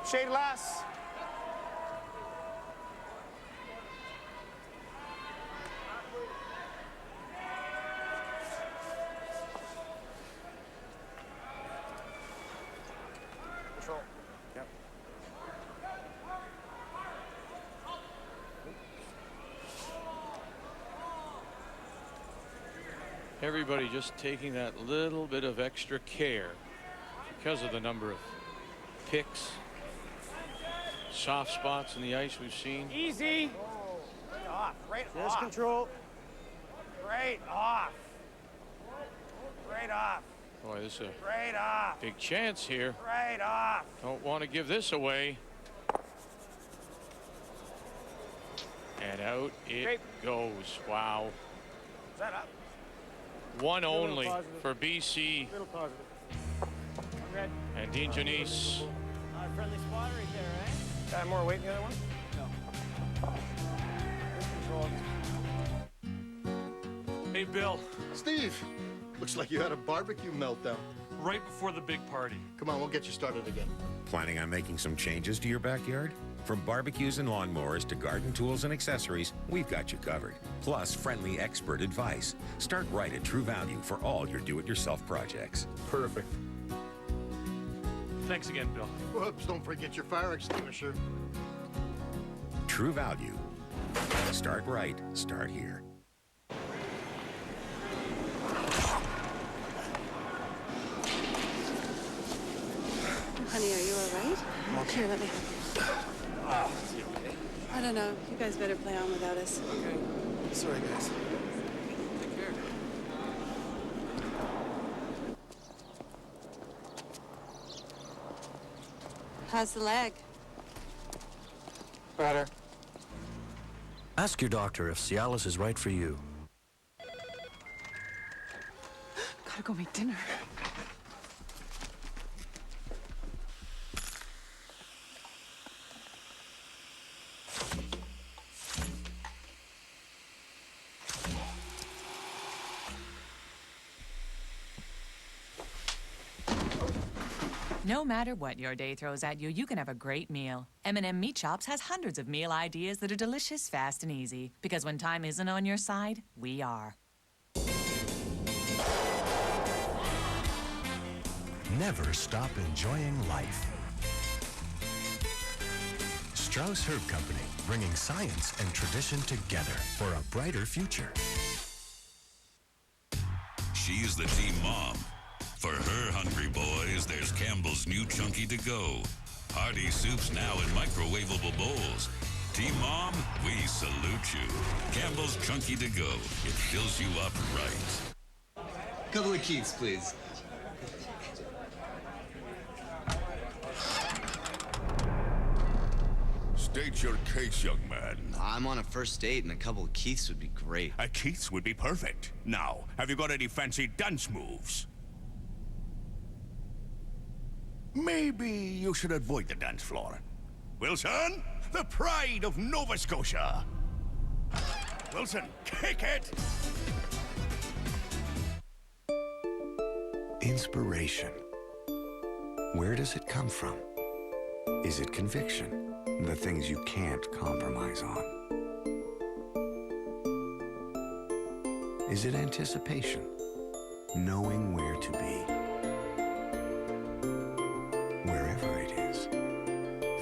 Shade less. Control. Yep. Everybody just taking that little bit of extra care because of the number of picks, soft spots in the ice we've seen. Easy. Right off. Right There's off. control. Right off. Right off. Boy, this is a Right off. big chance here. Right off. Don't want to give this away. And out it goes. Wow. Is that up? One only positive. for BC Little positive. Red. and Dean Joanisse. Friendly spot right there, eh? Got more weight than the other one? Hey, Bill. Steve, looks like you had a barbecue meltdown. Right before the big party. Come on, we'll get you started again. Planning on making some changes to your backyard? From barbecues and lawnmowers to garden tools and accessories, we've got you covered. Plus, friendly expert advice. Start right at True Value for all your do-it-yourself projects. Perfect. Thanks again, Bill. Whoops, don't forget your fire extinguisher. True Value. Start right, start here. Honey, are you all right? Here, let me help you. I don't know. You guys better play on without us. Okay. Sorry, guys. Take care. How's the leg? Better. Ask your doctor if Cialis is right for you. Gotta go make dinner. No matter what your day throws at you, you can have a great meal. M&M Meat Shops has hundreds of meal ideas that are delicious, fast, and easy. Because when time isn't on your side, we are. Never stop enjoying life. Strauss Herb Company, bringing science and tradition together for a brighter future. She's the team mom. For her hungry boys, there's Campbell's new Chunky to Go. Hearty soups now in microwavable bowls. Team Mom, we salute you. Campbell's Chunky to Go. It fills you up right. Couple of Keats, please. State your case, young man. I'm on a first date, and a couple of Keiths would be great. A Keith's would be perfect. Now, have you got any fancy dance moves? Maybe you should avoid the dance floor. Wilson, the pride of Nova Scotia. Wilson, kick it! Inspiration. Where does it come from? Is it conviction? The things you can't compromise on? Is it anticipation? Knowing where to be? Wherever it is,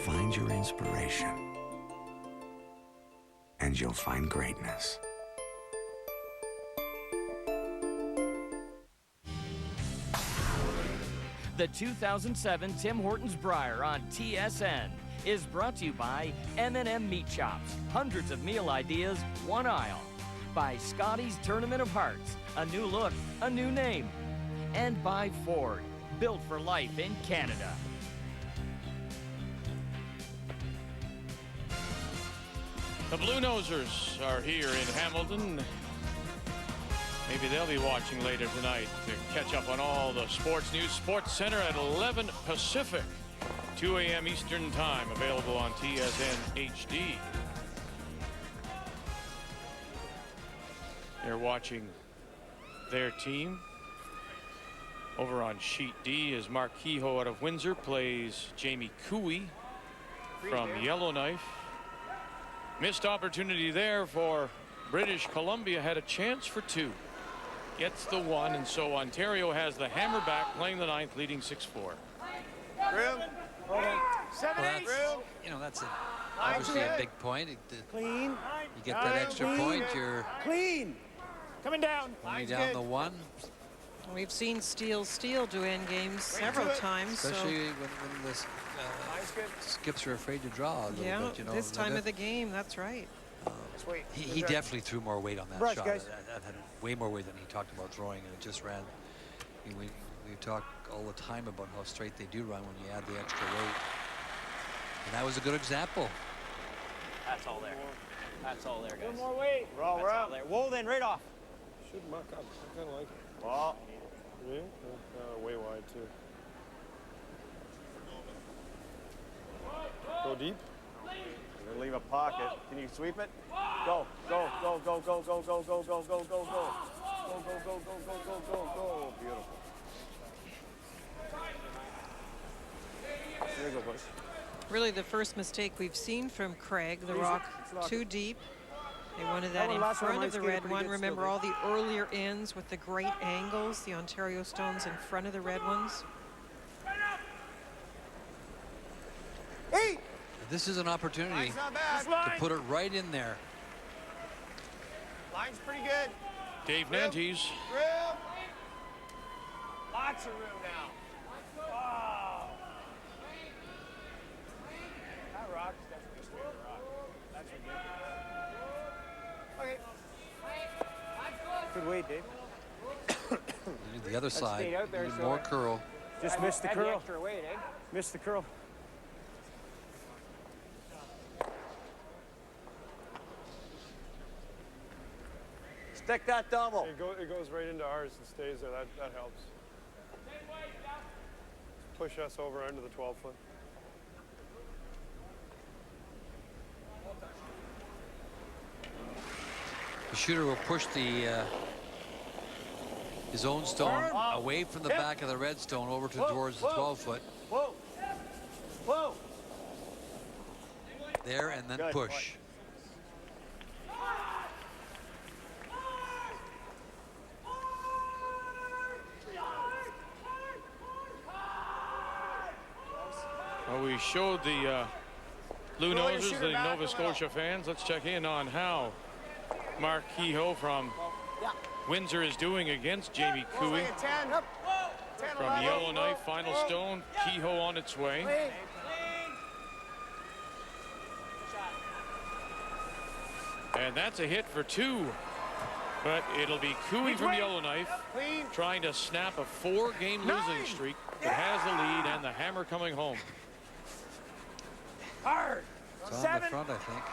find your inspiration, and you'll find greatness. The 2007 Tim Hortons Brier on TSN is brought to you by M&M Meat Shops. Hundreds of meal ideas, one aisle. By Scotty's Tournament of Hearts, a new look, a new name. And by Ford, built for life in Canada. The Blue Nosers are here in Hamilton. Maybe they'll be watching later tonight to catch up on all the sports news. Sportscenter at 11 Pacific, 2 a.m. Eastern Time, available on TSN HD. They're watching their team. Over on sheet D is Mark Kehoe out of Windsor, plays Jamie Cooey from Yellowknife. Missed opportunity there for British Columbia. Had a chance for 2. Gets the 1, and so Ontario has the hammer back, playing the 9th, leading 6-4. Room. Well, that's obviously a big point. Clean. You get that extra point, you're clean. Coming down. only down the 1. We've seen Steel do end games several times. Especially when the skips are afraid to draw a little bit. You know, this time of the game, that's right. He definitely threw more weight on that shot. That had way more weight than he talked about throwing, and it just ran. We talk all the time about how straight they do run when you add the extra weight. And that was a good example. That's all there. That's all there, guys. One more weight. We're all there. Whoa, then right off. Should muck up. I kind of like it. Well, yeah, way wide too. Go deep. We're gonna leave a pocket. Can you sweep it? Go, go, go, go, go, go, go, go, go, go, go, go. Go, go, go, go, go, go, go, go. Beautiful. Here you go, boys. Really the first mistake we've seen from Craig. The rock too deep. They wanted that in front of the red one. Remember all the earlier ends with the great angles. The Ontario stones in front of the red ones. Hey! This is an opportunity to put it right in there. Line's pretty good. Dave Nantes. Room. Lots of room now. Wow. That rock is definitely a straight rock. That's ridiculous. Okay. Good weight, Dave. The other side, out there, need more curl. Just missed the Add curl. extra weight, eh? Missed the curl. Stick that double. It goes right into ours and stays there. That helps. Push us over under the 12-foot. The shooter will push the his own stone away from the back of the red stone over towards the 12-foot. Whoa. Whoa. There, and then push. Well, we showed the Blue Noses, the Nova Scotia fans. Let's check in on how Mark Kehoe from Windsor is doing against Jamie Cooey. From Yellowknife, final stone, Kehoe on its way. And that's a hit for 2. But it'll be Cooey from Yellowknife trying to snap a 4-game losing streak that has the lead and the hammer coming home. Hard. It's on the front, I think.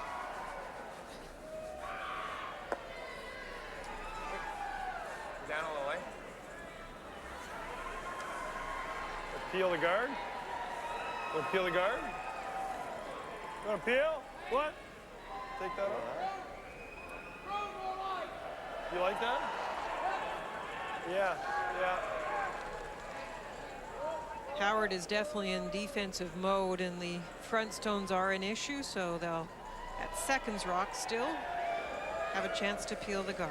Down a little way. Peel the guard. Want to peel the guard? You want to peel? What? Take that off. You like that? Yeah, yeah. Howard is definitely in defensive mode, and the front stones are an issue, so they'll, at seconds rock, still have a chance to peel the guard.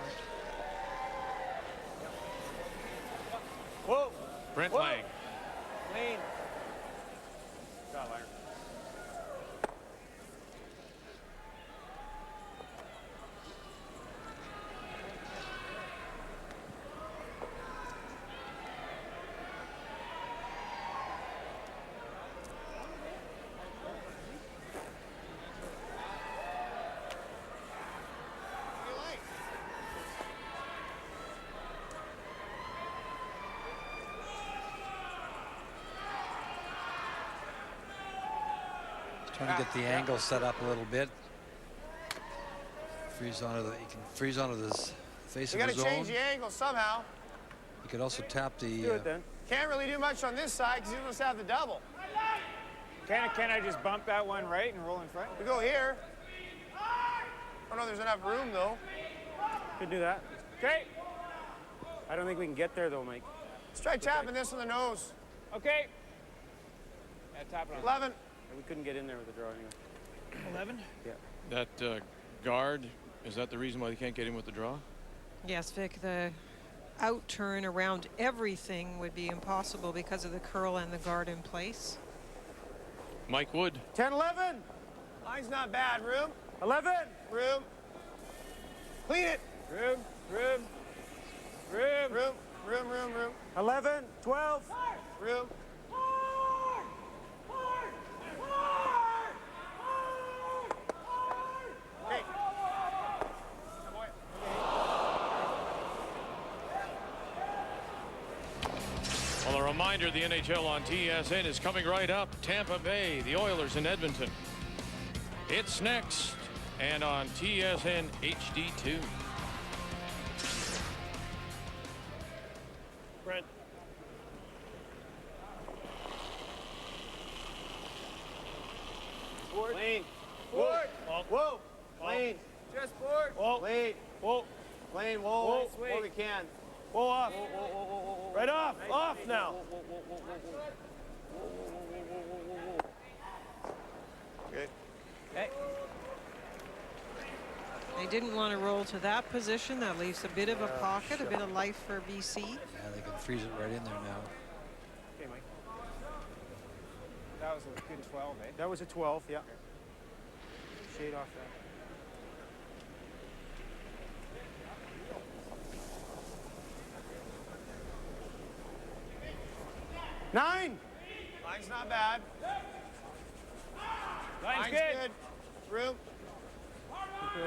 Whoa. Brent Lang. Clean. Trying to get the angle set up a little bit. Freeze onto the. He can freeze onto this face of his own. You got to change the angle somehow. You could also tap the. Do it then. Can't really do much on this side because he must have the double. Can I just bump that one right and roll in front? We go here. I don't know if there's enough room though. Could do that. Okay. I don't think we can get there though, Mike. Let's try tapping this on the nose. Okay. Yeah, tap it on. 11. We couldn't get in there with the draw anyway. 11? Yeah. That guard, is that the reason why they can't get in with the draw? Yes, Vic, the out turn around everything would be impossible because of the curl and the guard in place. Mike Wood. 10-11. Line's not bad. Room. 11. Room. Clean it. Room. 11. 12. Room. Well, a reminder, the NHL on TSN is coming right up. Tampa Bay, the Oilers in Edmonton. It's next, and on TSN HD2. Brent. Forward. Lane. Forward. Whoa. Lane. Just forward. Whoa. Lane. Whoa. Lane. Whoa. Whoa. Whoa. We can. Whoa, off. Right off. Off now. Okay. They didn't want to roll to that position. That leaves a bit of a pocket, a bit of life for BC. Yeah, they can freeze it right in there now. Okay, Mike. That was a good 12, eh? That was a 12, yeah. Shade off that. Nine. Line's not bad. Line's good. Room.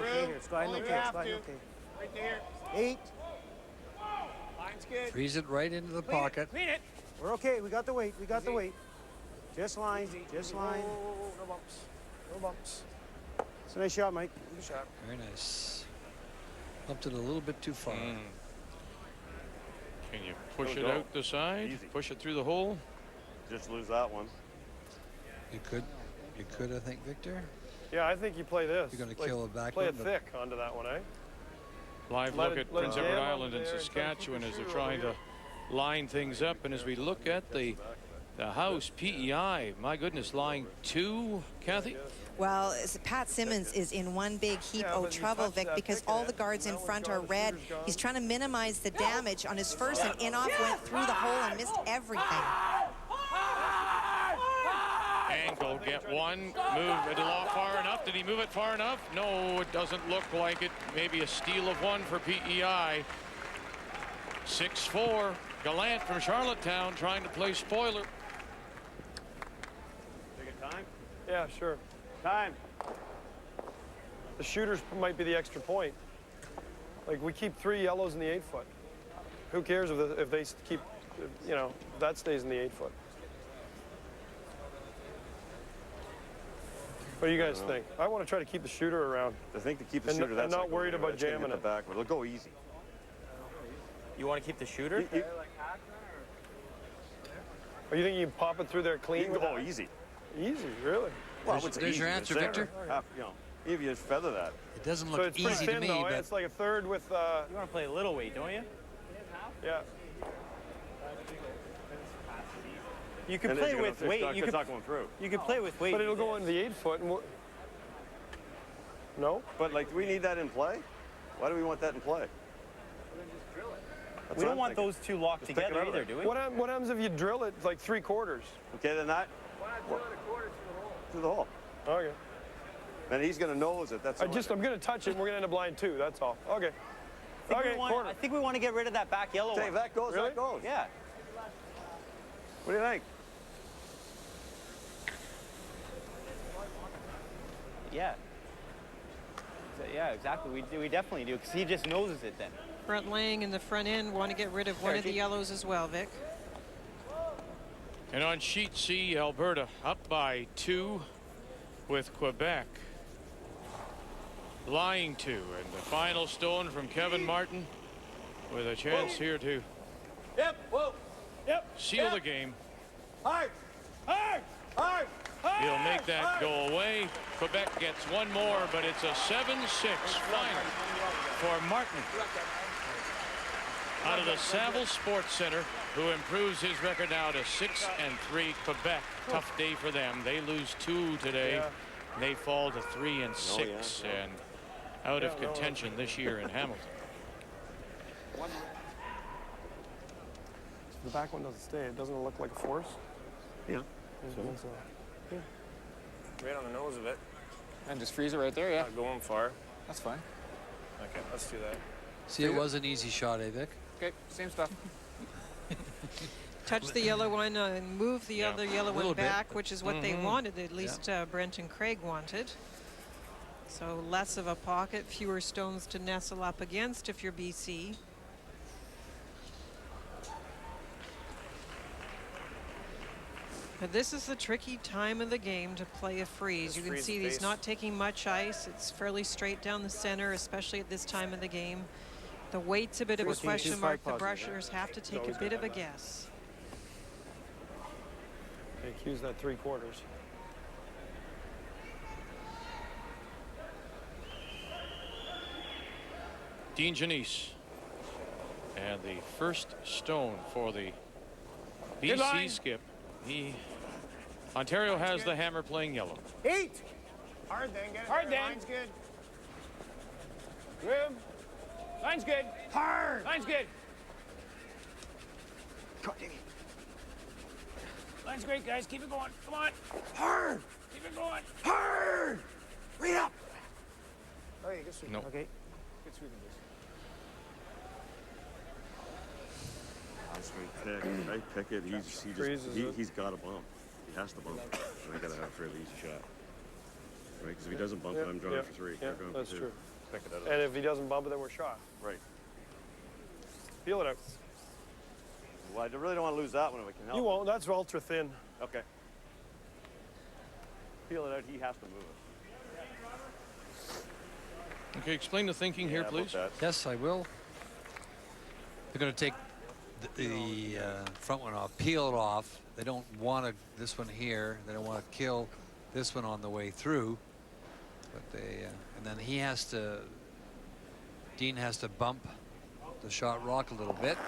Room. Slide Only okay. if you have Slide to. okay. Right there. 8. Line's good. Freeze it right into the pocket. Clean it. We're okay. We got the weight. We got the weight. Just line. Just line. No bumps. No bumps. It's a nice shot, Mike. Good shot. Very nice. Bumped it a little bit too far. Can you push Go, it go. out the side? Easy. Push it through the hole? Just lose that one. You could, I think, Victor. Yeah, I think you play this. You're going to kill a back Play one, it but thick onto that one, eh? Live Let look it- at let it Prince jam Edward over Island and there and Saskatchewan keep as the they're shooter trying over to line things up. And as we look at the house PEI, my goodness, line 2, Kathy? Well, Pat Simmons is in one big heap of trouble, Vic, because all the guards in front are red. He's trying to minimize the damage on his first, and Inoff went through the hole and missed everything. Angle, get one, move it along far enough. Did he move it far enough? No, it doesn't look like it. Maybe a steal of one for PEI. 6-4, Gallant from Charlottetown trying to play spoiler. Take a time. Yeah, sure. Time. The shooters might be the extra point. Like, we keep 3 yellows in the 8-foot. Who cares if they keep, you know, that stays in the 8-foot. What do you guys think? I want to try to keep the shooter around. I think to keep the And- shooter, and that's not like worried about jamming it. it. Back. It'll go easy. You want to keep the shooter? Or you think you can pop it through there clean? You can go easy. Easy, really? Well, There's- it's there's easy. your It's answer, there. Victor. You know, if you just feather that. It doesn't So look it's pretty easy thin to me, though, but it's like a third with... You want to play a little weight, don't you? Yeah. You can And play it's with gonna- weight. it's not going through. You can play with weight. But it'll go into the 8-foot. And no? But, like, do we need that in play? Why do we want that in play? We don't want those two locked Just pick it together out of either, there. do we? What happens if you drill it like 3/4? Okay, then that. Through the hole. Okay. And he's going to nose it. That's all. I'm going to touch it and we're going to end up line 2. That's all. Okay. I think we want to get rid of that back yellow Dave, one. that goes, Really? that goes. Yeah. What do you think? Yeah. Yeah, exactly. We definitely do, because he just noses it then. Brent Lang in the front end want to get rid of one of the yellows as well, Vic. And on sheet C, Alberta up by 2 with Quebec lying 2. And the final stone from Kevin Martin with a chance here to seal the game. Hard! Hard! Hard! He'll make that go away. Quebec gets one more, but it's a 7-6 final for Martin. out of the Saville Sportscenter, who improves his record now to 6-3. Quebec, tough day for them. They lose 2 today. They fall to 3-6 and out of contention this year in Hamilton. The back one doesn't stay. It doesn't look like a force. Yeah. Right on the nose of it. And just freeze it right there, yeah. Not going far. That's fine. Okay, let's do that. See, it was an easy shot, eh, Vic? Okay, same stuff. Touch the yellow one and move the other yellow one back, which is what they wanted, at least Brent and Craig wanted. So less of a pocket, fewer stones to nestle up against if you're BC. But this is the tricky time of the game to play a freeze. You can see he's not taking much ice. It's fairly straight down the center, especially at this time of the game. The weight's a bit of a question mark. The brushers have to take a bit of a guess. They accuse that 3/4. Dean Joanisse. And the first stone for the BC skip. Ontario has the hammer playing yellow. 8. Hard then, get it. Hard then. Line's good. Room. Line's good. Hard. Line's good. Line's great, guys. Keep it going. Come on. Hard. Keep it going. Hard. Read up. Oh, you can sweep. No. Okay. Good sweeping, I pick it. He's got to bump. He has to bump. And I got to have a fairly easy shot. Right? Because if he doesn't bump it, I'm drawing for 3. Yeah, that's true. Pick it out. And if he doesn't bump it, then we're shot. Right. Feel it out. Well, I really don't want to lose that one if I can help. You won't. That's ultra thin. Okay. Feel it out. He has to move it. Okay, explain the thinking here, please. Yes, I will. They're going to take the front one off, peel it off. They don't want this one here. They don't want to kill this one on the way through. But they, and then he has to, Dean has to bump the shot rock a little bit.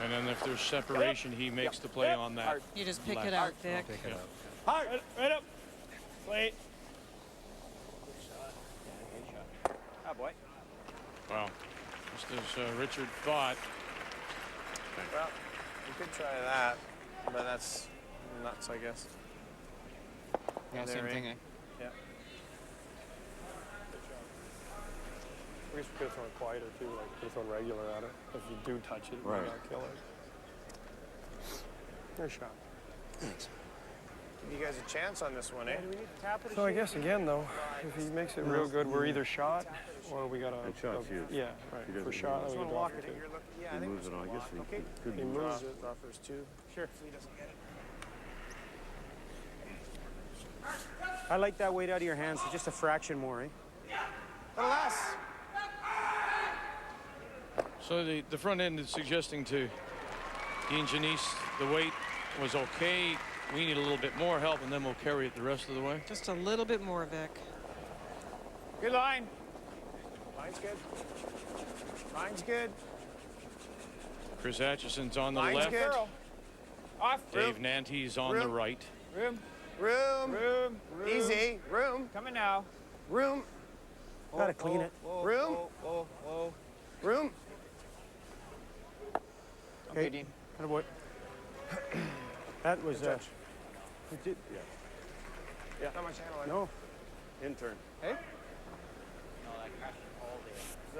And then if there's separation, he makes the play on that. You just pick it out, Vic. Pick it out. Hard. Right up. Wait. Ah, boy. Wow. Just as Richard thought. Well, you could try that, but that's nuts, I guess. Yeah, same thing, eh? Yeah. I guess we could have thrown quieter too, like could have thrown regular at it. If you do touch it, you might not kill it. Your shot. Thanks. Give you guys a chance on this one, eh? Do we need to tap it? So I guess again though, if he makes it real good, we're either shot or we got a. shot's huge. Yeah, right. For shot, we can draw for 2. Yeah, I He think moves it on. I guess okay. He moves it. Draw first 2. Sure. If he doesn't get it. I like that weight out of your hands. It's just a fraction more, eh? A little less. So the front end is suggesting to Dean Joanisse the weight was okay. We need a little bit more help, and then we'll carry it the rest of the way. Just a little bit more, Vic. Good line. Line's good. Line's good. Chris Atchison's on the Line's left. good. Off. Dave Nante's on the right. Room. Room. Room. Easy. Room. Coming now. Room. Gotta clean it. Room. Whoa. Room. Okay, Dean. Attaboy. That was Good touch. we did. Yeah. Not much handle. No. Intern. Hey.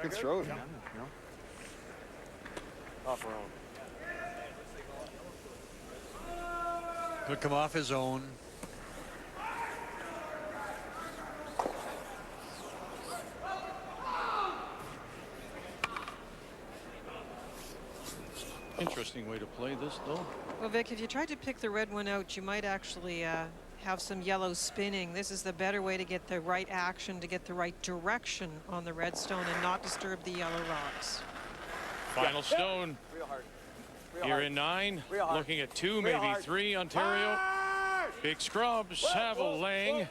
Good throw. Yeah. Off our own. He'll come off his own. Interesting way to play this, though. Well, Vic, if you tried to pick the red one out, you might actually have some yellow spinning. This is the better way to get the right action, to get the right direction on the red stone and not disturb the yellow rocks. Final stone. Real hard. Here in 9, looking at 2, maybe 3, Ontario. Big scrub, Saville Lang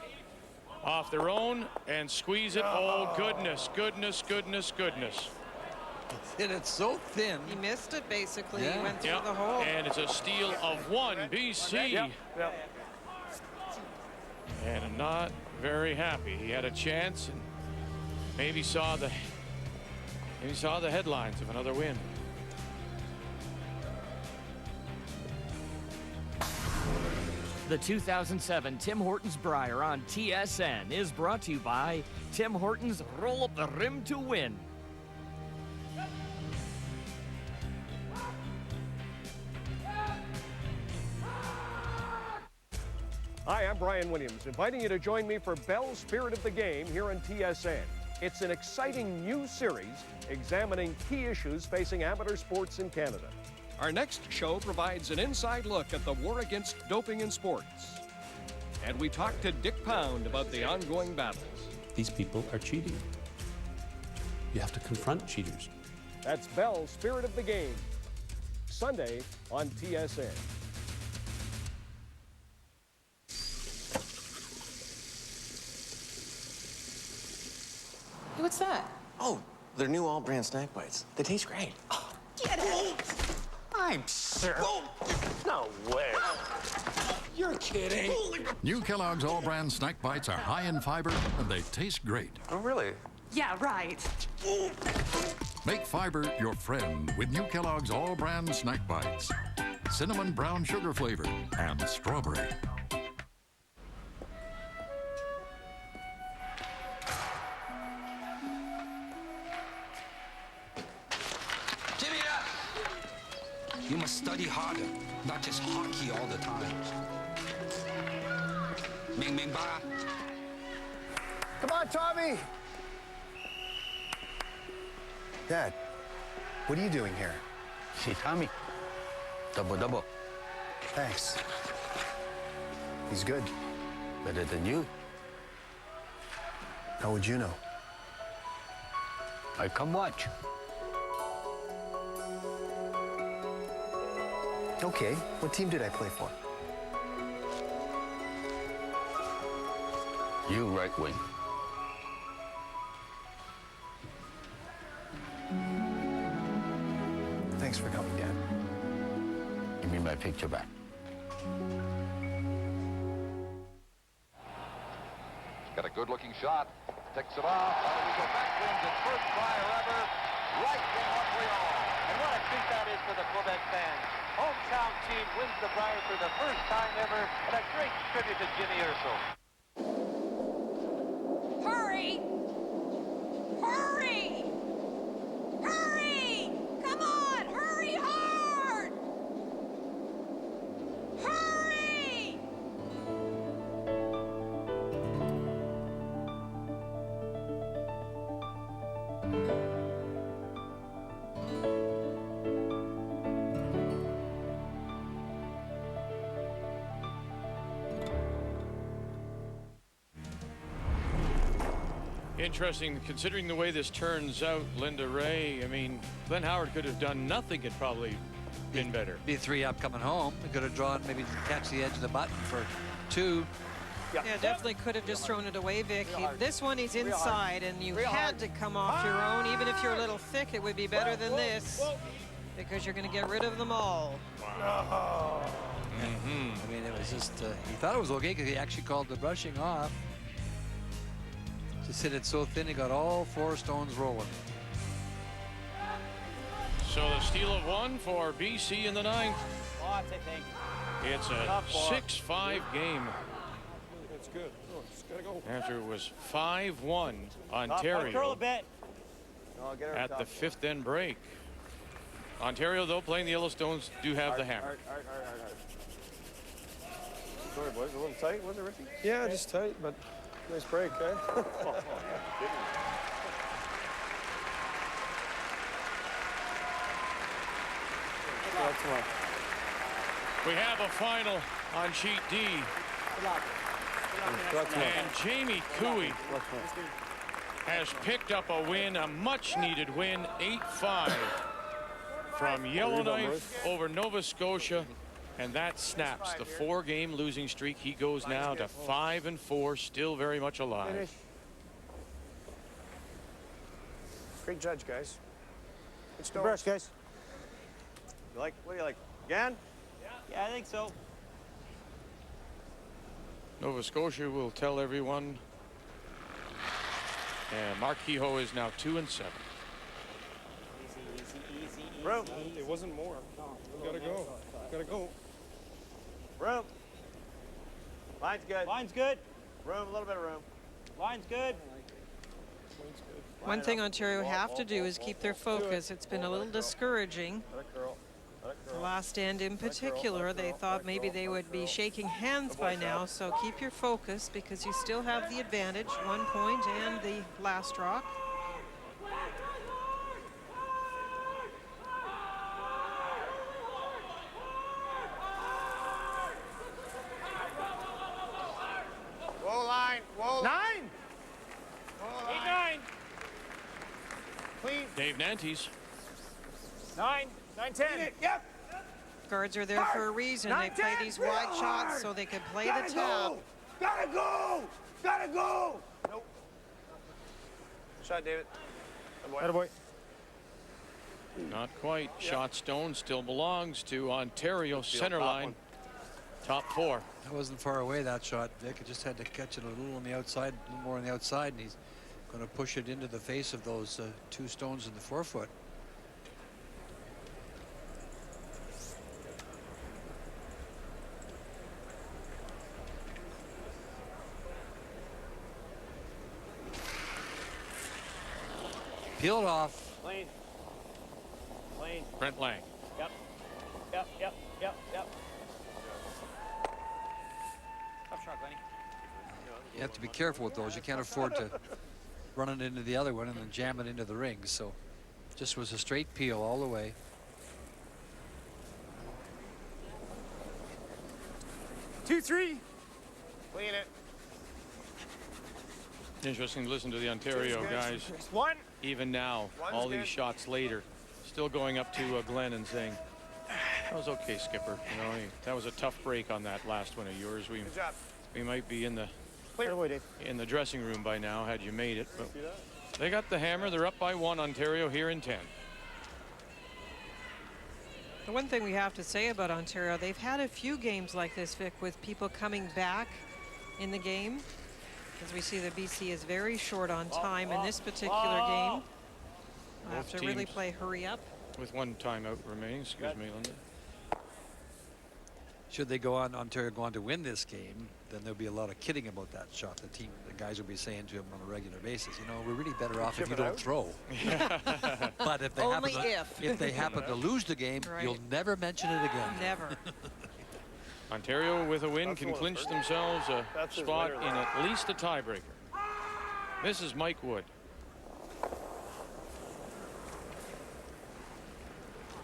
off their own and squeeze it. Oh, goodness. hit it so thin. He missed it, basically. Yeah. He went through Yep. the hole. And it's a steal of one, BC. Yep. And not very happy. He had a chance and maybe saw the headlines of another win. The 2007 Tim Hortons Brier on TSN is brought to you by Tim Hortons Roll Up the Rim to Win. Hi, I'm Brian Williams, inviting you to join me for Bell's Spirit of the Game here on TSN. It's an exciting new series examining key issues facing amateur sports in Canada. Our next show provides an inside look at the war against doping in sports. And we talk to Dick Pound about the ongoing battles. These people are cheating. You have to confront cheaters. That's Bell's Spirit of the Game, Sunday on TSN. Hey, what's that? Oh, they're new all-brand snack bites. They taste great. Oh, get out! I'm sure. No way. You're kidding. New Kellogg's All-Brand Snack Bites are high in fiber and they taste great. Oh, really? Yeah, right. Make fiber your friend with new Kellogg's All-Brand Snack Bites. Cinnamon brown sugar flavor and strawberry. You must study harder, not just hockey all the time. Ming ba? Come on, Tommy. Dad, what are you doing here? See, Tommy. Double. Thanks. He's good. Better than you. How would you know? I come watch. Okay, what team did I play for? You right wing. Thanks for coming, Dad. Give me my picture back. Got a good-looking shot. Takes it off. We go backwards. His first Brier ever. Right in Montreal. And what a treat that is for the Quebec fans. Hometown team wins the Brier for the first time ever, and a great tribute to Jimmy Urso. Hurry! Hurry! Hurry! Come on! Hurry hard! Hurry! Interesting, considering the way this turns out, Linda Ray. I mean, Glenn Howard could have done nothing. It probably been better. Be 3 up coming home. He could have drawn, maybe catch the edge of the button for 2. Yeah, definitely could have just thrown it away, Vic. This one, he's inside, and you had to come off your own. Even if you're a little thick, it would be better than this, because you're going to get rid of them all. Wow. I mean, it was just, he thought it was okay because he actually called the brushing off. Just hit it so thin, he got all 4 stones rolling. So the steal of 1 for BC in the 9th. It's a 6-5 game. That's good. Oh, just gotta go. After it was 5-1 Ontario at the 5th end break. Ontario, though, playing the Yellowstones, do have the hammer. Sorry, boys, a little tight, was it, Ricky? Yeah, just tight, but nice break, eh? We have a final on sheet D. And Jamie Cooey has picked up a win, a much-needed win, 8-5 from Yellowknife over Nova Scotia. And that snaps the 4-game losing streak. He goes now to 5-4, still very much alive. Great judge, guys. Good brush, guys. You like, what do you like? Again? Yeah, I think so. Nova Scotia will tell everyone. And Mark Kehoe is now 2-7. Easy, easy. Room. It wasn't more. We gotta go. Gotta go. Room. Line's good. Line's good. Room, a little bit of room. Line's good. One thing Ontario have to do is keep their focus. It's been a little discouraging. The last end in particular, they thought maybe they would be shaking hands by now, so keep your focus because you still have the advantage, 1 point and the last rock. Whoa, line. Whoa. 9. Whoa, line. 8-9. Clean. Dave Nantes. 9. 9-10. Yep. Guards are there for a reason. They play these wide shots so they can play the tap. Gotta go. Gotta go. Nope. Shot, David. Attaboy. Not quite. Shot stone still belongs to Ontario center line. Top 4. That wasn't far away, that shot, Vic. It just had to catch it a little on the outside, a little more on the outside, and he's going to push it into the face of those 2 stones in the 4-foot. Peeled off. Clean. Clean. Brent Lang. Yep. Tough shot, Glenny. You have to be careful with those. You can't afford to run it into the other one and then jam it into the rings. So just was a straight peel all the way. Two, 3. Clean it. Interesting to listen to the Ontario guys. 1. Even now, One's all these good. shots later, still going up to Glenn and saying, that was okay, Skipper. You know, that was a tough break on that last one of yours. Good job. We might be in the Dave. dressing room by now had you made it. But they got the hammer. They're up by 1, Ontario here in 10. The one thing we have to say about Ontario, they've had a few games like this, Vic, with people coming back in the game. As we see, the BC is very short on time in this particular game. We'll have to really play hurry up. With 1 timeout remaining. Excuse me, Linda. Should they go on, Ontario go on to win this game, then there'll be a lot of kidding about that shot. The guys will be saying to him on a regular basis, you know, we're really better off if you don't throw. But if they happen to lose the game, you'll never mention it again. Never. Ontario with a win can clinch themselves a spot in at least a tiebreaker. This is Mike Wood.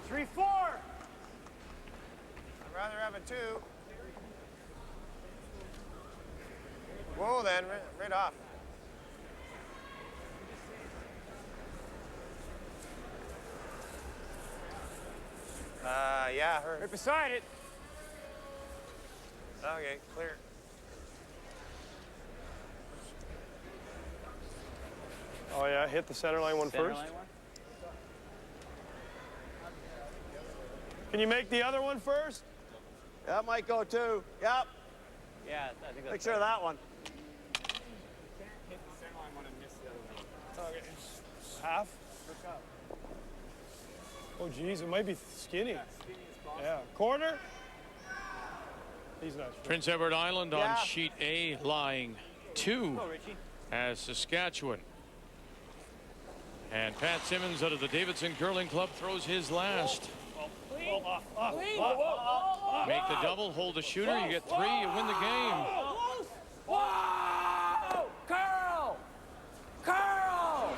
3-4. I'd rather have a 2. Whoa, then. Right off. Yeah, her. Right beside it. Okay, clear. Oh, yeah, hit the center line one first. Can you make the other one first? That might go too. Yep. Yeah, I think that's Make sure of that one. Hit the center line one and miss the other one. Okay. Half? Oh, geez, it might be skinny. Yeah, corner? He's not sure. Prince Edward Island on sheet A, lying 2 as Saskatchewan. And Pat Simmons out of the Davidson Curling Club throws his last. Make the double, hold the shooter, you get 3, you win the game. Whoa! Curl! Curl!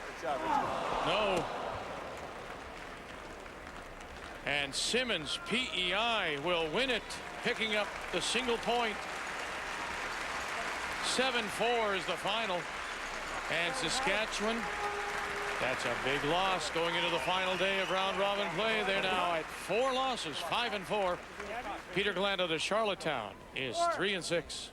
Good job, Richard. No. And Simmons, PEI, will win it, picking up the single point. 7-4 is the final. And Saskatchewan, that's a big loss going into the final day of round robin play. They're now at 4 losses, 5-4. Peter Glant of the Charlottetown is 3-6.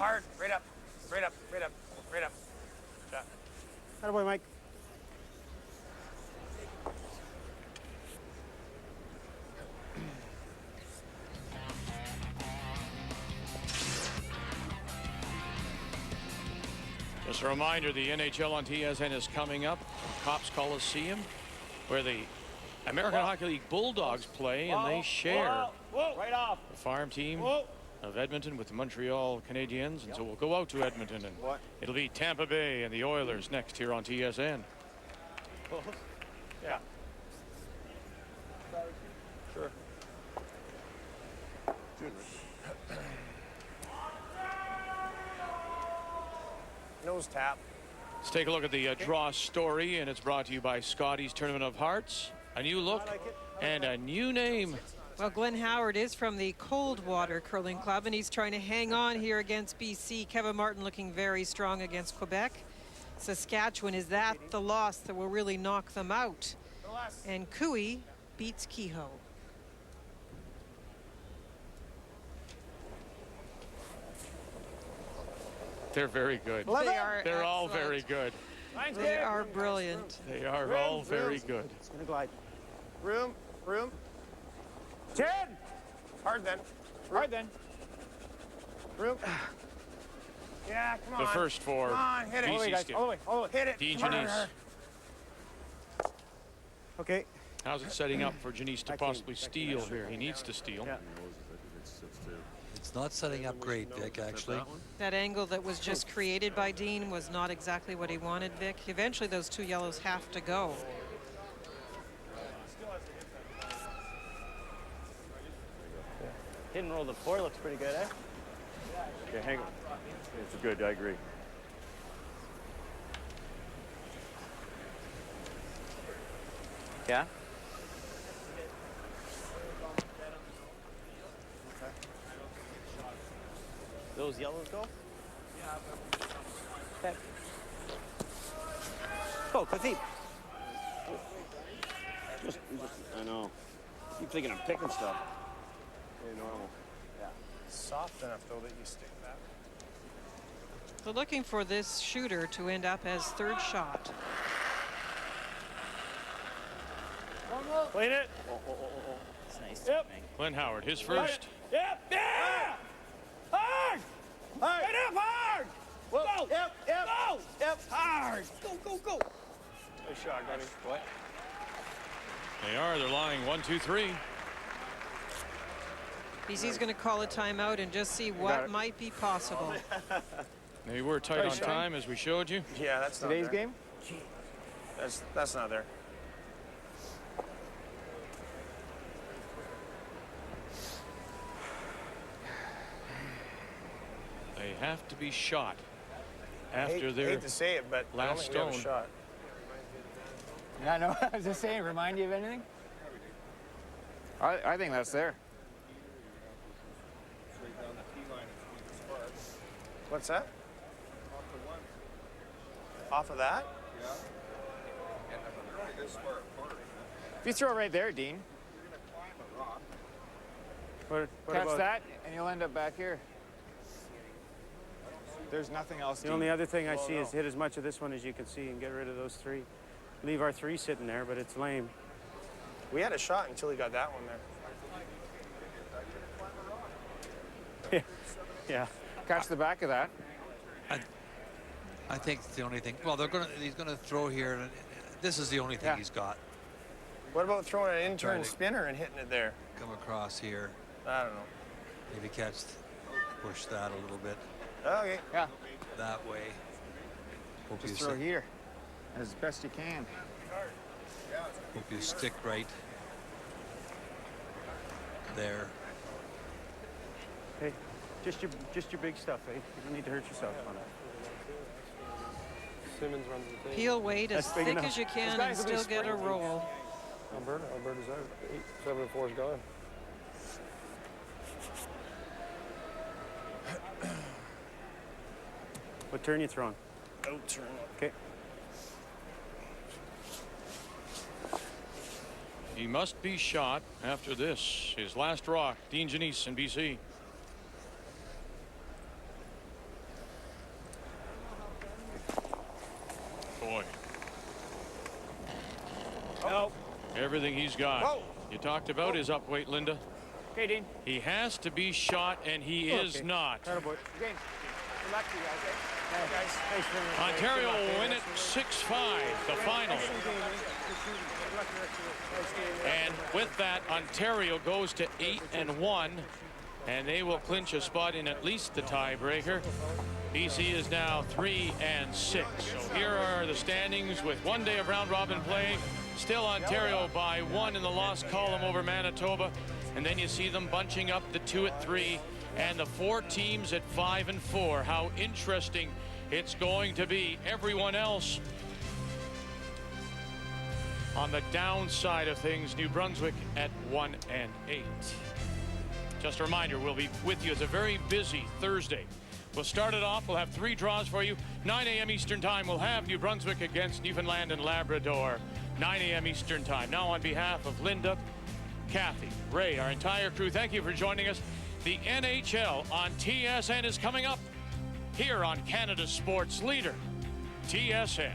hard, right up, right up, right up, right up. Shot. Attaboy, Mike. Just a reminder, the NHL on TSN is coming up. Cops Coliseum, where the American Hockey League Bulldogs play, and they share Right off. the farm team of Edmonton with the Montreal Canadiens. And so we'll go out to Edmonton, and it'll be Tampa Bay and the Oilers next here on TSN. Yeah. Sure. Nose tap. Let's take a look at the draw story, and it's brought to you by Scotty's Tournament of Hearts. A new look and a new name. Well, G.Howard is from the Coldwater Curling Club, and he's trying to hang on here against BC. Kevin Martin looking very strong against Quebec. Saskatchewan, is that the loss that will really knock them out? And Cooey beats Kehoe. They're very good. They're all very good. They are brilliant. They are all very good. It's going to glide. Room. 10. Hard then. Hard then. Room. Yeah, come on. The first four. Come on, hit it. All the way, guys. All the way. All the way. Hit it. Dean Harder. Joanisse. Okay. How's it setting up for Joanisse to possibly steal here? He needs to steal. Yeah. It's not setting up great, Vic, actually. That angle that was just created by Dean was not exactly what he wanted, Vic. Eventually, those two yellows have to go. Hit and roll the floor looks pretty good, eh? Okay, hang on. It's good, I agree. Yeah? Those yellows go? Okay. Go, Kazeem. I know. Keep thinking I'm picking stuff. Okay, normal. Yeah. Soft enough, though, that you stick that. So looking for this shooter to end up as third shot. Clean it. It's nice. Yep. G.Howard, his first. Yep. Yeah. Hard. Hard. Get up hard. Whoa. Go. Yep. Go. Yep. Hard. Go. Nice shot, Gunny. What? They are. They're lying 1, 2, 3. BC's going to call a timeout and just see what might be possible. They were tight on time, as we showed you. Yeah, that's not Today's there. game? That's not there. They have to be shot after their hate to say it, but I don't last think we have a stone. shot. Yeah, I know. I was just saying, remind you of anything? I think that's there. What's that? Off of that? If you throw it right there, Dean, What catch about that, and you'll end up back here. There's nothing else. The only other thing I see is hit as much of this one as you can see and get rid of those three. Leave our three sitting there, but it's lame. We had a shot until he got that one there. Yeah. Catch the back of that. I think it's the only thing. Well, he's gonna throw here, and this is the only thing he's got. What about throwing an intern spinner and hitting it there? Come across here. I don't know. Maybe push that a little bit. Okay. Yeah. That way. Hope Just you throw stick, here as best you can. hope you stick right there. Hey, just your big stuff, eh? You don't need to hurt yourself on it. Simmons runs the thing. Peel weight as thick as you can and still get a roll. Alberta's out. 8, 7, and 4 is gone. What turn you throwing? Out turn. Okay. He must be shot after this. His last rock, Dean Joanisse in BC. No. Everything he's got. Whoa. You talked about his upweight, Linda. Okay, Dean. He has to be shot, and he is not. Again. Good luck to you guys, eh? Yeah, guys. Thanks for Ontario will win it 6-5, the final. And with that, Ontario goes to 8-1, and they will clinch a spot in at least the tiebreaker. BC is now 3-6. So here are the standings with 1 day of round robin play. Still Ontario by 1 in the loss column over Manitoba. And then you see them bunching up the 2 at 3 and the 4 teams at 5 and 4. How interesting it's going to be. Everyone else on the downside of things, New Brunswick at 1 and 8. Just a reminder, we'll be with you. It's a very busy Thursday. We'll start it off. We'll have 3 draws for you. 9 a.m. Eastern Time, we'll have New Brunswick against Newfoundland and Labrador. 9 a.m. Eastern Time. Now on behalf of Linda, Kathy, Ray, our entire crew, thank you for joining us. The NHL on TSN is coming up here on Canada's sports leader, TSN.